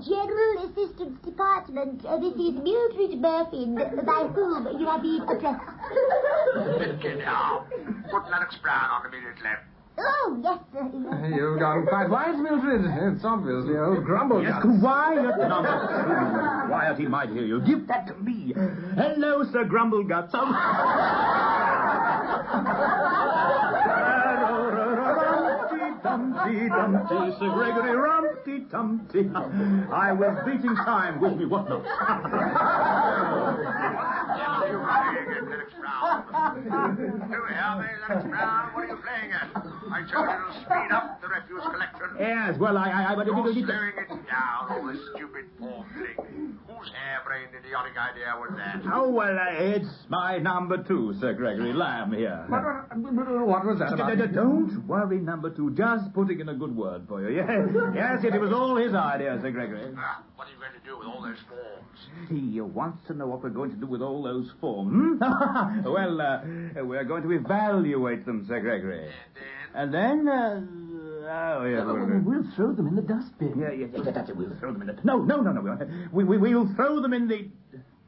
General Assistance Department, this is Mildred Murphy, by whom you have been addressed. Get down. Put Lennox Brown on immediately. Oh, yes, sir. You've gone quite wise, Mildred. It's obviously old Grumble. Yes, quiet. Quiet, he might hear you. Give that to me. Hello, Sir Grumbleguts. Dumpty, Sir Gregory, Rumpty-Tumpty. I was beating time. With me, what not? Lennox Brown. You hear me, Lennox Brown? What are you playing at? I told you to speed up the refuse collection. Yes, well, You're slowing it down, all this stupid form thing. Whose harebrained idiotic idea was that? Oh, well, it's my number 2, Sir Gregory Lamb here. What was that about? Don't worry, number 2. Just putting in a good word for you. Yes, it was all his idea, Sir Gregory. What are you going to do with all those forms? He wants to know what we're going to do with all those forms. Well, we're going to evaluate them, Sir Gregory. And then, we'll throw them in the dustbin. Yeah, that's it. We'll throw them in the... No. We'll throw them in the...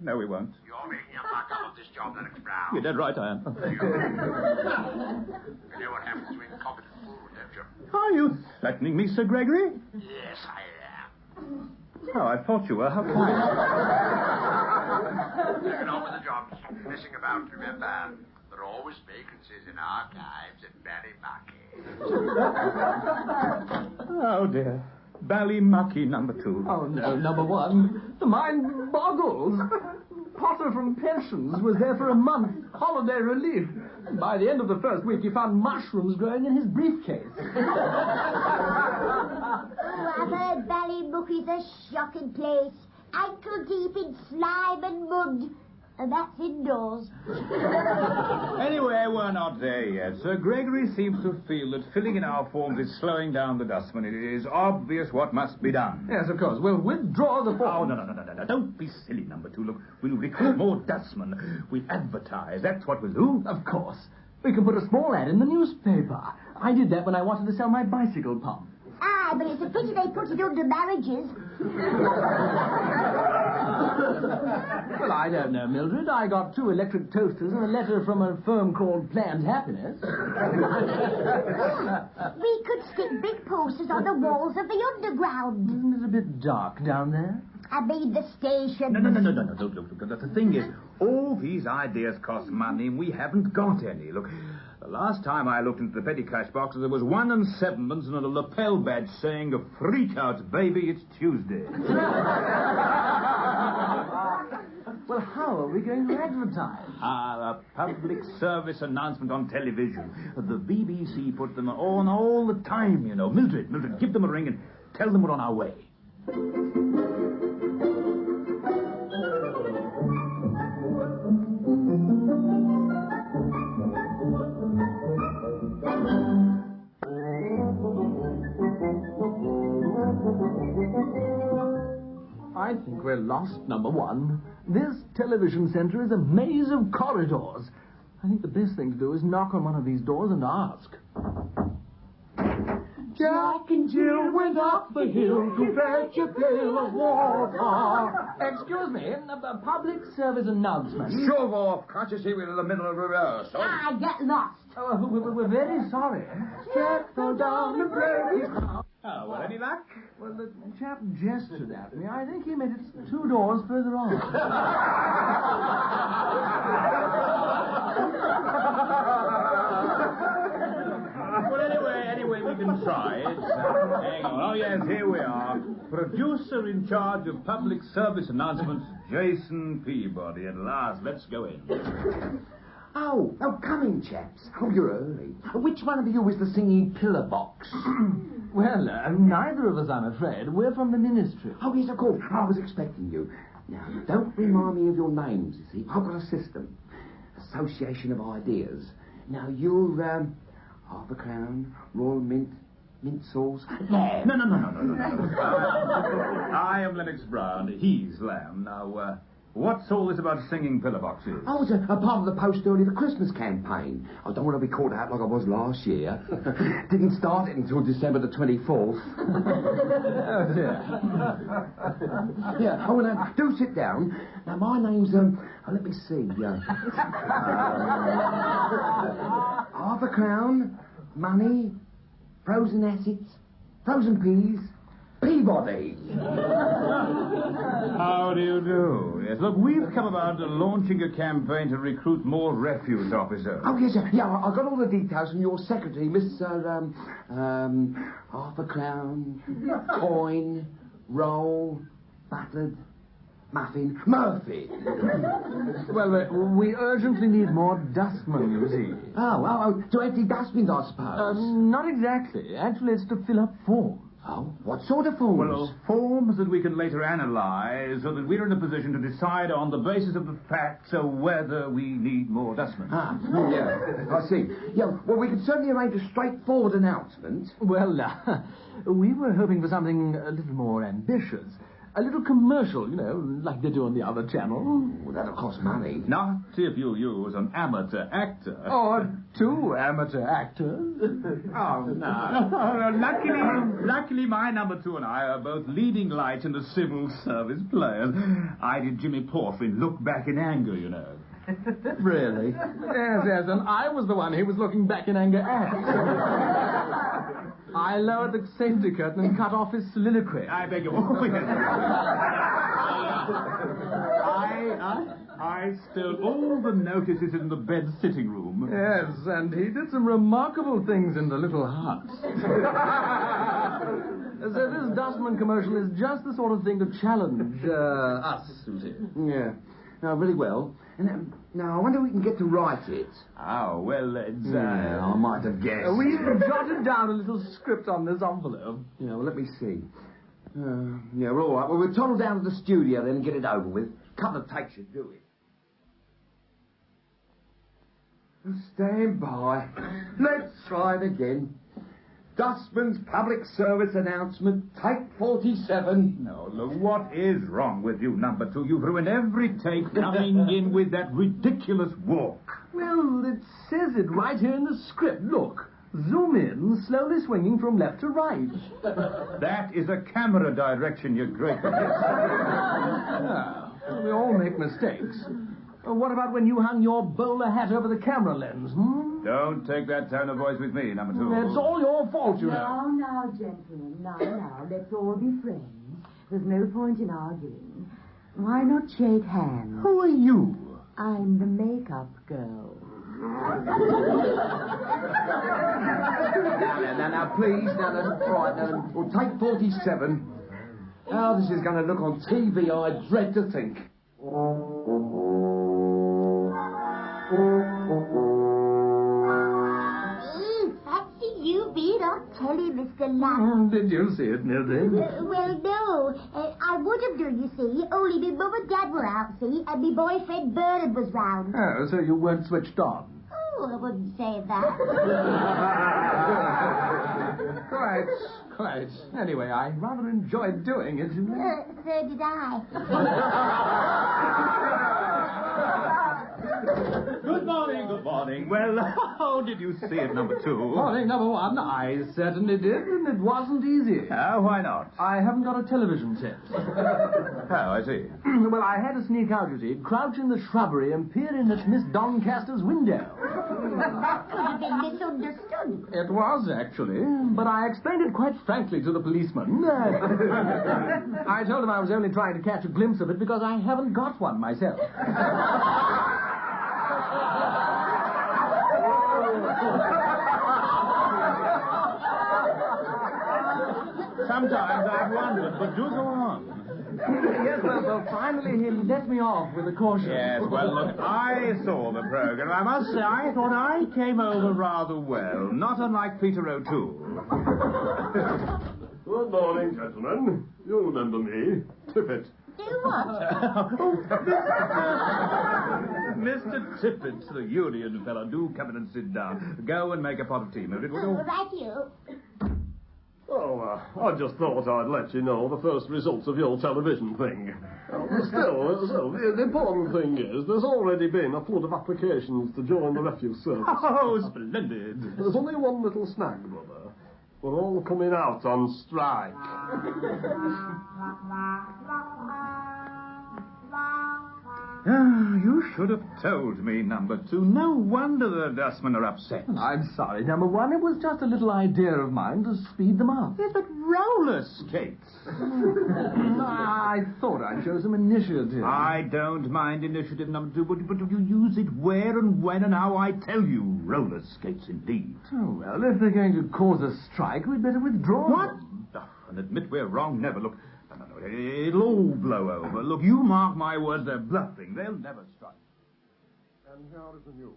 No, we won't. You're making a muck up of this job, Lennox Brown. You're dead right, I am. You know what happens to incompetent food, don't you? Are you threatening me, Sir Gregory? Yes, I am. Oh, I thought you were. How kind. Get on with the job. Messing about, remember. There are always vacancies in archives at Ballymucky. Oh, dear. Ballymucky, number 2. Oh, no, number 1. The mind boggles. Potter from Pensions was there for a month. Holiday relief. By the end of the first week, he found mushrooms growing in his briefcase. I've heard Ballymucky's a shocking place. Ankle deep in slime and mud. And that's indoors. Anyway, we're not there yet. Sir Gregory seems to feel that filling in our forms is slowing down the dustman. It is obvious what must be done. Yes, of course. We'll withdraw the form. Oh, no. Don't be silly, number 2. Look, we'll recruit more dustmen. We'll advertise. That's what we'll do. Of course. We can put a small ad in the newspaper. I did that when I wanted to sell my bicycle pump. Ah, but it's a pity they put it under marriages. Well, I don't know, Mildred. I got 2 electric toasters and a letter from a firm called Planned Happiness. We could stick big posters on the walls of the underground. Isn't it a bit dark down there? I mean the station. No. Look. The thing is, all these ideas cost money, and we haven't got any. Look, the last time I looked into the petty cash box, there was 1 and 7pence and a lapel badge saying, "Freak out, baby, it's Tuesday." Well, how are we going to advertise? A public service announcement on television. The BBC put them on all the time, you know. Mildred, give them a ring and tell them we're on our way. I think we're lost, number 1. This television centre is a maze of corridors. I think the best thing to do is knock on one of these doors and ask. Jack and Jill went up the hill to fetch a pail of water. Excuse me, a public service announcement. Shove off. Can't you see we're in the middle of rehearsal? I get lost. Oh, we're very sorry. Jack fell down and broke his arm. Oh, well, any luck? Well, the chap gestured at me. I think he meant it's 2 doors further on. Well, anyway, we can try it. Hang on. Oh, yes, here we are. Producer in charge of public service announcements, Jason Peabody. At last, let's go in. Oh, come in, chaps. Oh, you're early. Which one of you is the singing pillar box? Well, neither of us, I'm afraid. We're from the Ministry. Oh, yes, of course. I was expecting you. Now, don't remind me of your names, you see. I've got a system. Association of ideas. Now, you're, half a crown, Royal Mint, mint sauce. No. I am Lennox Brown. He's Lamb. Now, what's all this about singing pillar boxes? Oh, it's a part of the post-early the Christmas campaign. I don't want to be caught out like I was last year. Didn't start it until December the 24th. Oh, dear. Yeah, oh, now, do sit down. Now, my name's, let me see. Half a crown, money, frozen assets, frozen peas, Peabody. How do you do? Yes, look, we've come about launching a campaign to recruit more refuge officers. Oh, yes, sir. Yeah, I got all the details from your secretary, Mr. Half a crown, coin, roll, buttered, muffin, Murphy. Well, we urgently need more dustmen, you see. Oh, to empty dustbins, I suppose. Not exactly. Actually, it's to fill up forms. Oh, what sort of forms? Well, forms that we can later analyse so that we're in a position to decide on the basis of the facts whether we need more dustmen. Yeah, I see. Yeah, well, we could certainly arrange a straightforward announcement. Well, we were hoping for something a little more ambitious. A little commercial, you know, like they do on the other channel. Well, that'll cost money. Not if you use an amateur actor. Or 2 amateur actors. Oh, no. Luckily, my number 2 and I are both leading lights in the civil service play. I did Jimmy Porter in Look Back in Anger, you know. Really? Yes, and I was the one he was looking back in anger at. I lowered the safety curtain and cut off his soliloquy. I beg your pardon. I stole all the notices in the bed sitting room. Yes, and he did some remarkable things in the little hut. So this dustman commercial is just the sort of thing to challenge us, you see. Yeah. No, very well. And, now, I wonder if we can get to write it. Oh, well, it's... I might have guessed. We've jotted down a little script on this envelope. Yeah, well, let me see. Yeah, we're all right. Well, we'll toddle down to the studio then and get it over with. A couple of takes should do it. Stand by. Let's try it again. Dustman's public service announcement, take 47. No, look, what is wrong with you, number 2? You've ruined every take coming in with that ridiculous walk. Well, it says it right here in the script. Look. Zoom in, slowly swinging from left to right. That is a camera direction, you great Yeah, we all make mistakes. What about when you hung your bowler hat over the camera lens, Don't take that tone of voice with me, number 2. It's all your fault, you know. Now, gentlemen, now, let's all be friends. There's no point in arguing. Why not shake hands? Who are you? I'm the makeup girl. Now, please, all right, now, we'll take 47. How this is going to look on TV, I dread to think. Fancy you being on telly, Mr. Lamb. Did you see it, Mildred? Well, no. I would have done, you see, only me mum and dad were out, see, and me boyfriend Bernard was round. Oh, so you weren't switched on? Oh, I wouldn't say that. Quite. Anyway, I rather enjoyed doing it. So did I. Good morning. Well, how did you see it, number 2? Morning, number 1. I certainly did, and it wasn't easy. Why not? I haven't got a television set. Oh, I see. Well, I had to sneak out, you see, crouch in the shrubbery and peer in at Miss Doncaster's window. Could have been misunderstood. It was, actually, but I explained it quite frankly to the policeman. I told him I was only trying to catch a glimpse of it because I haven't got one myself. Sometimes I've wondered, but do go on. Yes, well, finally he let me off with a caution. Yes, well, look, I saw the program. I must say, I thought I came over rather well. Not unlike Peter O'Toole. Good morning, gentlemen. You'll remember me. Tippett. Do what? Mr. Tippett, the Union fellow, do come in and sit down. Go and make a pot of tea, Mildred, will you? Right, you. Oh, I just thought I'd let you know the first results of your television thing. Still, the important thing is there's already been a flood of applications to join the refuse service. Oh, splendid. There's only one little snag, brother. We're all coming out on strike. You should have told me, number 2. No wonder the dustmen are upset. I'm sorry, number 1. It was just a little idea of mine to speed them up. Yes, but roller skates. I thought I'd show some initiative. I don't mind initiative, number 2, but you use it where and when and how I tell you. Roller skates, indeed. Oh, well, if they're going to cause a strike, we'd better withdraw. What? And admit we're wrong, never. Look, no, it'll all blow over. Look, you mark my words, they're bluffing. They'll never strike. And here is the news.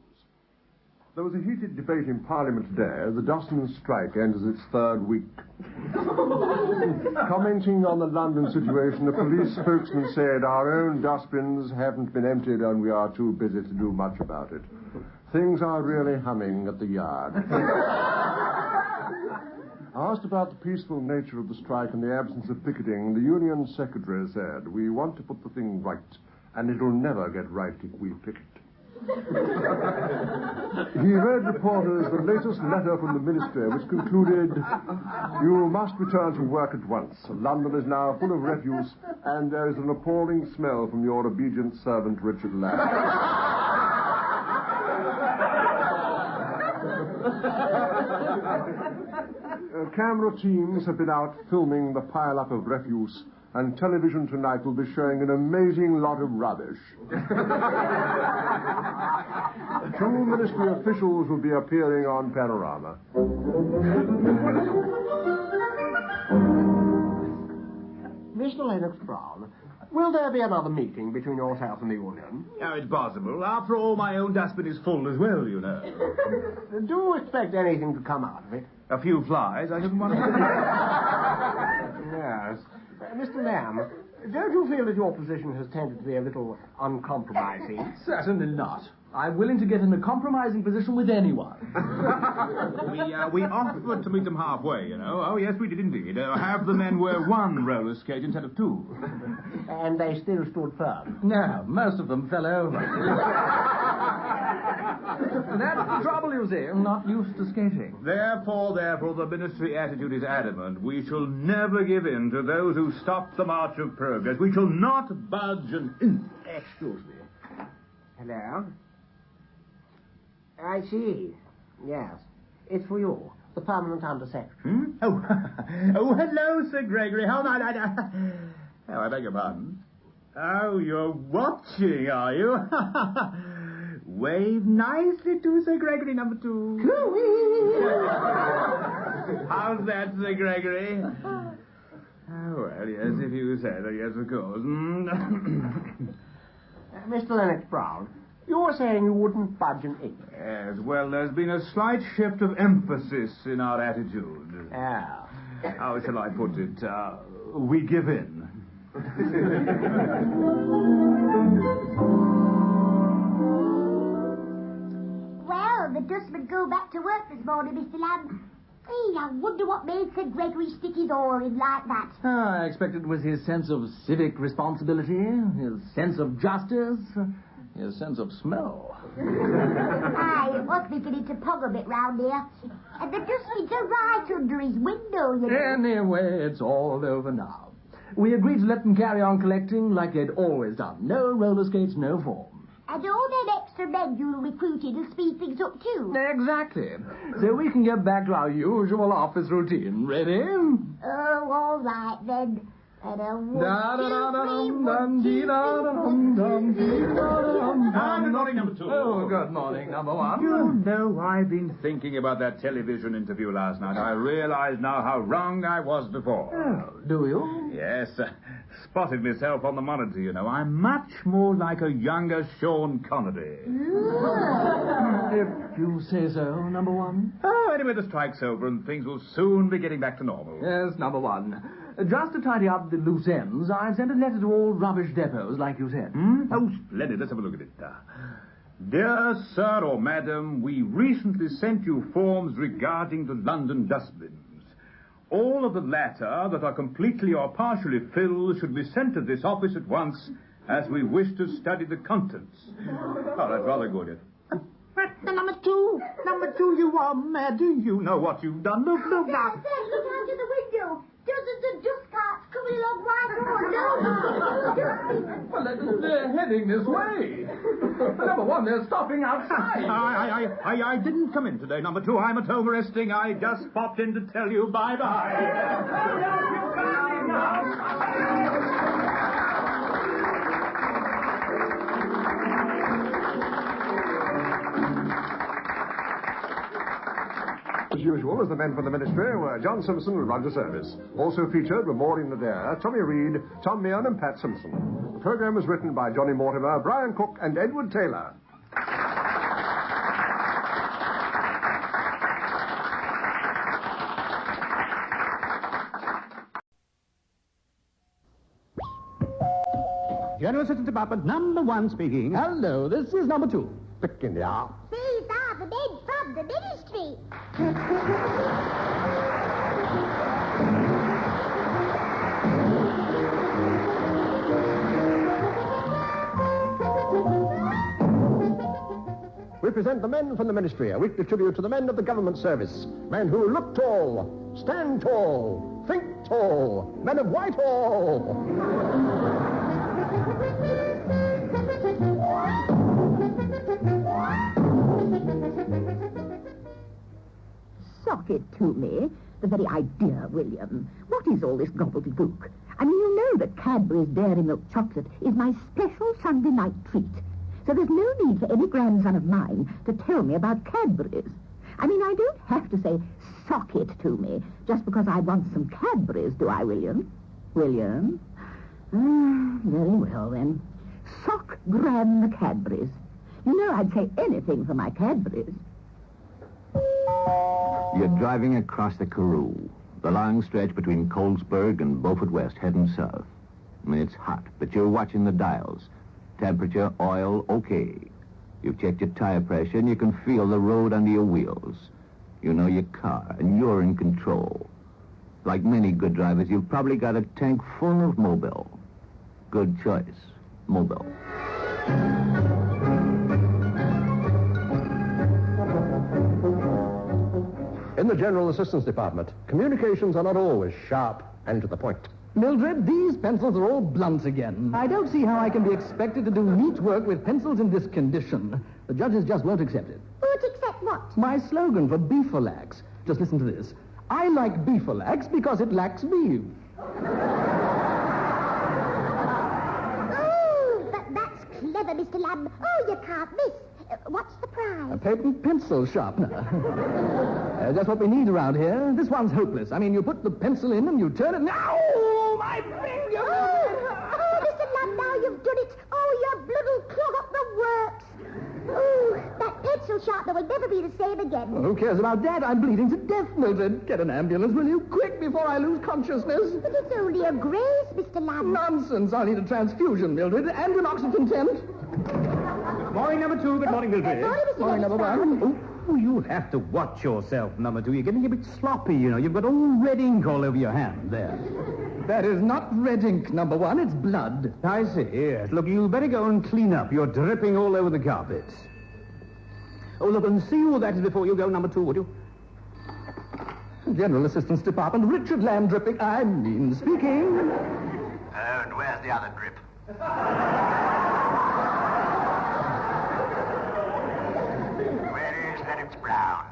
There was a heated debate in Parliament today as the dustmen's strike enters its 3rd week. Commenting on the London situation, the police spokesman said, "Our own dustbins haven't been emptied and we are too busy to do much about it. Things are really humming at the yard." Asked about the peaceful nature of the strike and the absence of picketing, the union secretary said, "We want to put the thing right, and it'll never get right if we picket." He read reporters the latest letter from the Ministry, which concluded, "You must return to work at once. London is now full of refuse, and there is an appalling smell from your obedient servant, Richard Lamb." Camera teams have been out filming the pile-up of refuse, and television tonight will be showing an amazing lot of rubbish. 2 ministry officials will be appearing on Panorama. Mr. Lennox Brown, will there be another meeting between yourself and the union? Oh, it's possible. After all, my own dustbin is full as well, you know. Do you expect anything to come out of it? A few flies, I shouldn't want to... Yes. Mr. Lamb, don't you feel that your position has tended to be a little uncompromising? Certainly not. I'm willing to get in a compromising position with anyone. We offered to meet them halfway, you know. Oh, yes, we did indeed. Have the men wear 1 roller skate instead of 2. And they still stood firm? No, most of them fell over. That's the trouble, you see. I'm not used to skating. Therefore, the ministry attitude is adamant. We shall never give in to those who stop the march of progress. We shall not budge an inch. Excuse me. Hello? I see. Yes. It's for you, the permanent under-secretary. Oh, hello, Sir Gregory. How I beg your pardon. Oh, you're watching, are you? Wave nicely to Sir Gregory, number 2. How's that, Sir Gregory? Oh, well, yes, if you say that, yes, of course. Mr. Lennox Brown, you were saying you wouldn't budge an inch. Yes, well, there's been a slight shift of emphasis in our attitude. Ah. How shall I put it? We give in. Well, the dustmen go back to work this morning, Mr. Lamb. Hey, I wonder what made Sir Gregory stick his oar in like that. I expect it was his sense of civic responsibility, his sense of justice, his sense of smell. Aye, it was beginning to pog a bit round here. And the dustbins are right under his window, you know. Anyway, it's all over now. We agreed to let them carry on collecting like they'd always done. No roller skates, no form. And all them extra men you recruited will speed things up too. Exactly. So we can get back to our usual office routine. Ready? Oh, all right then. And a would Good morning, number 2. Oh, good morning, number 1. You know, I've been thinking about that television interview last night. I realize now how wrong I was before. Oh, do you? Yes, spotted myself on the monitor, you know. I'm much more like a younger Sean Connery. If you say so, number 1. Oh, anyway, the strike's over and things will soon be getting back to normal. Yes, number 1. Just to tidy up the loose ends, I've sent a letter to all rubbish depots, like you said. Oh, splendid. Let's have a look at it. Dear Sir or Madam, we recently sent you forms regarding the London dustbins. All of the latter that are completely or partially filled should be sent to this office at once, as we wish to study the contents. Oh, that's rather good. Number 2, you are mad. Do you know what you've done? Look now. Look out of the window. The dust cart's coming along right on. Well, they're heading this way. Number 1, they're stopping outside. I didn't come in today, number 2. I'm at home resting. I just popped in to tell you bye-bye. As usual, as the men from the Ministry were John Simpson and Roger Service. Also featured were Maureen Adair, Tommy Reed, Tom Meehan and Pat Simpson. The programme was written by Johnny Mortimer, Brian Cook and Edward Taylor. General Assistant Department, number 1 speaking. Hello, this is number 2. Stick in the eye. These are the men from the Ministry. We present the men from the Ministry, a weekly tribute to the men of the government service. Men who look tall, stand tall, think tall, men of Whitehall. Sock it to me. The very idea, William. What is all this gobbledygook? I mean, you know that Cadbury's Dairy Milk Chocolate is my special Sunday night treat. So there's no need for any grandson of mine to tell me about Cadbury's. I mean, I don't have to say, sock it to me, just because I want some Cadbury's, do I, William? William? Very well, then. Sock Gran the Cadbury's. You know I'd say anything for my Cadbury's. You're driving across the Karoo, the long stretch between Colesburg and Beaufort West, heading south. I mean, it's hot, but you're watching the dials. Temperature, oil, okay. You've checked your tire pressure, and you can feel the road under your wheels. You know your car, and you're in control. Like many good drivers, you've probably got a tank full of Mobil. Good choice, Mobil. In the General Assistance Department, communications are not always sharp and to the point. Mildred, these pencils are all blunt again. I don't see how I can be expected to do neat work with pencils in this condition. The judges just won't accept it. Won't accept what? My slogan for Beefalax. Just listen to this. I like Beefalax because it lacks beef. Oh, but that's clever, Mr. Lamb. Oh, you can't miss. What's the prize? A patent pencil sharpener. That's what we need around here. This one's hopeless. I mean, you put the pencil in and you turn it... Ow! My finger! Oh, Mr. Lamb, now you've done it. Oh, your blood will clog up the works. Oh, that pencil sharpener will never be the same again. Well, who cares about that? I'm bleeding to death, Mildred. Get an ambulance, will you? Quick, before I lose consciousness. But it's only a graze, Mr. Lamb. Nonsense. I'll need a transfusion, Mildred, and an oxygen tent. Morning, number 2. Good morning, Mildred. Morning, number 1. Oh, you have to watch yourself, number 2. You're getting a bit sloppy, you know. You've got all red ink all over your hand there. That is not red ink, number 1. It's blood. I see, yes. Look, you better go and clean up. You're dripping all over the carpets. Oh, look, and see who that is before you go, number 2, would you? General Assistance Department, Richard Lamb dripping, speaking. And where's the other drip? Where is Lennox Brown?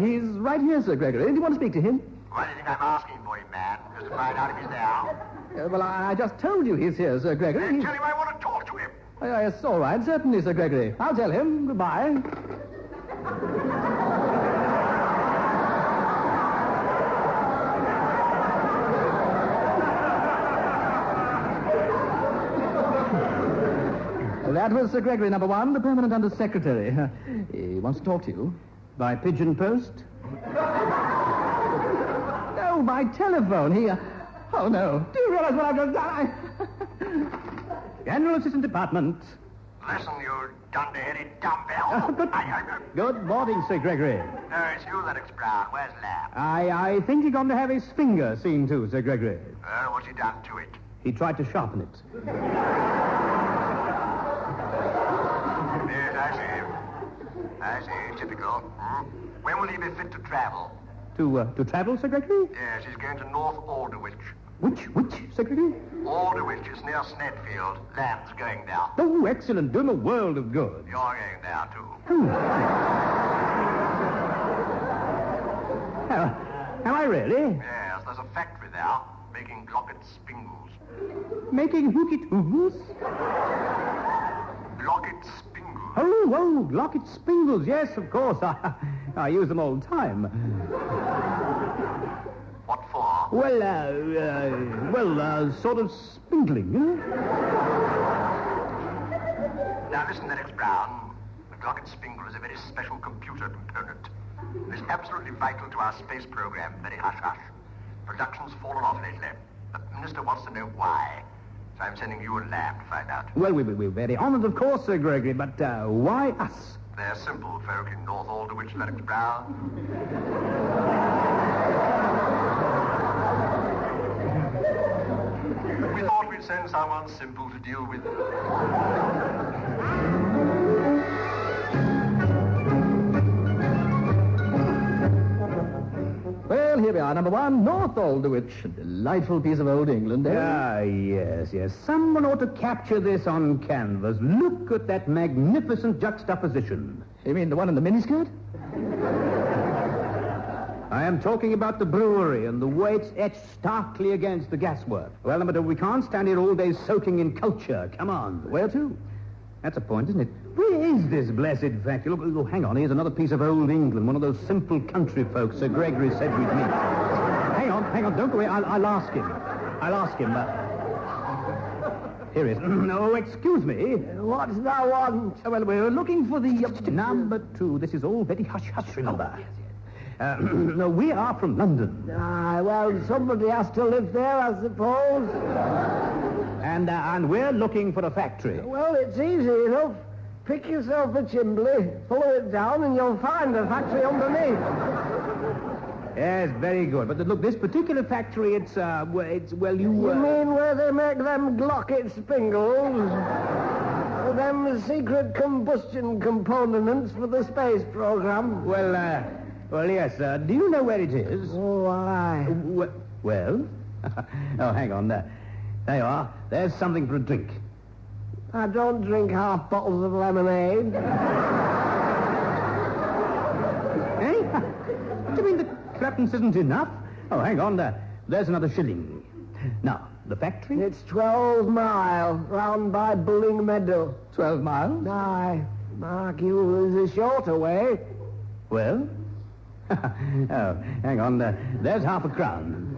He's right here, Sir Gregory. Do you want to speak to him? What do you think I'm asking for him, man? Just to find out if he's there. Well, I just told you he's here, Sir Gregory. Tell him I want to talk to him. Yes, all right, certainly, Sir Gregory. I'll tell him. Goodbye. That was Sir Gregory, number one, the permanent under-secretary. He wants to talk to you. By pigeon post? No, by telephone. Oh, no. Do you realize what I've just done? General Assistant Department. Listen, you dunderheaded dumbbell. Good morning, Sir Gregory. No, it's you, Lennox Brown. Where's Lamb? I think he's going to have his finger seen to, Sir Gregory. What's he done to it? He tried to sharpen it. Yes, I see. Typical. When will he be fit to travel? To travel, Sir Gregory? Yes, he's going to North Alderwich. Which, Sir Gregory? Alderwich is near Snedfield. Lamb's going there. Oh, excellent. Doing a world of good. You're going there, too. Am I really? Yes, there's a factory there making Glocket spingles. Making hookit-hoogles? Glocket spingles. Oh, Glocket spingles. Yes, of course. I use them all the time. What for? Well, sort of spindling, Now, listen, Lennox Brown. The Glocket spingle is a very special computer component. It's absolutely vital to our space program. Very hush-hush. Production's fallen off lately. The minister wants to know why. So I'm sending you and Lamb to find out. Well, we're very honored, of course, Sir Gregory, but why us? They're simple folk in North Alderwich, Lennox Brown. We thought we'd send someone simple to deal with them. Well, here we are, number one, North Alderwich. A delightful piece of old England, eh? Ah, yes. Someone ought to capture this on canvas. Look at that magnificent juxtaposition. You mean the one in the miniskirt? I am talking about the brewery and the way it's etched starkly against the gaswork. Well, number two, we can't stand here all day soaking in culture. Come on. Where to? That's a point, isn't it? Where is this blessed factory? Look, hang on. Here's another piece of old England. One of those simple country folks Sir Gregory said we'd meet. Hang on. Don't go away. I'll ask him. Here he is. No, excuse me. What's that one? Well, we're looking for the number two. This is all very hush-hush, remember. No, we are from London. Well, somebody has to live there, I suppose. And we're looking for a factory. Well, it's easy enough. Pick yourself a chimbley, follow it down, and you'll find a factory underneath. Yes, very good. But look, this particular factory, You mean where they make them Glocket spingles? Them secret combustion components for the space program? Well, yes, do you know where it is? Oh, aye. Well? Oh, hang on there. There you are. There's something for a drink. I don't drink half bottles of lemonade. Eh? What do you mean the threepence isn't enough? Oh, hang on there. There's another shilling. Now, the factory? It's 12 mile, round by Bulling Meadow. 12 miles? Aye. Mark you, there's a shorter way. Well? Oh, hang on there. There's half a crown.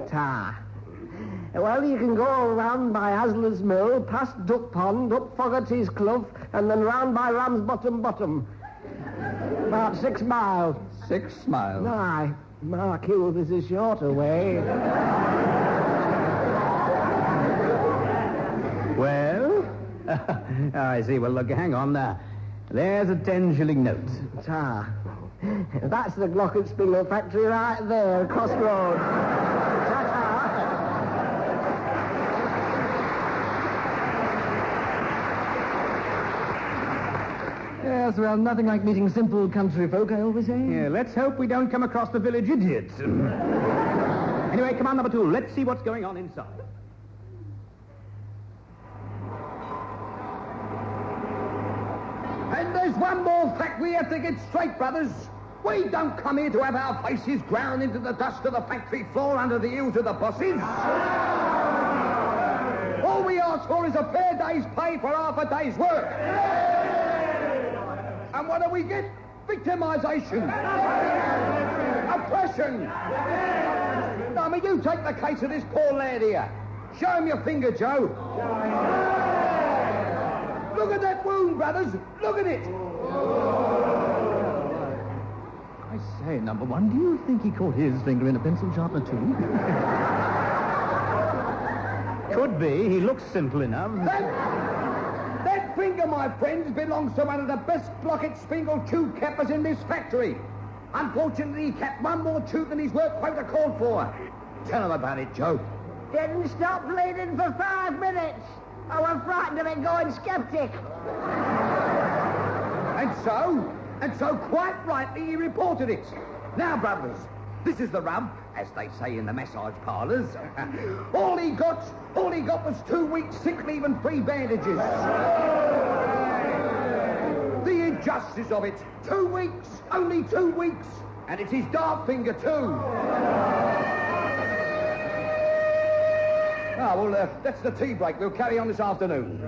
Well, you can go around by Hasler's Mill, past Duck Pond, up Fogarty's Clough, and then round by Ramsbottom Bottom. About 6 miles. 6 miles? Aye. Mark you, there's a shorter way. Well? I see. Well, look, hang on there. There's a 10-shilling note. That's the Glocket Spindle factory right there, across road. Yes, well, nothing like meeting simple country folk, I always say. Yeah, let's hope we don't come across the village idiots. Anyway, come on, number two. Let's see what's going on inside. And there's one more fact we have to get straight, brothers. We don't come here to have our faces ground into the dust of the factory floor under the heels of the bosses. All we ask for is a fair day's pay for half a day's work. And what do we get? Victimisation. Oppression. I mean, you take the case of this poor lad here. Show him your finger, Joe. Look at that wound, brothers. Look at it. I say, number one, do you think he caught his finger in a pencil sharpener, too? Could be. He looks simple enough. That finger, my friends, belongs to one of the best blocket spingle tube cappers in this factory. Unfortunately, he capped one more tube than his work quota called for. Tell him about it, Joe. Didn't stop bleeding for 5 minutes. I was frightened of it going skeptic. And so, quite rightly, he reported it. Now, brothers, this is the rub, as they say in the massage parlours. All he got was 2 weeks sick leave and free bandages. The injustice of it. 2 weeks, only 2 weeks. And it's his dark finger, too. Well, that's the tea break. We'll carry on this afternoon.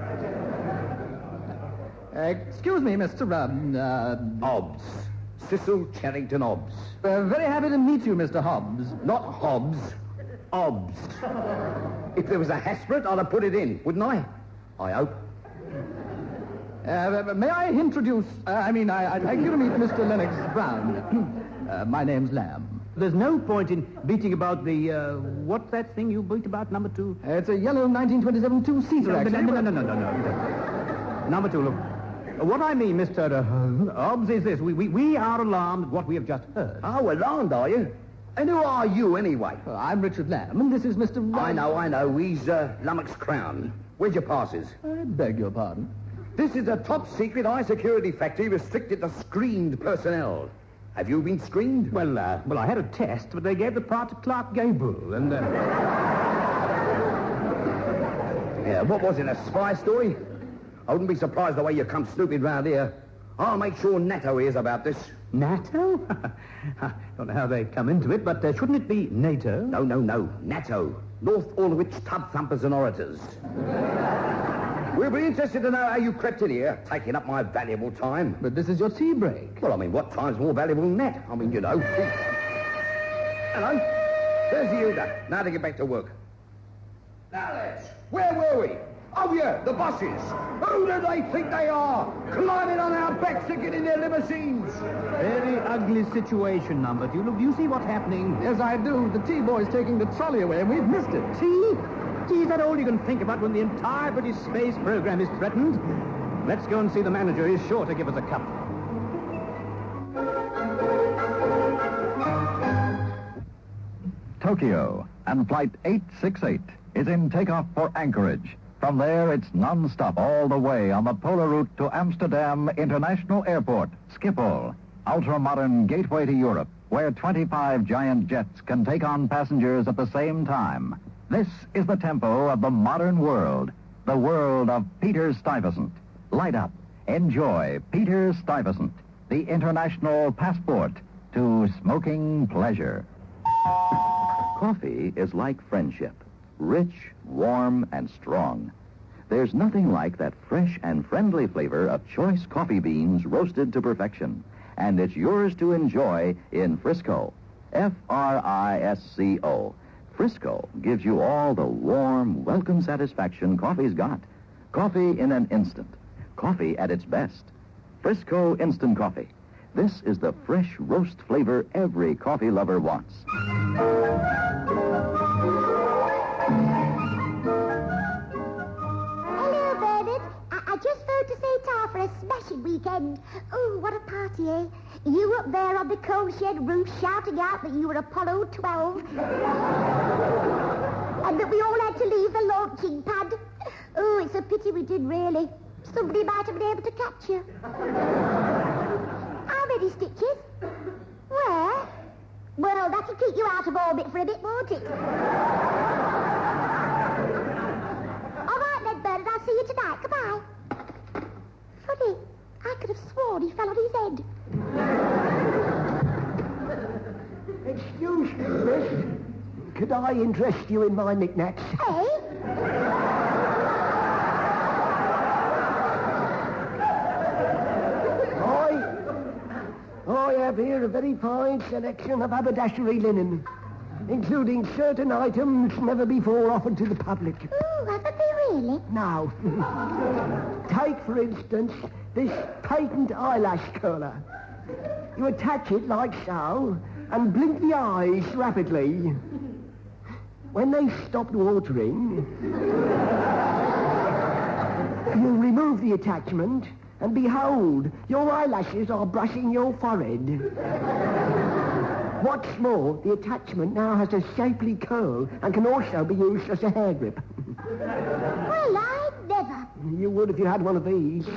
Excuse me, Mr. Hobbs. Cecil Charrington Hobbs. Very happy to meet you, Mr. Hobbs. Not Hobbs. Hobbs. If there was a Hasbrat, I'd have put it in, wouldn't I? I hope. May I introduce... I'd like you to meet Mr. Lennox Brown. My name's Lamb. There's no point in beating about the, what's that thing you beat about, number 2? It's a yellow 1927 two-seater, actually. No. Number 2, look. What I mean, Mr. Hobbs, is this. We are alarmed at what we have just heard. Oh, alarmed, are you? And who are you, anyway? I'm Richard Lamb, and this is Mr. I know. He's Lummox Crown. Where's your passes? I beg your pardon. This is a top-secret high-security factory restricted to screened personnel. Have you been screened? Well, I had a test, but they gave the part to Clark Gable, and... Yeah, what was it, a spy story? I wouldn't be surprised the way you come snooping round here. I'll make sure NATO hears about this. NATO? I don't know how they come into it, but shouldn't it be NATO? No. NATO. North Aldwych Tub Thumpers and Orators. We'll be interested to know how you crept in here, taking up my valuable time. But this is your tea break. Well, what time's more valuable than that? Hello. There's the Uda. Now to get back to work. Now, lads, where were we? Oh, yeah, the buses. Who do they think they are? Climbing on our backs to get in their limousines. Very ugly situation, number 2. Look, do you see what's happening? Yes, I do. The tea boy's taking the trolley away, and we've missed it. Tea? Tea, is that all you can think about when the entire British space program is threatened? Let's go and see the manager. He's sure to give us a cup. Tokyo, and Flight 868 is in takeoff for Anchorage. From there, it's non-stop all the way on the polar route to Amsterdam International Airport, Schiphol, ultra-modern gateway to Europe, where 25 giant jets can take on passengers at the same time. This is the tempo of the modern world, the world of Peter Stuyvesant. Light up. Enjoy Peter Stuyvesant, the international passport to smoking pleasure. Coffee is like friendship, rich, warm, and strong. There's nothing like that fresh and friendly flavor of choice coffee beans roasted to perfection. And it's yours to enjoy in Frisco. Frisco. Frisco gives you all the warm, welcome satisfaction coffee's got. Coffee in an instant. Coffee at its best. Frisco Instant Coffee. This is the fresh roast flavor every coffee lover wants. Hello, Bernard. I just phoned to say ta for a smashing weekend. Oh, what a party, eh? You up there on the coal shed roof shouting out that you were Apollo 12. And that we all had to leave the launching pad. Oh, it's a pity we did, really. Somebody might have been able to catch you. How many stitches? Where? Well, that'll keep you out of orbit for a bit, won't it? All right, then, Bernard. I'll see you tonight. Goodbye. Funny. I could have sworn he fell on his head. Excuse me, miss. Could I interest you in my knickknacks? Hey? have here a very fine selection of haberdashery linen, including certain items never before offered to the public. Ooh, haven't they really? Now, take, for instance, this patent eyelash curler. You attach it like so, and blink the eyes rapidly. When they stopped watering, you remove the attachment, and behold, your eyelashes are brushing your forehead. What's more, the attachment now has a shapely curl and can also be used as a hair grip. Well, I'd never. You would if you had one of these.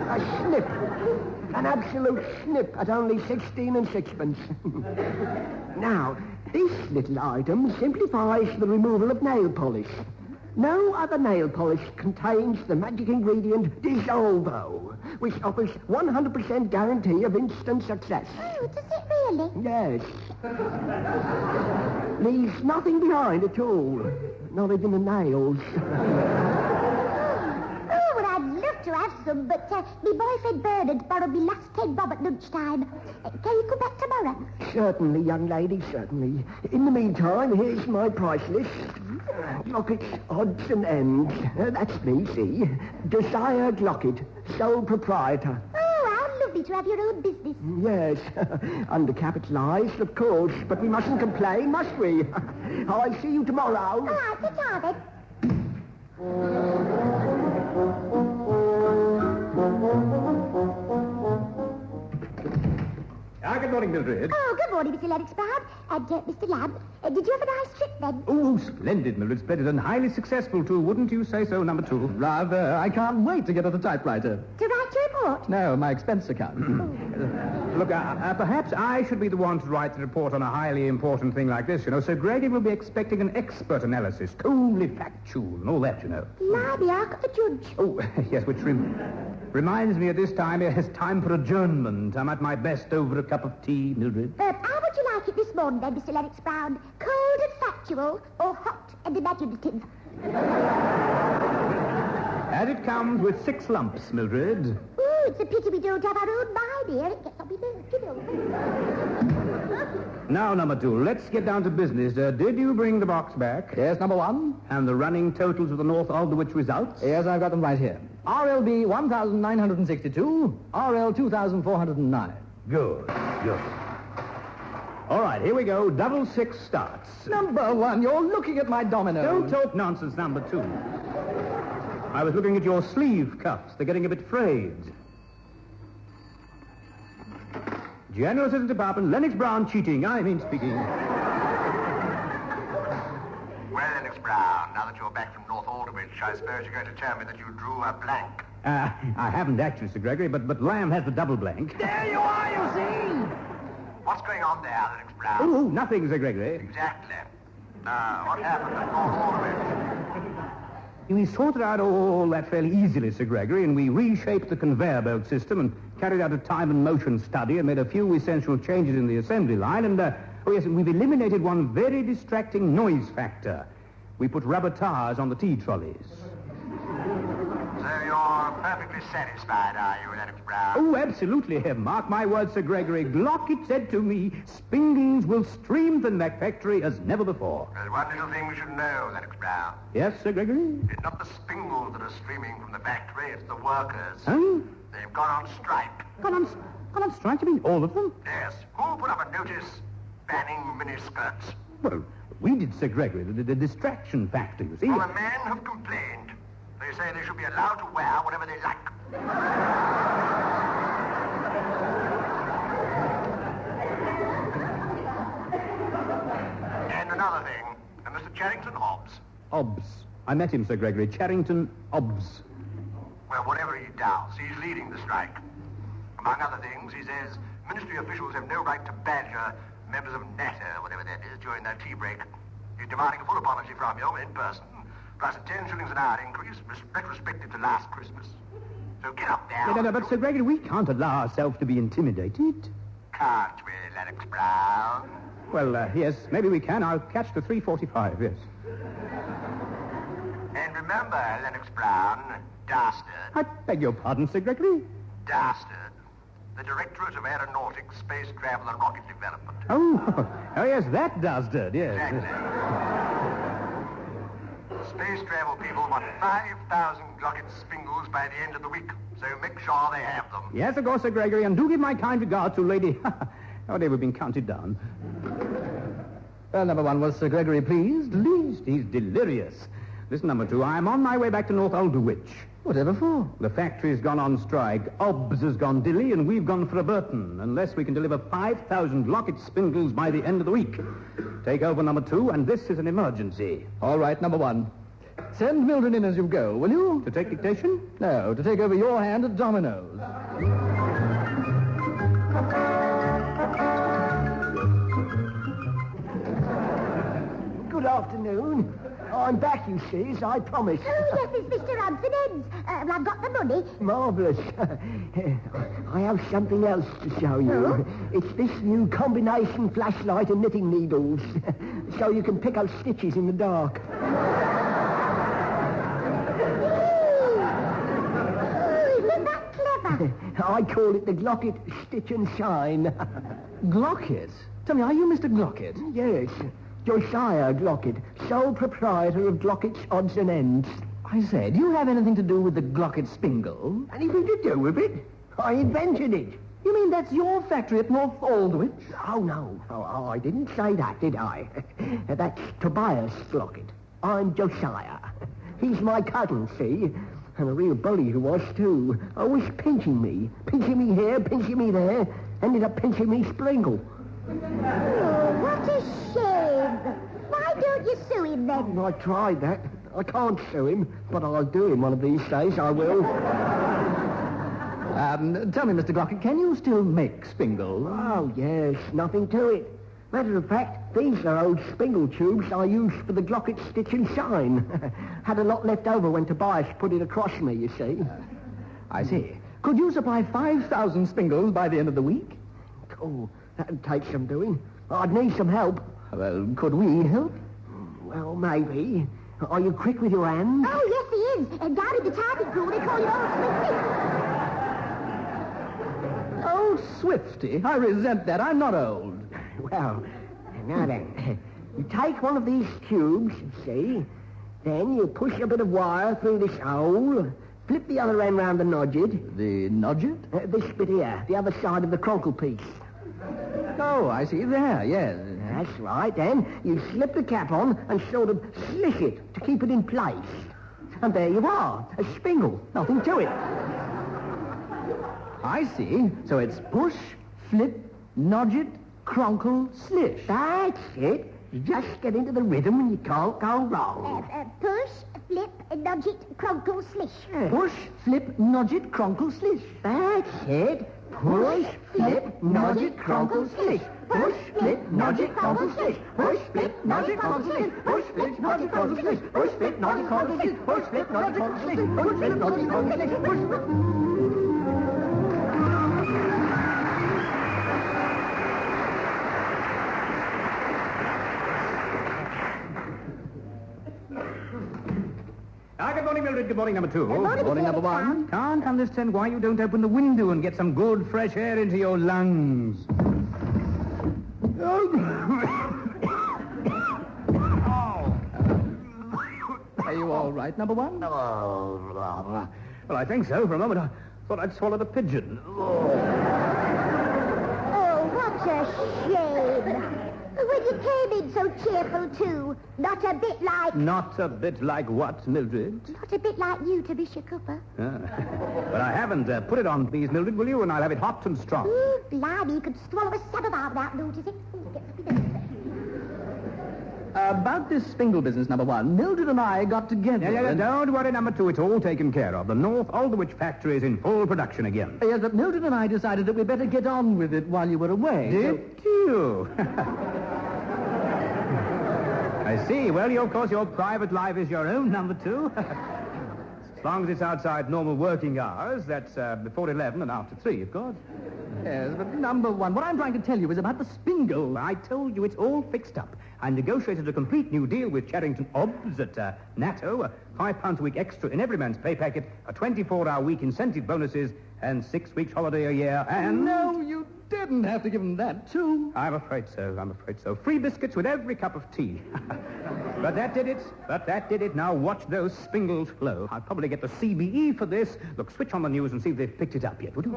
A snip. An absolute snip at only 16 and sixpence. Now, this little item simplifies the removal of nail polish. No other nail polish contains the magic ingredient Dissolvo, which offers 100% guarantee of instant success. Oh, does it really? Yes. Leaves nothing behind at all. Not even the nails. Oh, well, I'd love to have some, but my boyfriend Bernard borrowed me last 10 bob at lunchtime. Can you come back tomorrow? Certainly, young lady, certainly. In the meantime, here's my price list. Locket's odds and ends. That's me, see. Josiah Glockett, sole proprietor. Oh, how lovely to have your own business. Yes, undercapitalized, of course, but we mustn't complain, must we? I'll see you tomorrow. All right, ta-ta then. Good morning, Mildred. Oh, good morning, Mr. Lennox Brown. And Mr. Lamb, did you have a nice trip then? Oh, splendid, Mildred, splendid, and highly successful, too. Wouldn't you say so, number two? Rather. I can't wait to get on the typewriter. To write your report? No, my expense account. Look, perhaps I should be the one to write the report on a highly important thing like this, you know. Sir Grady will be expecting an expert analysis, coolly factual, and all that, you know. Blimey, how could the judge? Oh, yes, which reminds me at this time, it's time for adjournment. I'm at my best over a cup of tea, Mildred. How would you like it this morning, then, Mr. Lennox Brown? Cold and factual, or hot and imaginative? As it comes with 6 lumps, Mildred. Ooh, it's a pity we don't have our own mind here. It gets on me nerves, you know. Now, number 2, let's get down to business. Did you bring the box back? Yes, number 1. And the running totals of the North Aldwych results? Yes, I've got them right here. RLB 1,962, RL 2,409. Good. All right, here we go. 6 starts. Number 1, you're looking at my domino. Don't talk nonsense, number 2. I was looking at your sleeve cuffs. They're getting a bit frayed. General Assistant Department, Lennox Brown cheating. I mean speaking. Well, Lennox Brown, now that you're back from North Aldwych, I suppose you're going to tell me that you drew a blank. I haven't actually, Sir Gregory, but Lamb has the double blank. There you are, you see! What's going on there, Lennox Brown? Oh, nothing, Sir Gregory. Exactly. What happened at North Aldwych? We sorted out all that fairly easily, Sir Gregory, and we reshaped the conveyor belt system and carried out a time and motion study and made a few essential changes in the assembly line, and, we've eliminated one very distracting noise factor. We put rubber tires on the tea trolleys. So you're perfectly satisfied, are you, Lennox Brown? Oh, absolutely. Mark my words, Sir Gregory. Glockett said to me, Spingles will stream from that factory as never before. There's one little thing we should know, Lennox Brown. Yes, Sir Gregory? It's not the Spingles that are streaming from the factory, it's the workers. Huh? They've gone on strike. Gone on strike, you mean all of them? Yes. Who put up a notice banning miniskirts? Well, we did, Sir Gregory. The distraction factor, you see. Well, the men have complained. They say they should be allowed to wear whatever they like. And another thing, Mr. Charrington Hobbs. Hobbs. I met him, Sir Gregory. Charrington Hobbs. Well, whatever he does, he's leading the strike. Among other things, he says ministry officials have no right to badger members of NATO, whatever that is, during their tea break. He's demanding a full apology from you in person, plus a 10 shillings an hour increase, retrospective to last Christmas. So get up there. No, but Sir Gregory, we can't allow ourselves to be intimidated. Can't we, Lennox Brown? Well, yes, maybe we can. I'll catch the 3:45, yes. And remember, Lennox Brown, dastard. I beg your pardon, Sir Gregory? Dastard. the Directorate of Aeronautics, Space Travel and Rocket Development. Oh, yes, that does it, yes. Exactly. Space travel people want 5,000 Glocket spingles by the end of the week, so make sure they have them. Yes, of course, Sir Gregory, and do give my kind regards to Lady... Oh, they were being counted down. Well, number one, was Sir Gregory pleased? Pleased? He's delirious. Listen, number two, I'm on my way back to North Alderwich. Whatever for? The factory's gone on strike, OBS has gone dilly, and we've gone for a Burton, unless we can deliver 5,000 Locket spindles by the end of the week. Take over, number two, and this is an emergency. All right, number one. Send Mildred in as you go, will you? To take dictation? No, to take over your hand at dominoes. Good afternoon. I'm back, you see, as I promised. Oh, yes, it's Mr. Anson's. I've got the money. Marvellous. I have something else to show you. Oh? It's this new combination flashlight and knitting needles, so you can pick out stitches in the dark. Isn't that clever? I call it the Glocket Stitch and Shine. Glocket? Tell me, are you Mr. Glocket? Yes. Josiah Glocket, sole proprietor of Glocket's Odds and Ends. I say, do you have anything to do with the Glocket spingle? Anything to do with it? I invented it. You mean that's your factory at North Aldwych? Oh, no. Oh, I didn't say that, did I? That's Tobias Glocket. I'm Josiah. He's my cousin, see? And a real bully who was, too. Always pinching me. Pinching me here, pinching me there. Ended up pinching me Springle. Oh, what a shame. Why don't you sue him then? I tried that. I can't sue him, but I'll do him one of these days, I will. Tell me, Mr. Glocket, can you still make spingle? Oh, yes, nothing to it. Matter of fact, these are old spingle tubes I used for the Glocket Stitch and Shine. Had a lot left over when Tobias put it across me, you see. I see. Could you supply 5,000 spingles by the end of the week? Oh, that'd take some doing. I'd need some help. Well, could we help? Well, maybe. Are you quick with your hands? Oh, yes, he is. Down at the typing crew, they call you Old Swifty. Old Swifty? I resent that. I'm not old. Well, now then, you take one of these tubes, see, then you push a bit of wire through this hole, flip the other end round the nodget. The nodget? This bit here, the other side of the cronkle piece. Oh, I see. There, yes. That's right, then you slip the cap on and sort of slick it to keep it in place. And there you are, a spingle, nothing to it. I see. So it's push, flip, nodget, cronkle, slish. That's it. You just get into the rhythm and you can't go wrong. Push, flip, nodget, cronkle, slish. Push, flip, nodget, cronkle, slish. That's it. Push, flip, nodget, cronkle, slish. Push, flip, nodget, cronkle, slish. Push, flip, nodget, cronkle, slish. Push, flip, nodget, cronkle, slish. Push, flip, nodget, cronkle, slish. Push, flip, nodget, cronkle, slish. Push, flip, nodget, cronkle, slish. Push, flip. Good morning, Mildred. Good morning, number two. Good morning, number one. Can't understand why you don't open the window and get some good fresh air into your lungs. Are you all right, number one? Well, I think so. For a moment, I thought I'd swallowed a pigeon. Oh, what a shame. When you came in so cheerful, too. Not a bit like... Not a bit like what, Mildred? Not a bit like you to Bishop Cooper. But I haven't. Put it on, please, Mildred, will you? And I'll have it hot and strong. Ooh, blimey, you could swallow a samovar without noticing. About this spingle business, number one, Mildred and I got together... Yeah, don't worry, number two. It's all taken care of. The North Aldwych factory is in full production again. Yes, but Mildred and I decided that we'd better get on with it while you were away. Did you? I see. Well, of course, your private life is your own, number two. As long as it's outside normal working hours, that's before 11 and after 3, of course. Yes, but number one, what I'm trying to tell you is about the spingle. I told you it's all fixed up. I negotiated a complete new deal with Charrington OBS at NATO, £5 a week extra in every man's pay packet, a 24-hour week incentive bonuses, and 6 weeks holiday a year, and... No, you didn't have to give him that, too. I'm afraid so. Free biscuits with every cup of tea. But that did it. Now watch those spingles flow. I'll probably get the CBE for this. Look, switch on the news and see if they've picked it up yet, would you?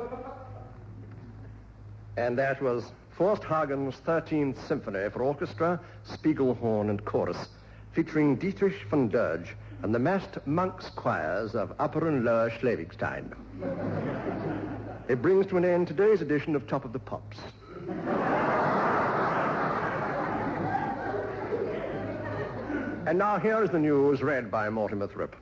And that was Forsthagen's 13th Symphony for orchestra, spiegelhorn, and chorus, featuring Dietrich von Derge and the massed monks' choirs of Upper and Lower Schleswigstein. It brings to an end today's edition of Top of the Pops. And now here is the news read by Mortimer Thripp.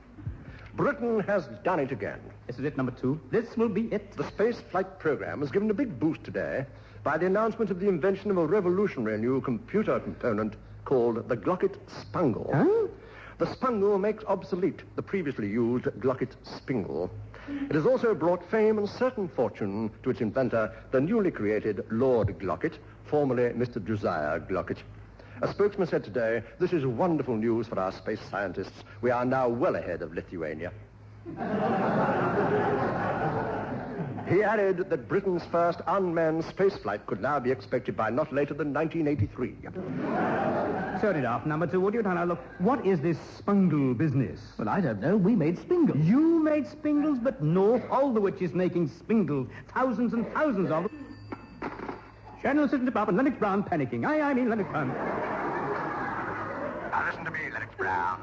Britain has done it again. This is it, number 2. This will be it. The space flight program was given a big boost today by the announcement of the invention of a revolutionary new computer component called the Glocket Spangle. Huh? The Spangle makes obsolete the previously used Glocket Spingle. It has also brought fame and certain fortune to its inventor, the newly created Lord Glocket, formerly Mr. Josiah Glocket. A spokesman said today, "This is wonderful news for our space scientists. We are now well ahead of Lithuania." He added that Britain's first unmanned spaceflight could now be expected by not later than 1983. Turn it off, number 2, would you? Now, look, what is this Spangle business? Well, I don't know. We made spingles. You made spingles, but North Alderwich is making spingles. Thousands and thousands of them. General Assistant Department, Lennox Brown panicking. I mean Lennox Brown. Now listen to me, Lennox Brown.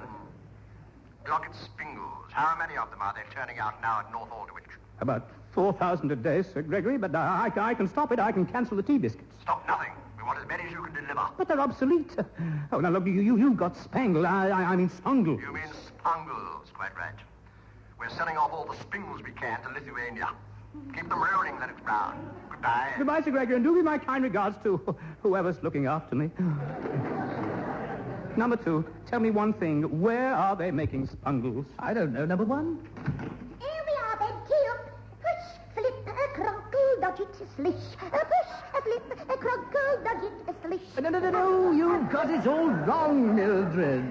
Glocket Spingles. How many of them are there turning out now at North Alderwich? About 4,000 a day, Sir Gregory, but I can stop it. I can cancel the tea biscuits. Stop nothing. We want as many as you can deliver. But they're obsolete. Oh, now, look, you've got Spangle. I mean Spangle. You mean Spangles, quite right. We're sending off all the Spingles we can to Lithuania. Keep them rolling, Lennox Brown. Goodbye. Goodbye, Sir Gregory, and do give my kind regards to whoever's looking after me. Number 2, tell me one thing. Where are they making Spangles? I don't know, number 1. Here we are then, Tip. Push, flip, a crunkle, dodge it, slish. A push, a flip, a crunkle, dodge it, a slish. No, you've got it all wrong, Mildred.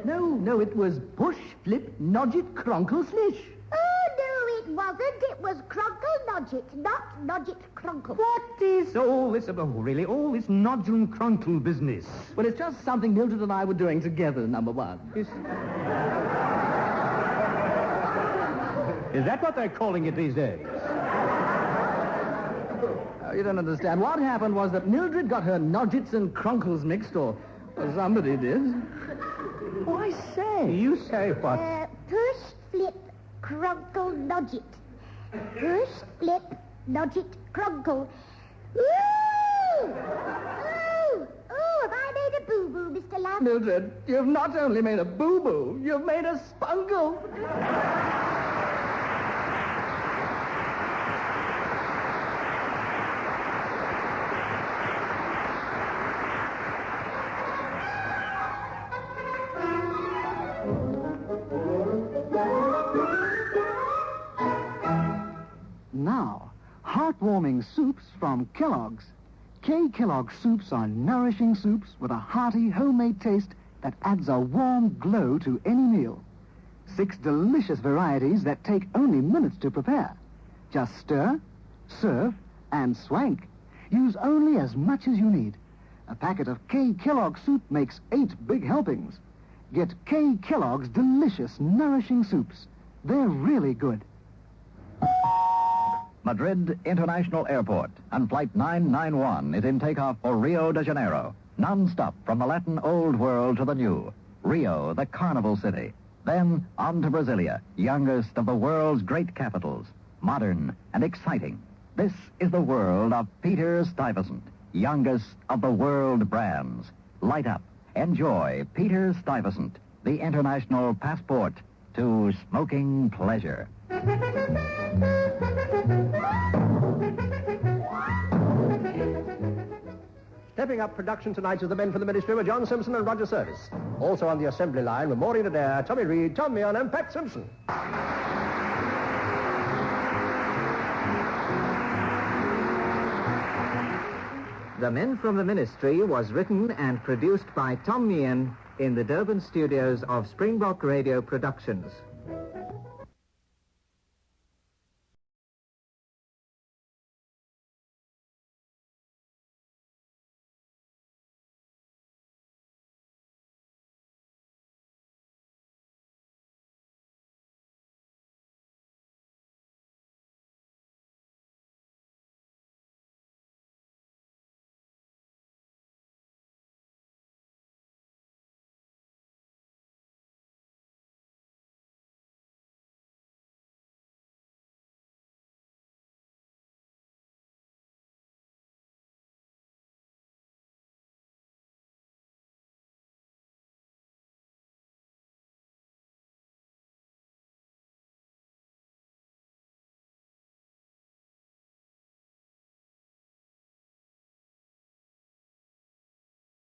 No, it was push, flip, nodge it, crunkle, slish. Oh, no, it wasn't. It was crunkle, nodge it, not nodge it, crunkle. What is all this about? Really, all this nodge and crunkle business? Well, it's just something Mildred and I were doing together, number 1. Is that what they're calling it these days? You don't understand. What happened was that Mildred got her nodgets and crunkles mixed, or somebody did. Oh, I say. You say what? Push, flip, crunkle, nodge it. Push, flip, nodge it, crunkle. Ooh! Have I made a boo-boo, Mr. Lamb? Mildred, you've not only made a boo-boo, you've made a spungle. Now, heartwarming soups from Kellogg's. K. Kellogg's soups are nourishing soups with a hearty, homemade taste that adds a warm glow to any meal. 6 delicious varieties that take only minutes to prepare. Just stir, serve, and swank. Use only as much as you need. A packet of K. Kellogg soup makes 8 big helpings. Get K. Kellogg's delicious, nourishing soups. They're really good. Madrid International Airport, and Flight 991 is in takeoff for Rio de Janeiro. Non-stop from the Latin Old World to the New. Rio, the carnival city. Then on to Brasilia, youngest of the world's great capitals. Modern and exciting. This is the world of Peter Stuyvesant, youngest of the world brands. Light up. Enjoy Peter Stuyvesant, the international passport to smoking pleasure. Stepping up production tonight is the men from the Ministry were John Simpson and Roger Service. Also on the assembly line were Maureen Adair, Tommy Reed, Tom Meehan, and Pat Simpson. The Men from the Ministry was written and produced by Tom Meehan in the Durban studios of Springbok Radio Productions.